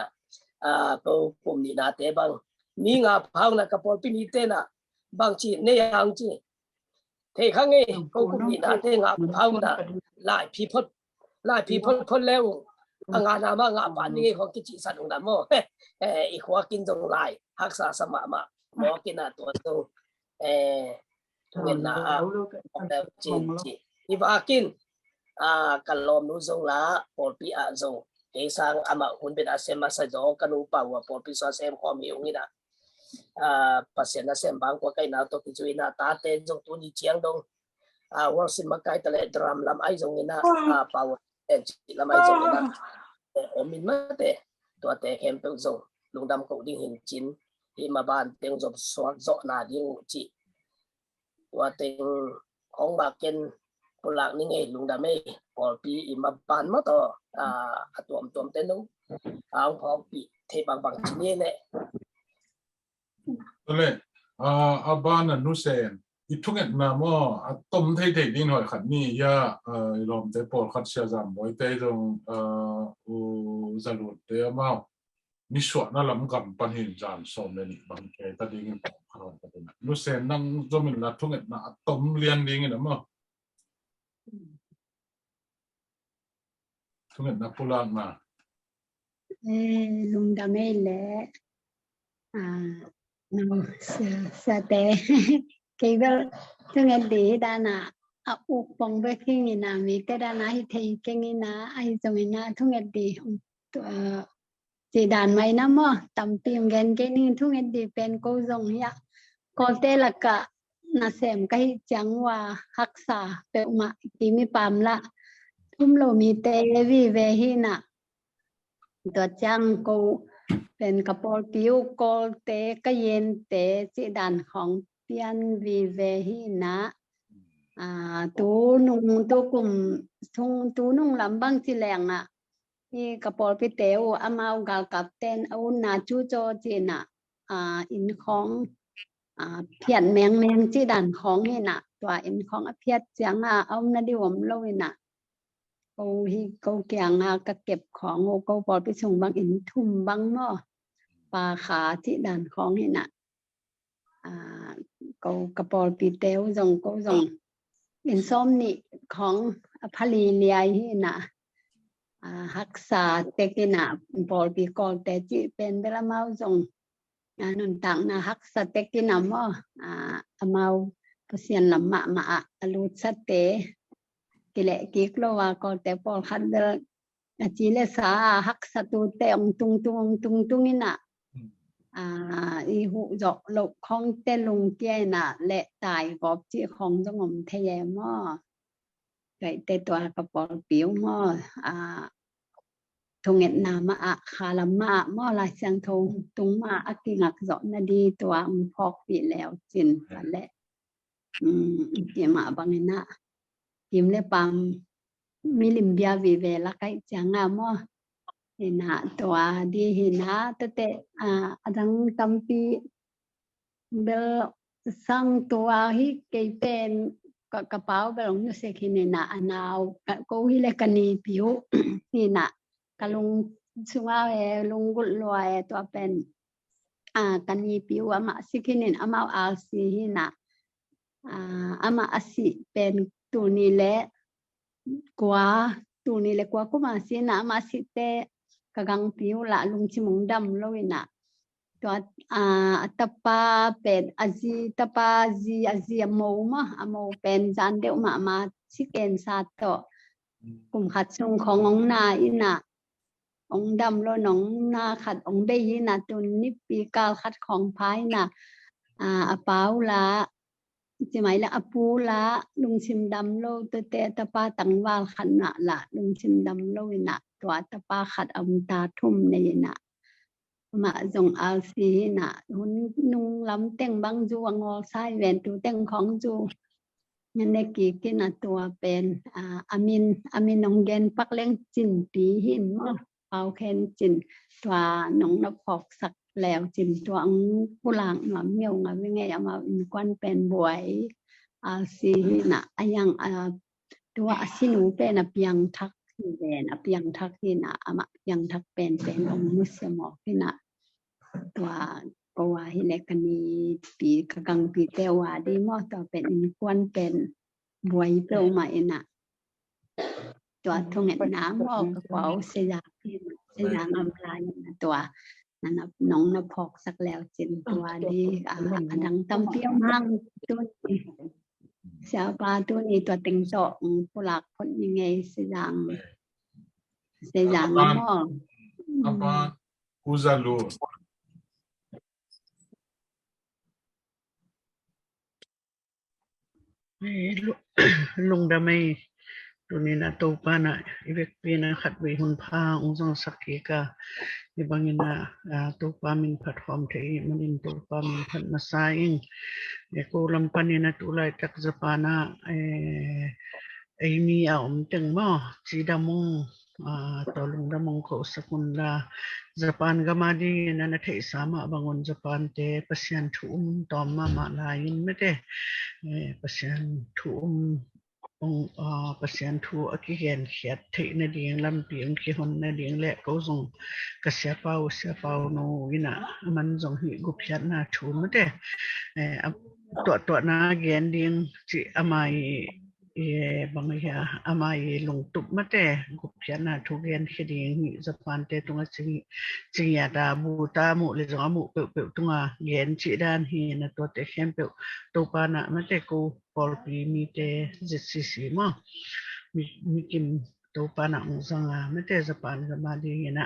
cô cùng đi na tế bằng mi ngà phao là cái bộ pin y tế na bằng chỉ này hàng chỉ thế khang ấy cô cùng đi na tế ngà phao na lại phi phật leo ngà na mà ngà bản này họ cái chỉ sản phẩm đó màอีกว่ากินตรงไหลฮักษาสมะมาหมอกินตัวตรงทุเรียนนะแต่จีอีว่ากินกันลมนู้ทรงละปอดปีอาทรงเกสังอามาหุ่นเป็นอาเซมมาใส่จอกันอุปาวปอดปีสาเซมความหิวนี่นะปัสเซนอาเซมบางกว่าไก่นาตัวกิจุยนาตาเตจงตัวนี้เชียงดงว่าสิมาไก่ตะเลดรามลำไอจงนี่นะปาวเอ็นจิลำไอจงนี่นะมินมาเตตัวแต่เข้มเป็นส่งลุงดำเขาดิ้งหินจินที่มาบ้านเต็งจบสวนโซนาดิ้งจีตัวเต็งของบาเกนปุหลักนี่ไงลุงดำไม่พอปีมาบ้านมาต่อตัวเต็งนู้เอาพอปีเทบางชิ้นนี้แหละเลยบ้านน่ะนุเซนอีทุกอย่างนะมั่วต้มไทยดิ้งหน่อยขัดนี่ยาลมเตปอลขัดเชียจำบ่อยเตจงสรุปเดียมามิสวนั่นลำกำปันหินจานสมเลยนี่บางแกตัดดิ้งต่อขนาดนั้นนุเซนนั่งจมินละทุกอย่างนะต้มเลี้ยงดิ้งนะมั่วทุกอย่างนะพูดมา ลุงดำไม่แหละน้องสเตเกี่ยวทุกอย่างดีด้านน่ะอุปองไปที่นี่นะมีแต่ด้านน่ะที่เก่งนี่นะไอ้ตรงนี้นะทุกอย่างดีจีด่านไม่นะมั่วตำปีมเงินเก่งนี่ทุกอย่างดีเป็นกูจงยะก็เตละกะน่าเสมก็จังว่ารักษาเปมาที่มีปามละทุ่มโลมีเตวีเวหินะตัวจังกูเป็นกระปอลผิวกอลเตก็เย็นเตจีด่านของเปียนวีเวหินะตูนุ่งตูกลุ่มตูนุ่งลำบังจีแรงอ่ะนี่กระปอลพิเตวอามาวกากับเต้นเอาหน้าจูโจจีน่ะอินของเพียนแมงจีด่านของนี่น่ะตัวอินของเพียจังเอาหน้าดิวมโลยน่ะกูเกียงก็เก็บของกูปอลไปส่งบางอินทุ่มบางหม้อปลาขาที่ด่านของนี่น่ะกูกระปอลปีเตวส่งกูส่งอินส้มนี่ของพลีเลียนี่น่ะรักษาเตกินะปอลปีกอลแต่จีเป็นเวลาเมาส่งนุนตังนะรักษาเตกินะหม้อเมาเปอร์เซ็นต์ลำมาลูดสเตกิเลกิกโลวาก็แต่ปอลคันเดจีเลสาฮักสตูเตองตุงนี่น่ะอีหูจอกหลบของเตลุงเกียน่ะและตายกอบจีของจงมทะเยมอไก่เตตัวกระปอลปิวมอทงเงินนามาคาลามามอลายเสียงทงตุงมาอกิงักจอกนาดีตัวพอกปีแล้วจินนั่นแหละ Dia mak bangina tim le pam milim bia vive la kai changa mo hina tua di hina tete adang tampi bel sang tua hi kei pen ka pau belong nu se hina anau ko hi le kani piu hina kalung sunga lung gul loe tua pen kani piu ama sikinin ama alsi hina ama asi pen tu ni le kwa tu ni le kwa ko ma si na ama si te kagang piu la lung chimung dam loina to tapa pen azi tapa azi amo pen jan de ma si ken sa to kum khat sung khong ong na ina ong dam lo nong na khat ong de ina tu ni pi kal khat khong phai na pau la chỉ mấy là apu la lung sim đam lâu tê tê tapa tang wal khan na la lung sim đam lâu na tua tapa khat ta thum này na mà dòng al si na hun nung lam teng bang ju angol sai ven tu teng khong ju nhân này kỳ na tua pen amin nong gen pak leng chin pi hin mo pau khen chin tua nong na phok sak leo chim tuang pulang ngam nhiều ngam nghe mà quan pen buổi si na ayang tua asinu pen apiang thak pen apiang thak na ama yang thak pen ong musemo na tua kowa hilekani pi kagang pi tewa di mo to pen quan pen buổi pro ma ina tua thonget na mo ko se ya ngam lai na tua nong na phok sak leo chin tua di adang tam piang hang tu siapa tu ni tua ting to pulak phot ni ngai se yang mo apa uzalu lung damai tunina to pana ibek pina khat we hun pha ong jong sakika ibangina to pa min platform the manin to pa min phat masaing ko lampanina tulai tak japana mi om teng mo chidamong tolung damong ko sakunda Japan gamadi nana thei sama bangon Japan te pasian thum tom ma lain mete pasian thum pasian thu akihen khiat thei na ding lam piang ki hon na ding le ko zong ka sia pau no ina man zong hi gup khiat na thu mate to na gen ding chi amai bangaya amai lungtup mate gup khiat na thu gen khiding hi Japan te tunga chi ya da bu ta mu le zong mu pe tunga gen chi dan hi na to te khem pe to pa na mate ko pol pi mi te zcc mo mi kim to pa na zanga mate Japan gamadi na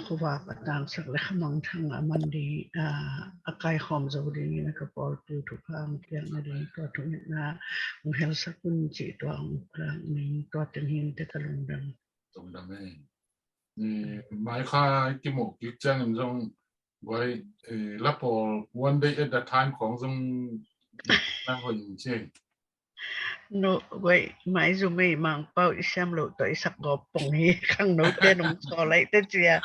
khuwa patang sak le khamang thang amandi akai khom zodi na ka pol pi thu phang kyang na ri to thu na hel sakun chi to ang krang ni to ten hin te kalung dam mai kha ki mo ki chang jong wai la pol one day at the timeของจงna ho yin che no wait mai zu mei mang pau isam lo to isak go pong hi khang no te nong so lai te chia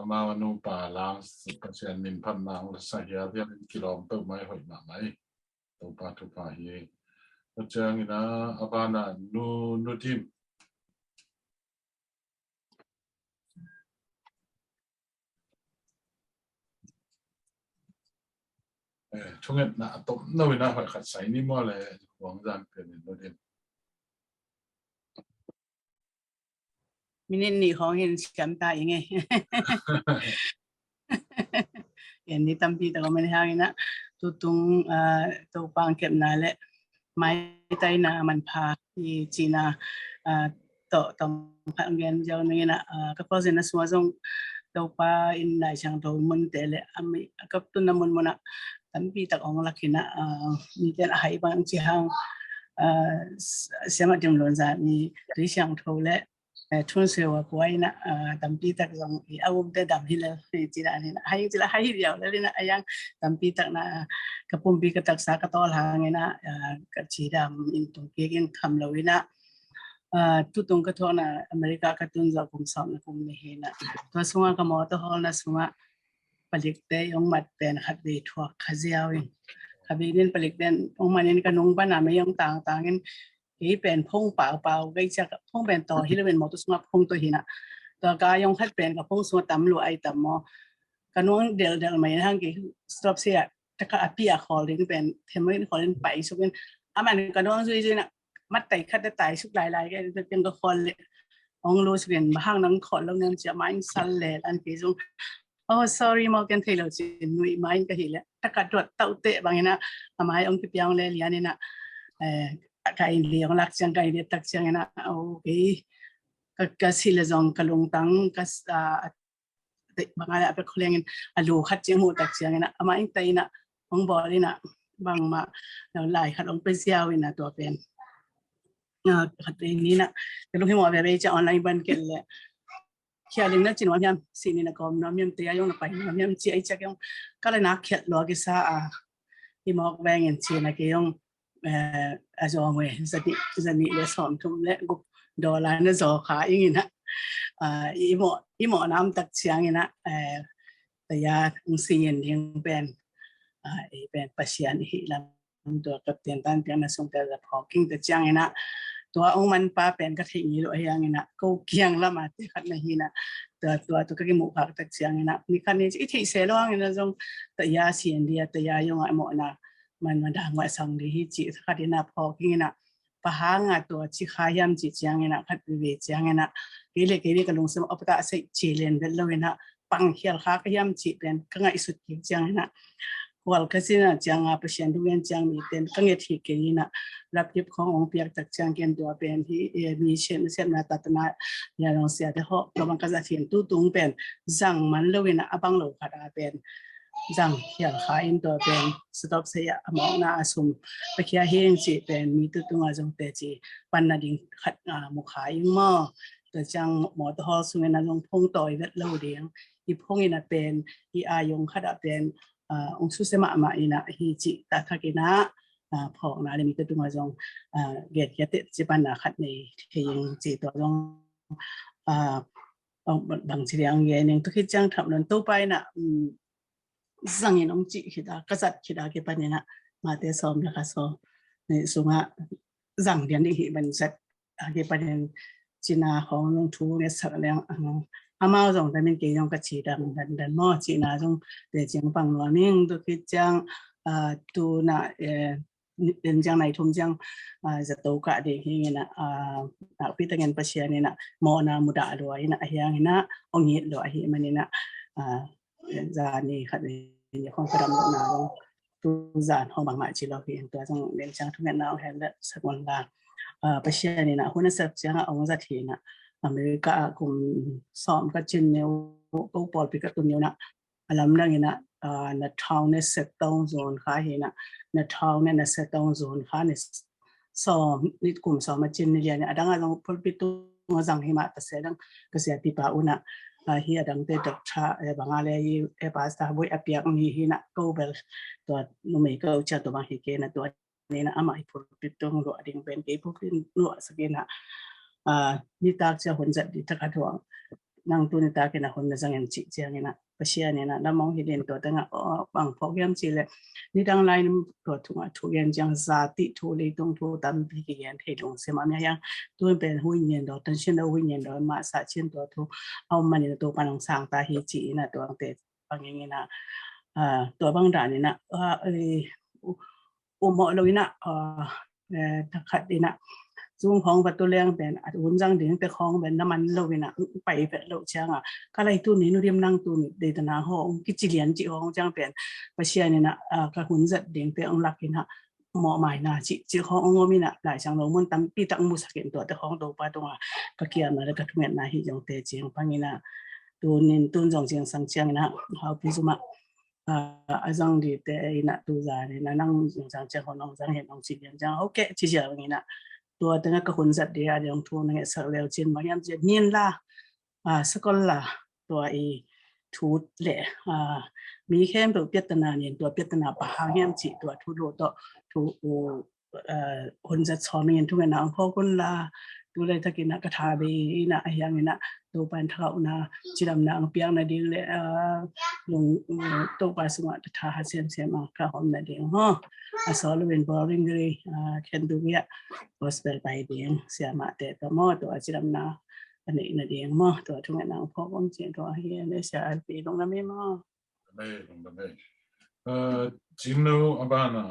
ma wanu pa lang pasian nin phan nang la sa ya ya kilometer mai hoi ma mai to pa hi to chang ina abana nu tim chung na to no na hoi khat sai ni mo le huang zan pen no dem minin ni khong hin cham ta inge yan ni tampi ta ko men hangina tutung to pang kem na le mai tai na man pha ni china to tong phang gen jaw ni na ka po na swa jong to pa in nai chang to mun te le ami ka tun na mun mona tampi ta ong lakina ni ten hai bang chi hang siama dim lon za ni ri chang tho le ทุนเสียวกวยนะตั้มปีตักจงเอาอุ้มเตดำฮิเลจีรานี่นะให้จีราให้เดียวแล้วนะยังตั้มปีตักนะกระปุ่มปีกระตักสากระตอลหางนะกระชีดำอินตุงเกียนคำเลวินะทุตงกระทอนะอเมริกากระตุนจากกลุ่มสองนะกลุ่มนี้นะตัวสงฆ์ก็มอตัวฮอลนะสงฆ์ผลิตได้องมัดเป็นขัดดีทั่วขจีเอาเองขัดดีนี่ผลิตได้องมันนี่กันนุ่งบ้านน่ะไม่ยองต่างกันที่เป็นพงเปล่าๆก็จะพงเป็นต่อที่เราเป็นมอตัวสงฆ์พงตัวหินะตัวกายองขัดเป็นกับพงสงฆ์ตำรวจไอตำมอกันนุ่งเดลไม่ทั้งกี่สต็อปเสียแต่ก็อภิอาขอเล่นเป็นเทมไม่ขอเล่นไปสุกินมันกันนุ่งซุยๆนะมัดไต่คัดไต่สุกหลายๆก็เป็นก็คนเลยองรู้สึกเป็นบ้างนั่งขอแล้วเงินจะไม่สั่นเลยอันที่จงsorry มอกันเทเลจินนุยไม่ก็เห็นแล้วถ้ากัดตรวจเต่าเตะบางอย่างนะทำไมองค์เปียงเลยเรียนนี่นะใครเลี้ยงรักจังใครเลี้ยงตักจังนะโอเคก็สิเลจงกลงตังก็บางอะไรเป็นคนเลี้ยงลูขัดจังหูตักจังนะทำไมองค์ไตนะองค์บอลนี่นะบางมาแล้วหลายขัดองค์เป็นเสียวนะตัวเป็นขัดนี้นะแต่ลูกที่หมอแบบจะออนไลน์บันเกลเลยเขียนนะจีนวันยามสิ่งนี้นะก็น้ำยามเตียยงนะไปน้ำยามจีไอจักยงก็เลยนักเขียนลอกิซาที่หมอกแบงเงินจีนะก็ยงอาจารย์เวจะนี่เลยสอนทุ่มเละกุดอลลาร์นะจอขาอย่างนี้นะอีหมอน้ำตักเชียงนี่นะแต่ยาองค์สิ่งนี้เป็นปัจจัยนี้แล้วตัวกับเตียนตันเตียนนะส่งแต่ละพอกิ้งแต่จังนี่นะตัวองค์มันป้าเป็นกระถิ่งนี่หรออย่างนี้นะก็เกี่ยงละมาที่ขัดในหินะตัวก็กินหมูผักตักเชียงนี่นะนี่คันนี้อีที่เสร้องนี่นะจงแต่ยาเสียนเดียแต่ยายงหมอนะมันดังว่าสังดีที่จีขัดนะพอกิ้งนะปะหางตัวชิขายำจีจังนี่นะขัดวิเวจังนี่นะเกลี่ยก็ลงสมอัปตะใส่จีเลนเป็นเลยนะปังเขียลขาก็ยำจีเป็นก็ง่ายสุดจีจังนี่นะวอลก็สินะจังประชาชนทุกอย่างจังมีเป็นก็เงี้ยที่เกี่ยนะรับยิบขององค์เปียกจากจังเกี่ยนตัวเป็นที่มีเช่นนาตัดนาอย่างเราเสียแต่เขาเราบังคับจะเขียนตู้ตุงเป็นจังมันเลยนะบังโลขาดเป็นจังเขียนขายตัวเป็นสต็อปเสียมองหน้าสมไปเขียนเฮงจีเป็นมีตู้ตุงอาจงเตจีปันนาดิงขัดมุขายยิ่งมั่วแต่จังหมอทอสุเมนันลงพงต่อยเวทเล่าเดียงอีพงอินาเป็นอีอายงขัดเป็นองค์สุเสมามาอินะฮิจิตาทักินะพอนะเดี๋ยวมีตัวมาจงเกียรติจิปันนะขัดในที่ยังจีตัวจงบางทีอย่างเงี้ยนึงทุกที่จังทำนั้นตู้ไปนะสังเกตองจีคิดากษัตริย์คิดาเก็บปันนะมาเตะซ้อมแล้วก็ซ้อมในสุงะสังเดียนที่มันเสร็จเก็บปันจีนาของลงทุนเนี่ยสักแล้วอามาจงแต่เป็นเกี่ยวกับชีดังดันมอจีน่าจงแต่จังปังว่ามิ่งตัวคิดจังตัวน่ะเดินจังไหนทุ่มจังจะโตกะเด็กอย่างนี้นะพิจารณาปัจจัยนี่นะมอนามุดาด้วยนะอย่างนี้นะองค์นี้ด้วยมันนี่นะจานี่ค่ะในของกระดมนาลงตัวจานห้องบางมาจีเราเพียงตัวจงเดินจังทุกอย่างน่าเห็นและสักวันละปัจจัยนี่นะคนนั้นสักจังองค์จะทีนะอเมริกากลุ่มสอมก็จินเนวก็ปอลปิกตุนเนวนะอลัมดังนะนัทาวเนี่ยเซตตองโซนค่ะเห็นนะนัทาวเนี่ยเซตตองโซนค่ะเนี่ยสอมนี่กลุ่มสอมมาจินเนี่ยเนี่ยดังนั้นพอลปิตุงจังหิมะแต่เสดังก็เสียปีป่าอุนะเฮียดังเตดักชาบางอะไรภาษาบุยอภิยังนี่หินะก็เบลตัวนุ่มก็จะตัวบางฮิเกนะตัวนี้นะอามาพอลปิตุงรัวดิ่งเป็นกี่พวกนี้รัวสกินะนี่ตากจะหุ่นจัดดีทักขัดหัวนั่งตัวนี่ตากนะหุ่นจังเงินจีเจียงนะปัจจัยนี่นะแล้วมองเห็นตัวตั้งบางพวกยังจีเลยนี่ดังไลน์ตัวทุกอย่างจังซาติทุลีตรงทุตามพิกิยันเห็นลงเสมาเนี่ยยังตัวเป็นหุ่นเงินดอกตั้งเช่นเราหุ่นเงินดอกมาสักเช่นตัวทุเอามันนี่ตัวปนังสางตาฮิจีนะตัวตั้งแต่บางอย่างนี้นะตัวบางด่านนี่นะอุโมงค์เลยนะทักขัดดีนะจุงของประตูเลี้ยงเป็นอุ่นจังเดียงแต่ของเป็นน้ำมันโลวินะไปเป็นโลเชียงก็เลยตัวนี้นู่นเรียมนั่งตัวนี้เดตนาห้องกิจเลียนจีห้องจังเป็นประเชียนี่นะก็หุ่นจัดเดียงเป็นองค์หลักนี่นะหมอหมายนะจีขององค์มีนะหลายช่างเรามันตั้งปีตั้งมุสกินตัวแต่ของตัวป้าตรงก็เกี่ยนะแล้วก็ทุกเม็ดนะที่ยังเตะจีงพังนี่นะตัวนี้ตัวจงเชียงสังเชียงนะเขาพิจารณาอาจารย์ดีแต่นะตัวจานี่นะนั่งสังเชียงของน้องจังเห็นน้องจีเลียนจังโอเคจีเชียงนี่นะต ตัวตั้งก็คนจัดเดียอย่างทูนั่งสักแล้วจินบางอย่างจะเนียนละสกอลละตัวทูเละมีแค่ตัวเปียตนาเนี่ยตัวเปียตนาปะหางแง่จิตัวทูโรต่อทูคนจัดซ้อมเงินทุกอย่างนะพ่อคนละดูเลยถ้ากินนักกระทาบีนะอย่างนี้นะตัวปันเท่านะจิดำนะเปียงนะดีเลยลงตัวปันสมัติท่าเสียมเสียมาข้าหอมนะดีฮะสอนเราเป็นบอลลิงเลยแค่ดูเนี่ยโพสเปอร์ไปดีเสียมาแต่ตัวมอตัวจิดำนะอันนี้นะดีมอตัวทุกอย่างนะพ่อคนเสียตัวเฮียเนี่ยเสียปีลงน้ำไม่มอไม่ลงไม่จินโนอาบานะ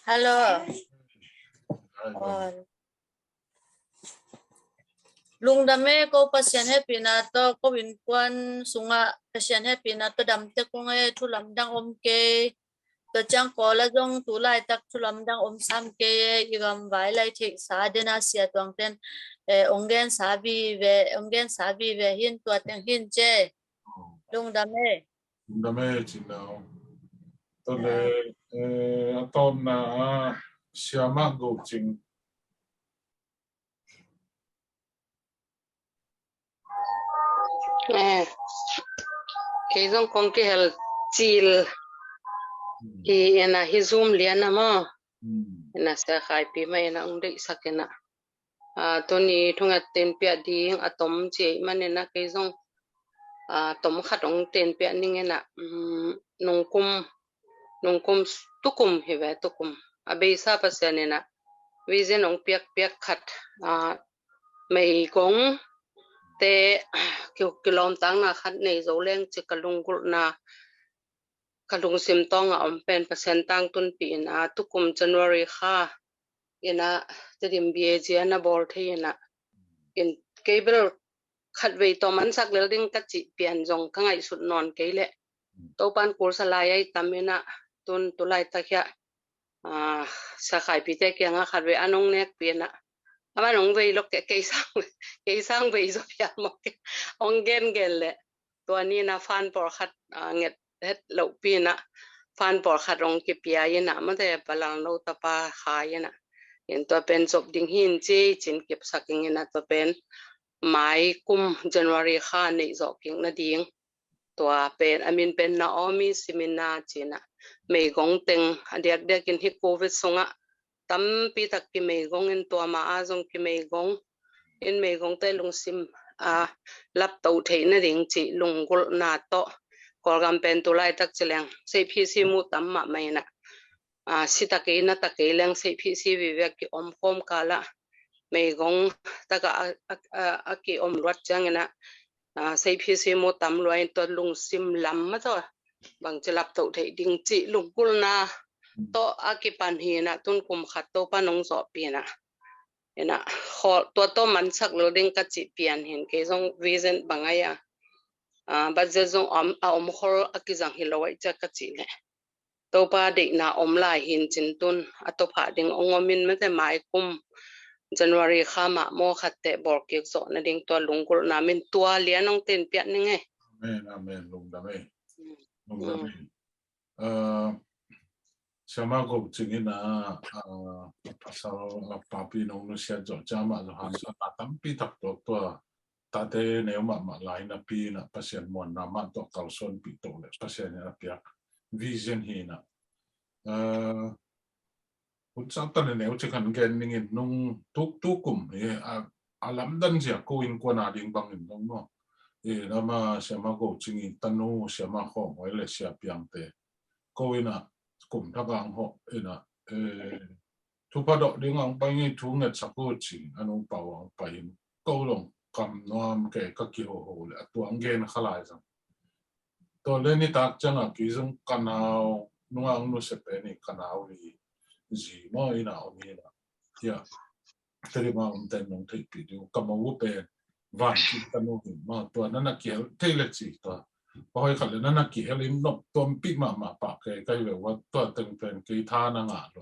Halo. Lung dame ko pasien happy na to ko bin kwan sunga pasien happy na to dam te ko ngai thulam dang om ke to chang ko la jong tu lai tak thulam dang om sam ke igam vai lai thik sa dena sia tong ten ongen sabi ve hin to teng hin che lung dame chino to le atom na siama go ching cái dòng con cái hal chill na hi zoom lian na mo na sa khai pi mai na ung dei sakena to ni thunga ten pia ding atom che mane na cái dòng tom khat ong ten pia ning na nong kum tukum he ve tukum abe sa pasane na vision ong piak khat mai gong te kilom tang na khat nei zo leng che kalung gul na kalung sim tong om pen percent tang tun pi na tukum January kha ina tedim bie je na bol the ina in cable khat ve to man sak le ding ka chi pian jong ka ngai sut non ke le to pan kur salai ai tamena tun tulai ta kya sa khai pi te kya nga khat ve anong nek pi na ama nong ve lok ke sang ve zo pya mo ong gen le to ni na fan por khat nget het lo pi na fan por khat ong ki pia ina ma te palang lo ta pa kha ina en to pen job ding hin che chin kip saking ina to pen mai kum January kha nei zo king na ding to pen amin pen na omi simina china mei gong teng adiak dek in hi covid songa tam pi tak ki mei gong in to ma a jong ki mei gong in mei gong te lung sim lap to thei na ding chi lung gol na to kolgam pen tu lai tak cheleng sei phi si mu tam ma mai na sita ke na ta ke leng sei phi si vi ve ki om kom kala mei gong taka aki om ruat chang na sei phi si mu tam loi to lung sim lam ma to bang chelap to thei ding chi lung gul na to aki pan hi na tun kum khat to panong zo pi na ena to man sak lo ding ka chi pian hin ke jong vision bangaya ba je jong om khol akizang hilowai cha ka chi le to pa de na om lai hin chin tun ato pha ding ongomin ma te mai kum January kha ma mo khatte bor ke zo na ding to lungul na min tua lianong ten pia ni nge amen lung da me sama go chingina asal papi nong no sia jo chama lo han sa tampi tak to ta te ne ma lai na pi na pasien mon na ma to kalson pi to le pasien na pia vision hi na utsa ta ne u chikan gen ning nung tukum alam dan sia ko in ko na ding bang in dong no na ma sama go chingi tanu sama ho oi le sia piang te ko ina kum ta gang ho ina tu pa do ding ang pa ngi tu nget sa ko chi anong pa wang pa in ko long kam nom ke ka ki ho le atuang gen khalai sang to le ni tak changa ki jong kanao nuang nu se pe ni kanao ri ji mo ina o mi na ya teri ma un ten nong thei pi du kam wo pe van ki kanu ma to na na ki te le chi to poi khale na na ki helin no tom pi ma pa ke kai le wa to teng pen ki tha na nga lo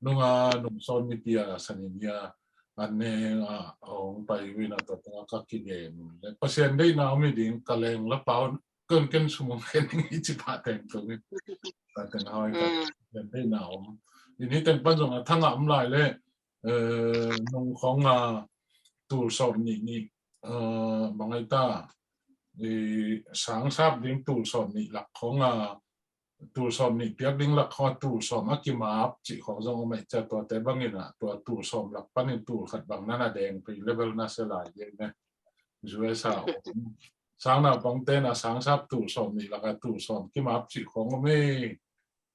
nunga nung son mi pia sanin ya anh em ông bay vì nó tập các cái game pasien đây nào mới đến cái leng là bao cơn sumong cái này chỉ bắt thành tụi thành hỏi cái đây nào ini tên ban giống thằng ngậm lạiเลยnôngของตูสอบนี่บางไอ้ตาสังสาบดิ้งตูสอบนี่หลักของตูสอบนี่เปียกดิ้งหลักของตูสอบมักกิมาบจิของจงไม่จะตัวแต่บางอย่างตัวตูสอบหลักปันตูขัดบางนั่นแดงไปเลเวลน่าเสียหลายเยอะนะช่วยสาวสังน่ะบางเต้นสังสาบตูสอบนี่หลักตูสอบกิมาบจิของไม่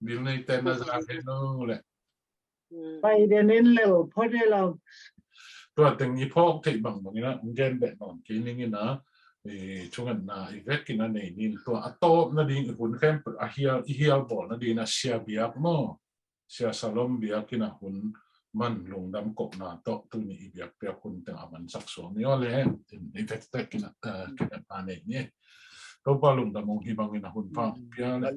บิลในเต้นน่าจะเห็นนู่นแหละไปเดี๋ยวนี้เร็วเพราะได้เราตัวตึงนี้พอกที่บางอย่างนะเงินแบบนอนกินนี่นะช่วงนั้นอีเวกกินนั่นเองนี่ตัวอัตโตนั่นเองหุ่นเข้มเฮียบอลนั่นเองนะเชียเบียกโม่เชียสลมเบียกินหุ่นมันลงดำกบนาโตตัวนี้เบียกเปียหุ่นแต่มันสักส่วนนี้อะไรอีเวกแต่กินกินอันนี้ตัวปลาลงดำมองที่บางอย่างหุ่นฟังเปียเลย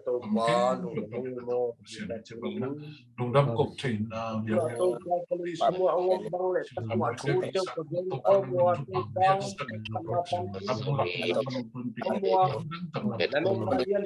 ตัวปลาลงดำเชียจะบางนะลงดำกบที่น่าเบียกsemua orang banglet semua tujuh kemudian Allah tentang semua dan kemudian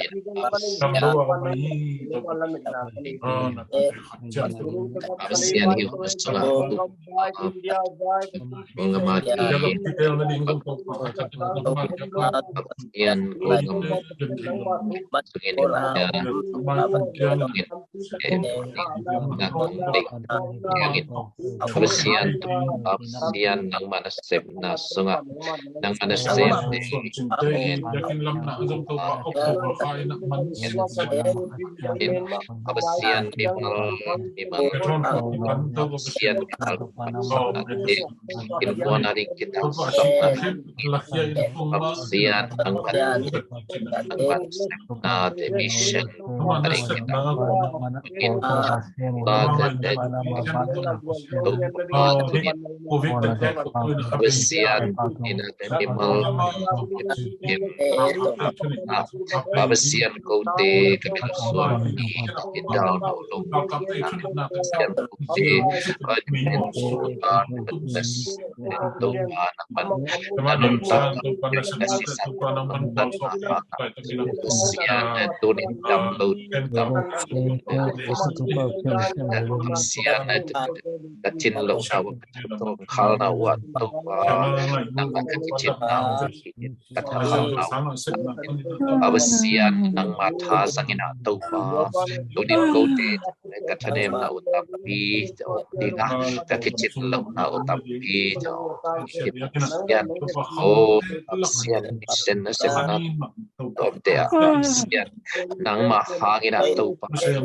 Absian ng manasep na sunga ng manasep absian absian ilmuwan na rin kita absian ng manasep na demission na rin kita Absian Absian kote kabilusuan idal naulong Absian kote benes itu Absian tunin download Absian kacin lo sawo hal na wat nang kacin na absian nang mata sangin atau pa tudin kote katanem na utapi dinga kacin lo na utapi absian absian isen na semana topte absian nang mahangin atau pa absian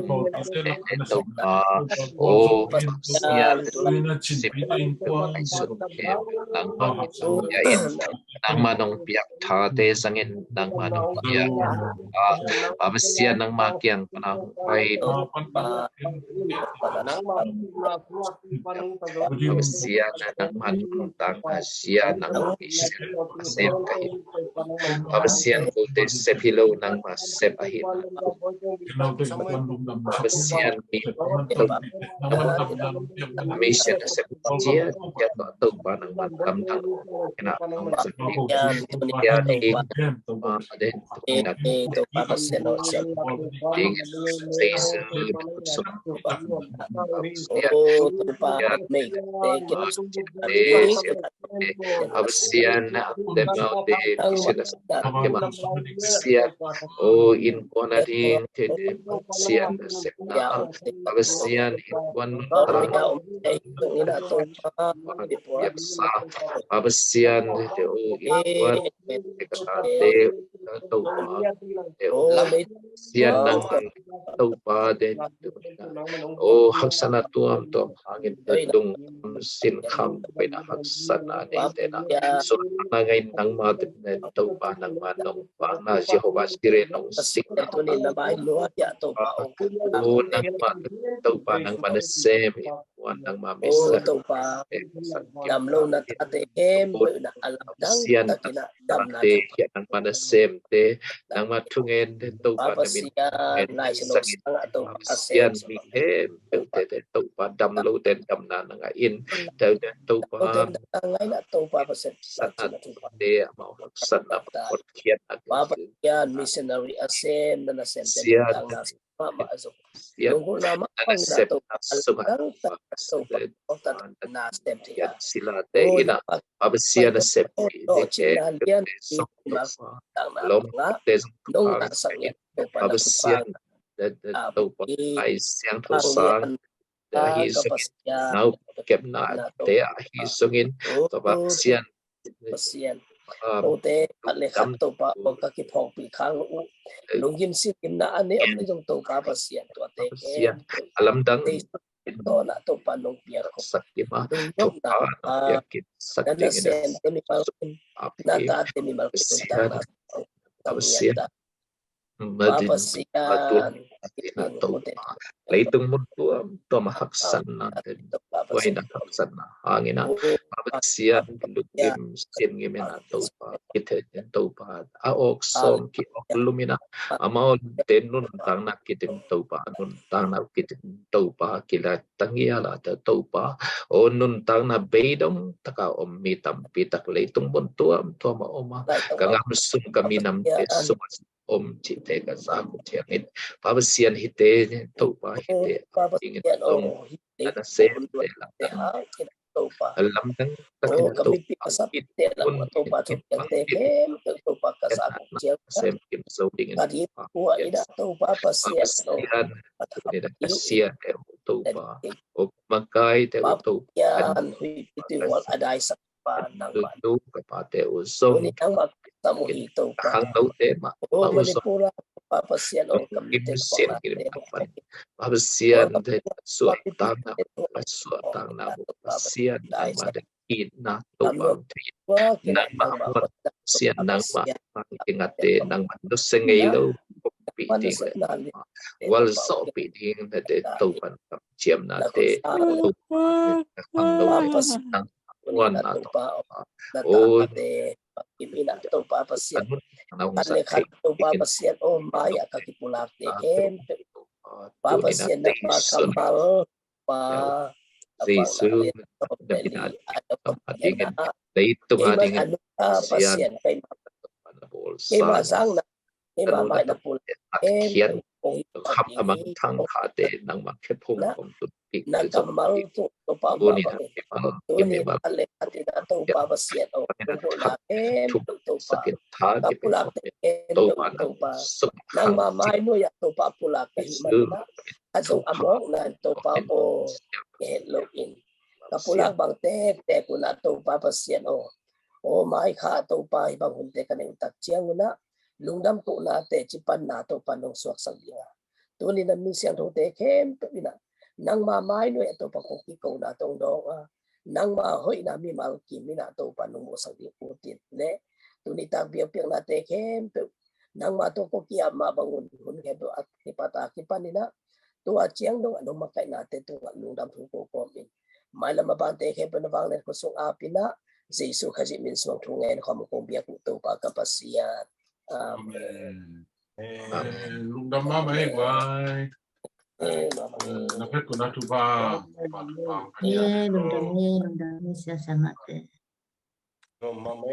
nang manong piak thate sangin nang manong piak absian nang makiang panahon ay absian nang manong tang absian nang isip kahit absian kote sepilo nang masep ahit absian mission sep dia jatuh atau panang matam tang kena dia di ada tindak itu paseno siap dengan face absian demau de siap oh inkonadin sian sepna absian inwan biasa absian iwan kekate sian nang taupa de oh haksana tuam to angin tung sin kham pena haksana de tena so nangai nang ma de taupa nang manong pa na Jehovah sire nong sik to ni na bai lo ya taupa oh nang ma taupa nang manasem nguồn nang ma ô misa tô pa đầm lâu na ta te em bự na alam dang sian ta kina đầm na te kian nang ma sem te nang ma thungen te to pa na min papasian lai sinok sangin sang ato sian asem mi hem te to pa dam lo ten dam na nga in te to pa Oten ngay na to papaset sanat na tupa. te ma sanat pot kian Papasian missionary asem na nasem sian tang na mama aso. sian Nunggu nama na ang na sem to na suha alang ta to pa na asem tiya. sila te ina absian na sem Do chinalian so mas tang na lom nga te nung na sangya to pa na absian to pa ai siang tho sang hi kapasian now kep na te hi sungin to ba sian pasian ote ale khat to pa o ka ki phok pi khang u lungin si kim na ane am le jong to pa pasian to te sian alam dang to na to pa nong pia ko sakti ma to to pa yakin sakti na ina sen te mi mal na ta te mi mal ko ta na absian Papa pasian na to leitung mun to mahaksan na wai na haksan na hangina absian lukim sin ngimena to pa kithe to pa a ok som ki ok lumina amao tenun tang na kitim to pa nun tang na kitim to pa kila tangia la to pa o nun tang na beidom taka om mitam pitak leitung mun tuam to ma oma kangam sum kaminam te sum om chite ka sa ku thiangin pabasian hite to pa hite ingin tong ana se te la alam dang takin to un sem kim so dingin pabasian asia te to pa o makai te to tu kapate usong hang tau te ma usong papasian o kamite sen kirim kapan pabasian te suatang na sian nang ma de na to bang nang ma sian nang ma ingate nang ma no sengelo pi ding wal so pi ding de to pan chiam na te to hang tau nang wan na to o Ipina to papasian ale khat to papasian o maya kakipulak te kem papasian na makambal pa Jesu dabina adingan leitung adingan pasien kay masang na mama na pul kian khap amang thang khate nang ma khepung kom tu pik na kamal to pa ba ba ale atina to papasian o la to sakit tha ki pulak to pa nang mamay no ya to pa pulak himana azong among na to pa o login kapulak bang te kuna to papasian o mai kha to pa ibang hunte kaneng takchiang na lungdam ko na te chipan na to panong suak sang dinga tuni na misiang to te kem to ina nang mamay no ya to pa ko ki ko na tong do nang ma hoi na mi mal ki mi na to panong mo sang di putin le tuni ta biang piang na te kem to nang ma to ko ki ama bangun hun ke do at ki pata ki panina to achiang do ano makai na te to lungdam ko ko min mai la mabante ke panawang le ko sung apina Jesu khaji min sung thungen khom ko biak to pa kapasian amen lungdam ma mai wai na phet ko na tu ba lungdam siya sangat Mama,